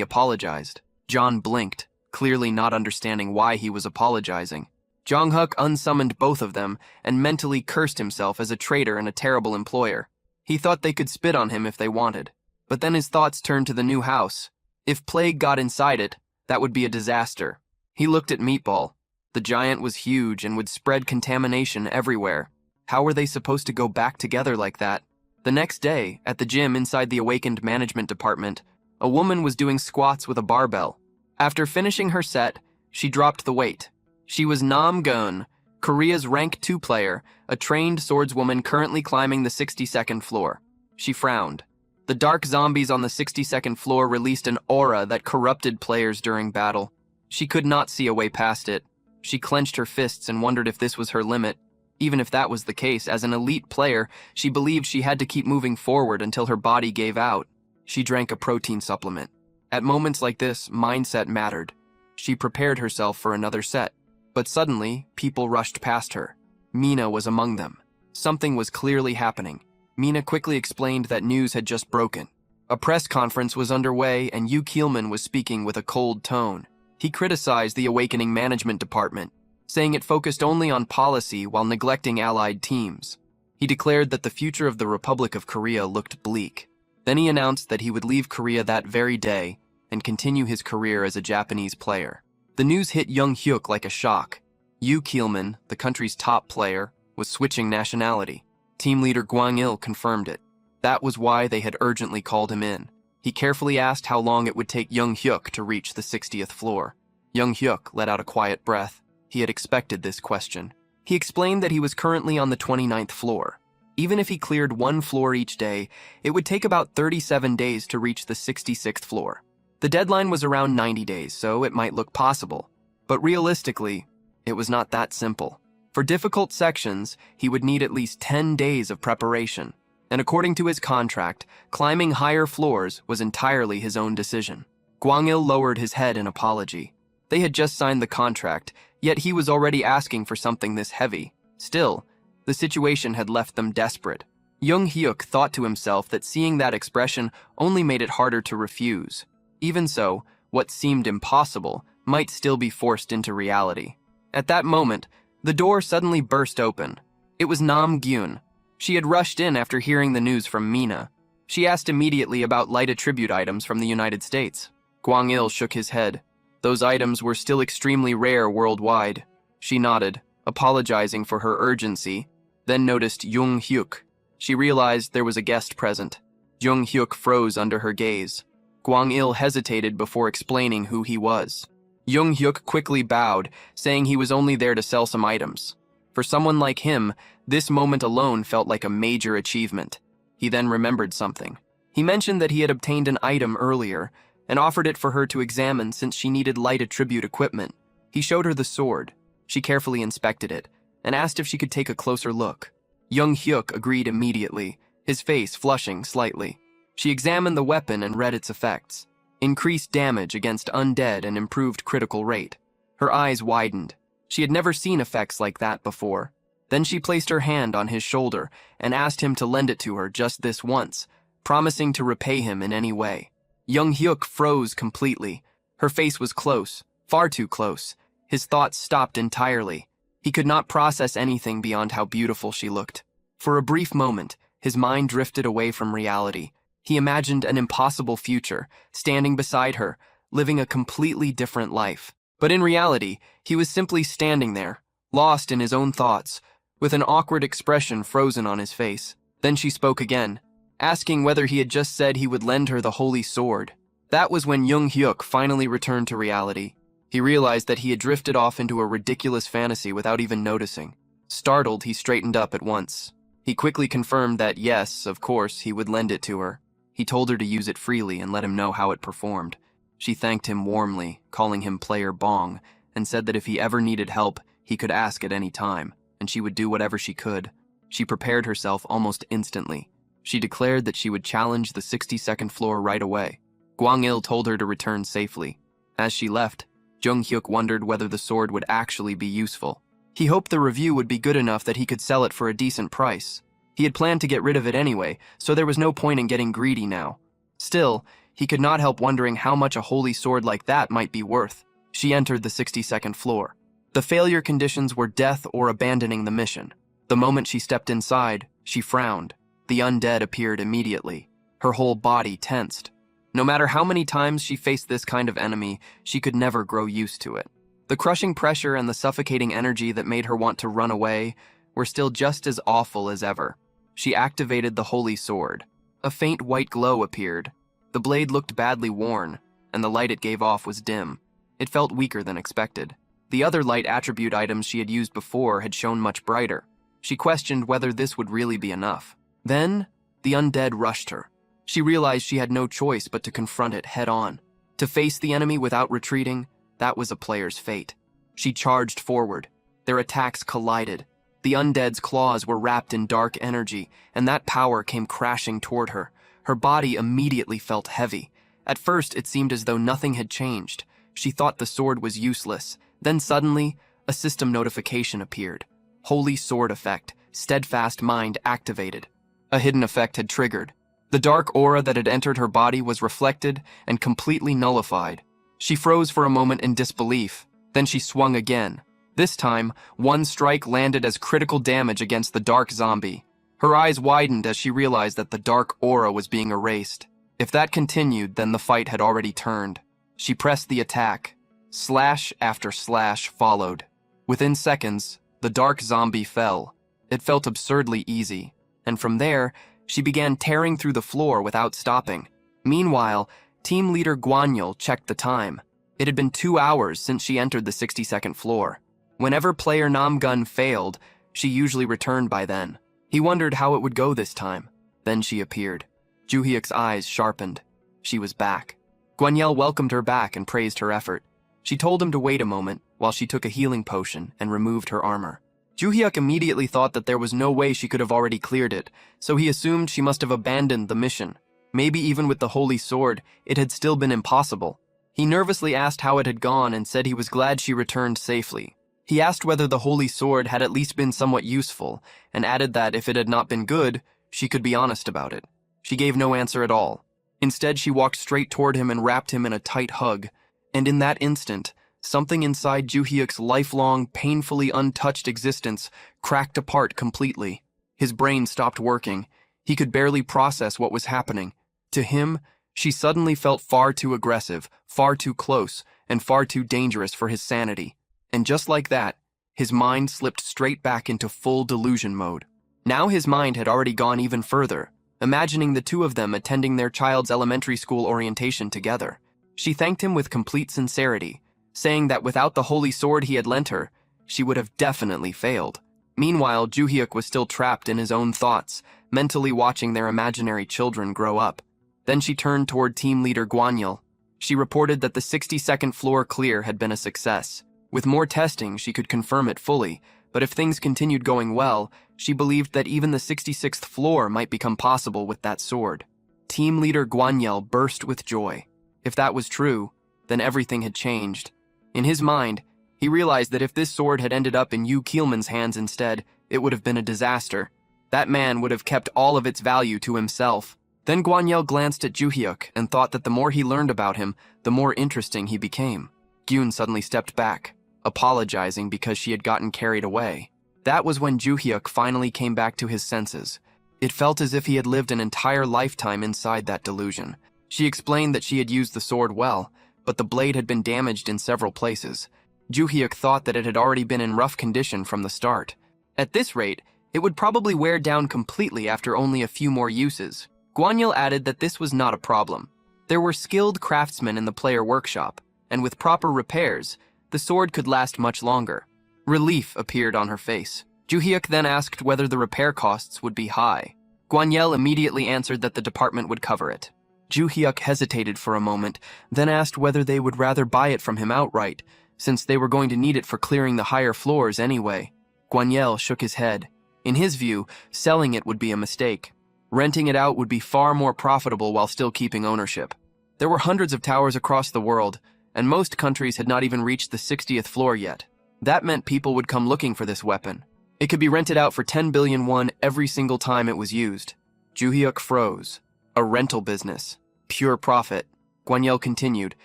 apologized. John blinked, clearly not understanding why he was apologizing. Jong-hook unsummoned both of them and mentally cursed himself as a traitor and a terrible employer. He thought they could spit on him if they wanted. But then his thoughts turned to the new house. If plague got inside it, that would be a disaster. He looked at Meatball. The giant was huge and would spread contamination everywhere. How were they supposed to go back together like that? The next day, at the gym inside the awakened management department, a woman was doing squats with a barbell. After finishing her set, she dropped the weight. She was Nam Gun, Korea's rank 2 player, a trained swordswoman currently climbing the 62nd floor. She frowned. The dark zombies on the 62nd floor released an aura that corrupted players during battle. She could not see a way past it. She clenched her fists and wondered if this was her limit. Even if that was the case, as an elite player, she believed she had to keep moving forward until her body gave out. She drank a protein supplement. At moments like this, mindset mattered. She prepared herself for another set. But suddenly, people rushed past her. Mina was among them. Something was clearly happening. Mina quickly explained that news had just broken. A press conference was underway and Yu Keelman was speaking with a cold tone. He criticized the Awakening Management Department, saying it focused only on policy while neglecting allied teams. He declared that the future of the Republic of Korea looked bleak. Then he announced that he would leave Korea that very day and continue his career as a Japanese player. The news hit Jung-hyuk like a shock. Yu Keelman, the country's top player, was switching nationality. Team leader Gwang-il confirmed it. That was why they had urgently called him in. He carefully asked how long it would take Jung-hyuk to reach the 60th floor. Jung-hyuk let out a quiet breath. He had expected this question. He explained that he was currently on the 29th floor. Even if he cleared one floor each day, it would take about 37 days to reach the 66th floor. The deadline was around 90 days, so it might look possible. But realistically, it was not that simple. For difficult sections, he would need at least 10 days of preparation. And according to his contract, climbing higher floors was entirely his own decision. Gwang-il lowered his head in apology. They had just signed the contract, yet he was already asking for something this heavy. Still, the situation had left them desperate. Jung-hyuk thought to himself that seeing that expression only made it harder to refuse. Even so, what seemed impossible might still be forced into reality. At that moment, the door suddenly burst open. It was Nam Gyun. She had rushed in after hearing the news from Mina. She asked immediately about light attribute items from the United States. Gwang-il shook his head. Those items were still extremely rare worldwide. She nodded, apologizing for her urgency, then noticed Jung-hyuk. She realized there was a guest present. Jung-hyuk froze under her gaze. Gwang-il hesitated before explaining who he was. Jung-hyuk quickly bowed, saying he was only there to sell some items. For someone like him, this moment alone felt like a major achievement. He then remembered something. He mentioned that he had obtained an item earlier and offered it for her to examine since she needed light attribute equipment. He showed her the sword. She carefully inspected it and asked if she could take a closer look. Jung-hyuk agreed immediately, his face flushing slightly. She examined the weapon and read its effects. Increased damage against undead and improved critical rate. Her eyes widened. She had never seen effects like that before. Then she placed her hand on his shoulder and asked him to lend it to her just this once, promising to repay him in any way. Jung-hyuk froze completely. Her face was close, far too close. His thoughts stopped entirely. He could not process anything beyond how beautiful she looked. For a brief moment, his mind drifted away from reality. He imagined an impossible future, standing beside her, living a completely different life. But in reality, he was simply standing there, lost in his own thoughts, with an awkward expression frozen on his face. Then she spoke again, asking whether he had just said he would lend her the holy sword. That was when Jung Hyuk finally returned to reality. He realized that he had drifted off into a ridiculous fantasy without even noticing. Startled, he straightened up at once. He quickly confirmed that yes, of course, he would lend it to her. He told her to use it freely and let him know how it performed. She thanked him warmly, calling him Player Bong, and said that if he ever needed help, he could ask at any time, and she would do whatever she could. She prepared herself almost instantly. She declared that she would challenge the 62nd floor right away. Gwang-il told her to return safely. As she left, Jung Hyuk wondered whether the sword would actually be useful. He hoped the review would be good enough that he could sell it for a decent price. He had planned to get rid of it anyway, so there was no point in getting greedy now. Still, he could not help wondering how much a holy sword like that might be worth. She entered the 62nd floor. The failure conditions were death or abandoning the mission. The moment she stepped inside, she frowned. The undead appeared immediately. Her whole body tensed. No matter how many times she faced this kind of enemy, she could never grow used to it. The crushing pressure and the suffocating energy that made her want to run away were still just as awful as ever. She activated the holy sword. A faint white glow appeared. The blade looked badly worn, and the light it gave off was dim. It felt weaker than expected. The other light attribute items she had used before had shone much brighter. She questioned whether this would really be enough. Then, the undead rushed her. She realized she had no choice but to confront it head-on. To face the enemy without retreating, that was a player's fate. She charged forward. Their attacks collided. The undead's claws were wrapped in dark energy, and that power came crashing toward her. Her body immediately felt heavy. At first, it seemed as though nothing had changed. She thought the sword was useless. Then suddenly, a system notification appeared. Holy Sword Effect, Steadfast Mind activated. A hidden effect had triggered. The dark aura that had entered her body was reflected and completely nullified. She froze for a moment in disbelief. Then she swung again. This time, one strike landed as critical damage against the dark zombie. Her eyes widened as she realized that the dark aura was being erased. If that continued, then the fight had already turned. She pressed the attack. Slash after slash followed. Within seconds, the dark zombie fell. It felt absurdly easy. And from there, she began tearing through the floor without stopping. Meanwhile, team leader Guanyul checked the time. It had been 2 hours since she entered the 62nd floor. Whenever player Namgun failed, she usually returned by then. He wondered how it would go this time. Then she appeared. Juhyuk's eyes sharpened. She was back. Guanyul welcomed her back and praised her effort. She told him to wait a moment while she took a healing potion and removed her armor. Juhyuk immediately thought that there was no way she could have already cleared it, so he assumed she must have abandoned the mission. Maybe even with the holy sword, it had still been impossible. He nervously asked how it had gone and said he was glad she returned safely. He asked whether the holy sword had at least been somewhat useful, and added that if it had not been good, she could be honest about it. She gave no answer at all. Instead, she walked straight toward him and wrapped him in a tight hug. And in that instant, something inside Juhyuk's lifelong, painfully untouched existence cracked apart completely. His brain stopped working. He could barely process what was happening. To him, she suddenly felt far too aggressive, far too close, and far too dangerous for his sanity. And just like that, his mind slipped straight back into full delusion mode. Now his mind had already gone even further, imagining the two of them attending their child's elementary school orientation together. She thanked him with complete sincerity, saying that without the holy sword he had lent her, she would have definitely failed. Meanwhile, Juhyuk was still trapped in his own thoughts, mentally watching their imaginary children grow up. Then she turned toward team leader Guanyul. She reported that the 62nd floor clear had been a success. With more testing, she could confirm it fully, but if things continued going well, she believed that even the 66th floor might become possible with that sword. Team leader Guanyul burst with joy. If that was true, then everything had changed. In his mind, he realized that if this sword had ended up in Yu Keelman's hands instead, it would have been a disaster. That man would have kept all of its value to himself. Then Guanyul glanced at Juhyuk and thought that the more he learned about him, the more interesting he became. Gyun suddenly stepped back, apologizing because she had gotten carried away. That was when Juhyuk finally came back to his senses. It felt as if he had lived an entire lifetime inside that delusion. She explained that she had used the sword well, but the blade had been damaged in several places. Ju-hyuk thought that it had already been in rough condition from the start. At this rate, it would probably wear down completely after only a few more uses. Guanyil added that this was not a problem. There were skilled craftsmen in the player workshop, and with proper repairs, the sword could last much longer. Relief appeared on her face. Ju-hyuk then asked whether the repair costs would be high. Guanyil immediately answered that the department would cover it. Ju-hyuk hesitated for a moment, then asked whether they would rather buy it from him outright, since they were going to need it for clearing the higher floors anyway. Guanyil shook his head. In his view, selling it would be a mistake. Renting it out would be far more profitable while still keeping ownership. There were hundreds of towers across the world, and most countries had not even reached the 60th floor yet. That meant people would come looking for this weapon. It could be rented out for 10 billion won every single time it was used. Ju-hyuk froze. A rental business. Pure profit. Guanyil continued,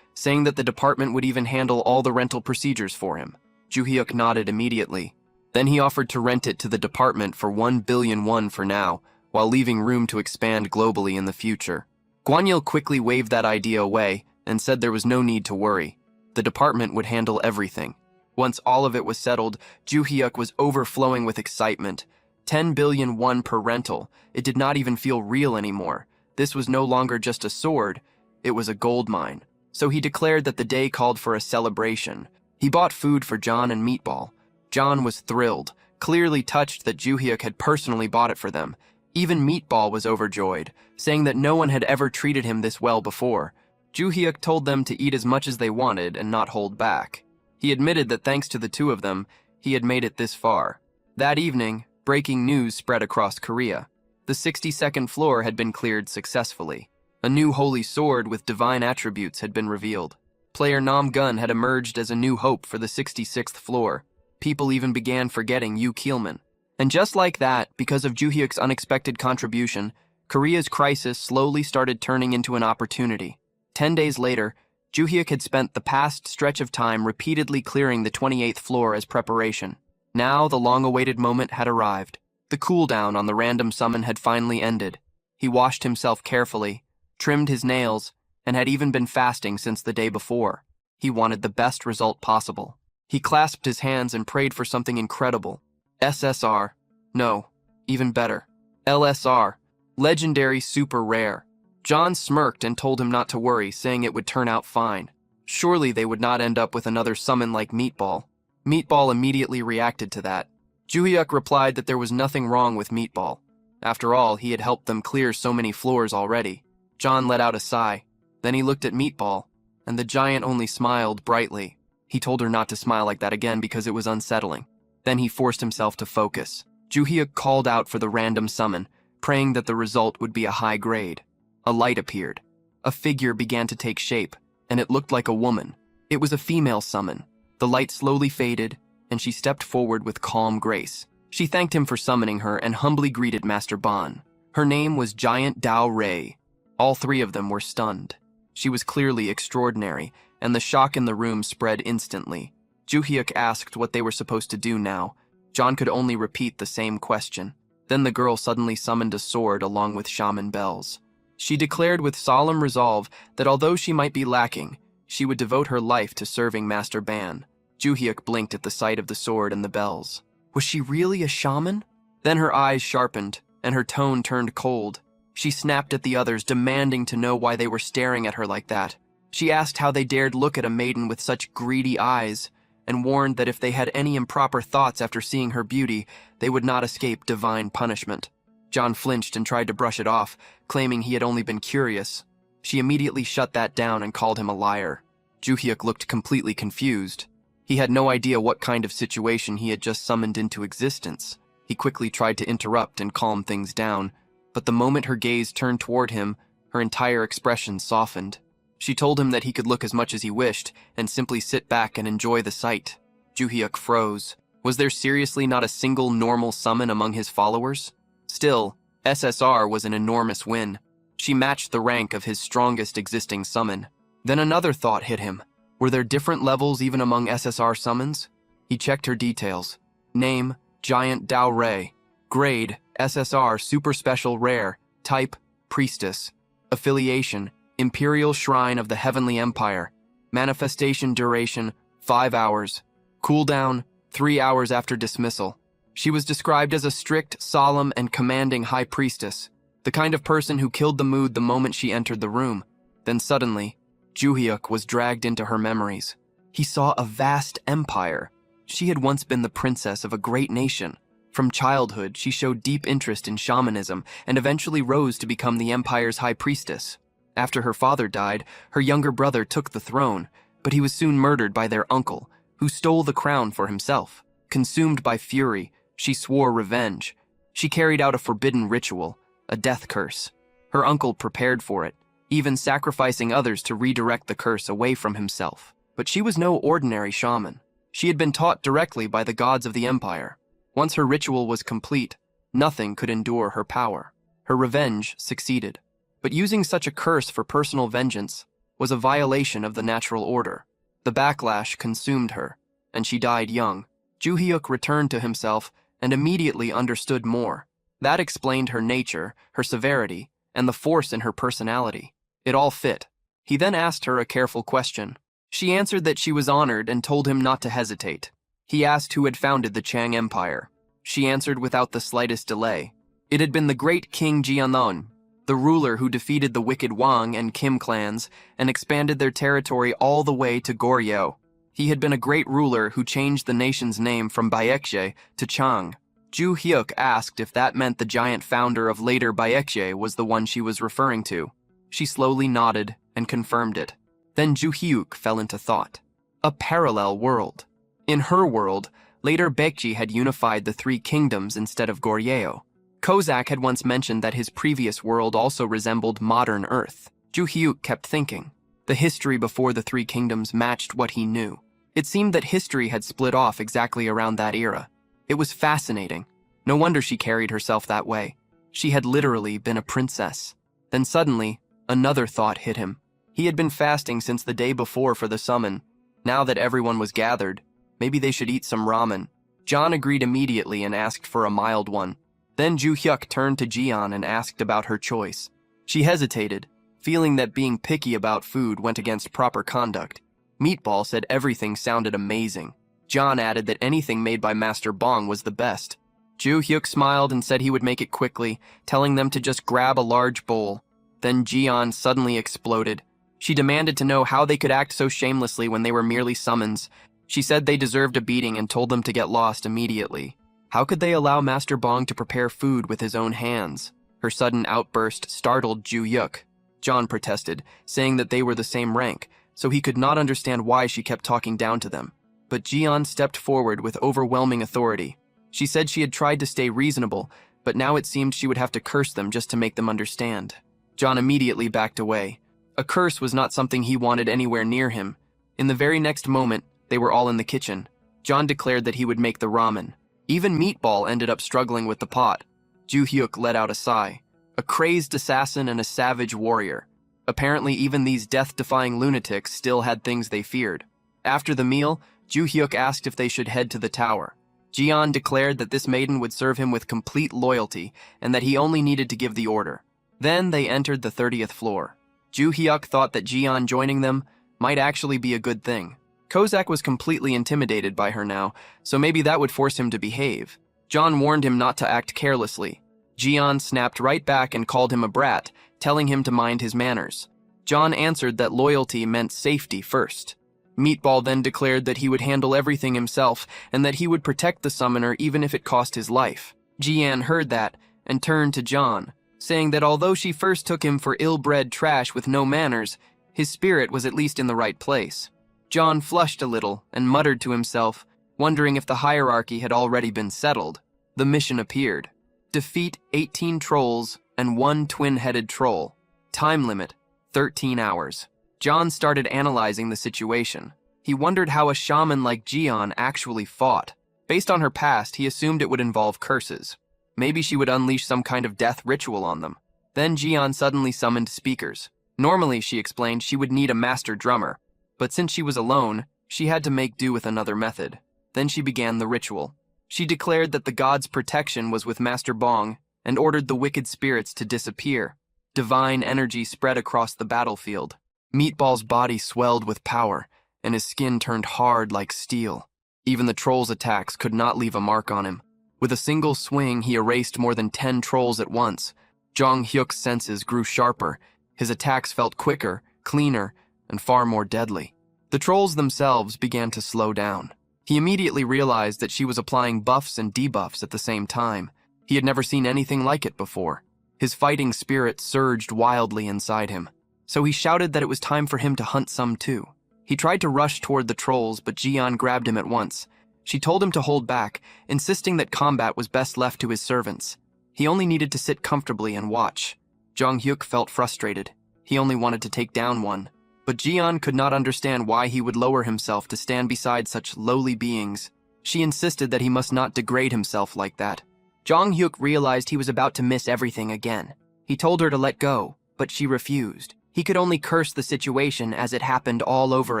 saying that the department would even handle all the rental procedures for him. Ju-hyuk nodded immediately. Then he offered to rent it to the department for 1 billion won for now, while leaving room to expand globally in the future. Guanyil quickly waved that idea away and said there was no need to worry. The department would handle everything. Once all of it was settled, Ju-hyuk was overflowing with excitement. 10 billion won per rental. It did not even feel real anymore. This was no longer just a sword, it was a gold mine. So he declared that the day called for a celebration. He bought food for John and Meatball. John was thrilled, clearly touched that Ju-hyuk had personally bought it for them. Even Meatball was overjoyed, saying that no one had ever treated him this well before. Ju-hyuk told them to eat as much as they wanted and not hold back. He admitted that thanks to the two of them, he had made it this far. That evening, breaking news spread across Korea. The 62nd floor had been cleared successfully. A new holy sword with divine attributes had been revealed. Player Nam Gun had emerged as a new hope for the 66th floor. People even began forgetting Yu Keelman. And just like that, because of Ju-hyuk's unexpected contribution, Korea's crisis slowly started turning into an opportunity. 10 days later, Ju-hyuk had spent the past stretch of time repeatedly clearing the 28th floor as preparation. Now the long-awaited moment had arrived. The cooldown on the random summon had finally ended. He washed himself carefully, trimmed his nails, and had even been fasting since the day before. He wanted the best result possible. He clasped his hands and prayed for something incredible. SSR. No, even better. LSR. Legendary Super Rare. John smirked and told him not to worry, saying it would turn out fine. Surely they would not end up with another summon like Meatball. Meatball immediately reacted to that. Ju-hyuk replied that there was nothing wrong with Meatball. After all, he had helped them clear so many floors already. John let out a sigh. Then he looked at Meatball, and the giant only smiled brightly. He told her not to smile like that again because it was unsettling. Then he forced himself to focus. Ju-hyuk called out for the random summon, praying that the result would be a high grade. A light appeared. A figure began to take shape, and it looked like a woman. It was a female summon. The light slowly faded, and she stepped forward with calm grace. She thanked him for summoning her and humbly greeted Master Ban. Her name was Giant Dao Rei. All three of them were stunned. She was clearly extraordinary, and the shock in the room spread instantly. Ju-hyuk asked what they were supposed to do now. John could only repeat the same question. Then the girl suddenly summoned a sword along with shaman bells. She declared with solemn resolve that although she might be lacking, she would devote her life to serving Master Ban. Ju-hyuk blinked at the sight of the sword and the bells. Was she really a shaman? Then her eyes sharpened, and her tone turned cold. She snapped at the others, demanding to know why they were staring at her like that. She asked how they dared look at a maiden with such greedy eyes, and warned that if they had any improper thoughts after seeing her beauty, they would not escape divine punishment. John flinched and tried to brush it off, claiming he had only been curious. She immediately shut that down and called him a liar. Ju-hyuk looked completely confused. He had no idea what kind of situation he had just summoned into existence. He quickly tried to interrupt and calm things down, but the moment her gaze turned toward him, her entire expression softened. She told him that he could look as much as he wished and simply sit back and enjoy the sight. Ju-hyuk froze. Was there seriously not a single normal summon among his followers? Still, SSR was an enormous win. She matched the rank of his strongest existing summon. Then another thought hit him. Were there different levels even among SSR summons? He checked her details. Name, Giant Dao Rei. Grade, SSR Super Special Rare. Type, Priestess. Affiliation, Imperial Shrine of the Heavenly Empire. Manifestation duration, 5 hours. Cooldown, 3 hours after dismissal. She was described as a strict, solemn, and commanding high priestess, the kind of person who killed the mood the moment she entered the room. Then suddenly, Juhyuk was dragged into her memories. He saw a vast empire. She had once been the princess of a great nation. From childhood, she showed deep interest in shamanism and eventually rose to become the empire's high priestess. After her father died, her younger brother took the throne, but he was soon murdered by their uncle, who stole the crown for himself. Consumed by fury, she swore revenge. She carried out a forbidden ritual, a death curse. Her uncle prepared for it, even sacrificing others to redirect the curse away from himself. But she was no ordinary shaman. She had been taught directly by the gods of the empire. Once her ritual was complete, nothing could endure her power. Her revenge succeeded. But using such a curse for personal vengeance was a violation of the natural order. The backlash consumed her, and she died young. Juhyuk returned to himself and immediately understood more. That explained her nature, her severity, and the force in her personality. It all fit. He then asked her a careful question. She answered that she was honored and told him not to hesitate. He asked who had founded the Chang Empire. She answered without the slightest delay. It had been the great King Jianlong, the ruler who defeated the wicked Wang and Kim clans and expanded their territory all the way to Goryeo. He had been a great ruler who changed the nation's name from Baekje to Chang. Juhyuk asked if that meant the giant founder of later Baekje was the one she was referring to. She slowly nodded and confirmed it. Then Juhyuk fell into thought. A parallel world. In her world, later Baekje had unified the three kingdoms instead of Goryeo. Kozak had once mentioned that his previous world also resembled modern Earth. Juhyuk kept thinking. The history before the three kingdoms matched what he knew. It seemed that history had split off exactly around that era. It was fascinating. No wonder she carried herself that way. She had literally been a princess. Then suddenly, another thought hit him. He had been fasting since the day before for the summon. Now that everyone was gathered, maybe they should eat some ramen. John agreed immediately and asked for a mild one. Then Juhyuk turned to Jian and asked about her choice. She hesitated, feeling that being picky about food went against proper conduct. Meatball said everything sounded amazing. John added that anything made by Master Bong was the best. Juhyuk smiled and said he would make it quickly, telling them to just grab a large bowl. Then Jian suddenly exploded. She demanded to know how they could act so shamelessly when they were merely summons. She said they deserved a beating and told them to get lost immediately. How could they allow Master Bong to prepare food with his own hands? Her sudden outburst startled Juhyuk. John protested, saying that they were the same rank, so he could not understand why she kept talking down to them. But Jian stepped forward with overwhelming authority. She said she had tried to stay reasonable, but now it seemed she would have to curse them just to make them understand. John immediately backed away. A curse was not something he wanted anywhere near him. In the very next moment, they were all in the kitchen. John declared that he would make the ramen. Even Meatball ended up struggling with the pot. Juhyuk let out a sigh. A crazed assassin and a savage warrior. Apparently even these death-defying lunatics still had things they feared. After the meal, Juhyuk asked if they should head to the tower. Jian declared that this maiden would serve him with complete loyalty and that he only needed to give the order. Then they entered the 30th floor. Juhyuk thought that Jian joining them might actually be a good thing. Kozak was completely intimidated by her now, so maybe that would force him to behave. John warned him not to act carelessly. Jian snapped right back and called him a brat, telling him to mind his manners. John answered that loyalty meant safety first. Meatball then declared that he would handle everything himself and that he would protect the summoner even if it cost his life. Jian heard that and turned to John, saying that although she first took him for ill-bred trash with no manners, his spirit was at least in the right place. John flushed a little and muttered to himself, wondering if the hierarchy had already been settled. The mission appeared. Defeat 18 trolls and 1 twin-headed troll. Time limit, 13 hours. John started analyzing the situation. He wondered how a shaman like Jian actually fought. Based on her past, he assumed it would involve curses. Maybe she would unleash some kind of death ritual on them. Then Jian suddenly summoned speakers. Normally, she explained, she would need a master drummer. But since she was alone, she had to make do with another method. Then she began the ritual. She declared that the god's protection was with Master Bong and ordered the wicked spirits to disappear. Divine energy spread across the battlefield. Meatball's body swelled with power, and his skin turned hard like steel. Even the troll's attacks could not leave a mark on him. With a single swing, he erased more than 10 trolls at once. Jong Hyuk's senses grew sharper. His attacks felt quicker, cleaner, and far more deadly. The trolls themselves began to slow down. He immediately realized that she was applying buffs and debuffs at the same time. He had never seen anything like it before. His fighting spirit surged wildly inside him. So he shouted that it was time for him to hunt some too. He tried to rush toward the trolls, but Jian grabbed him at once. She told him to hold back, insisting that combat was best left to his servants. He only needed to sit comfortably and watch. Jong Hyuk felt frustrated. He only wanted to take down one. But Jian could not understand why he would lower himself to stand beside such lowly beings. She insisted that he must not degrade himself like that. Jong Hyuk realized he was about to miss everything again. He told her to let go, but she refused. He could only curse the situation as it happened all over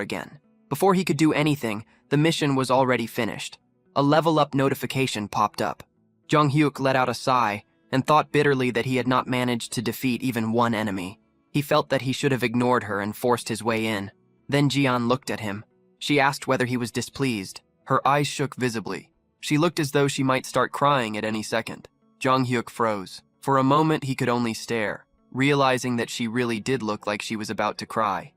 again. Before he could do anything, the mission was already finished. A level-up notification popped up. Jong Hyuk let out a sigh and thought bitterly that he had not managed to defeat even one enemy. He felt that he should have ignored her and forced his way in. Then Jian looked at him. She asked whether he was displeased. Her eyes shook visibly. She looked as though she might start crying at any second. Jong Hyuk froze. For a moment he could only stare, realizing that she really did look like she was about to cry.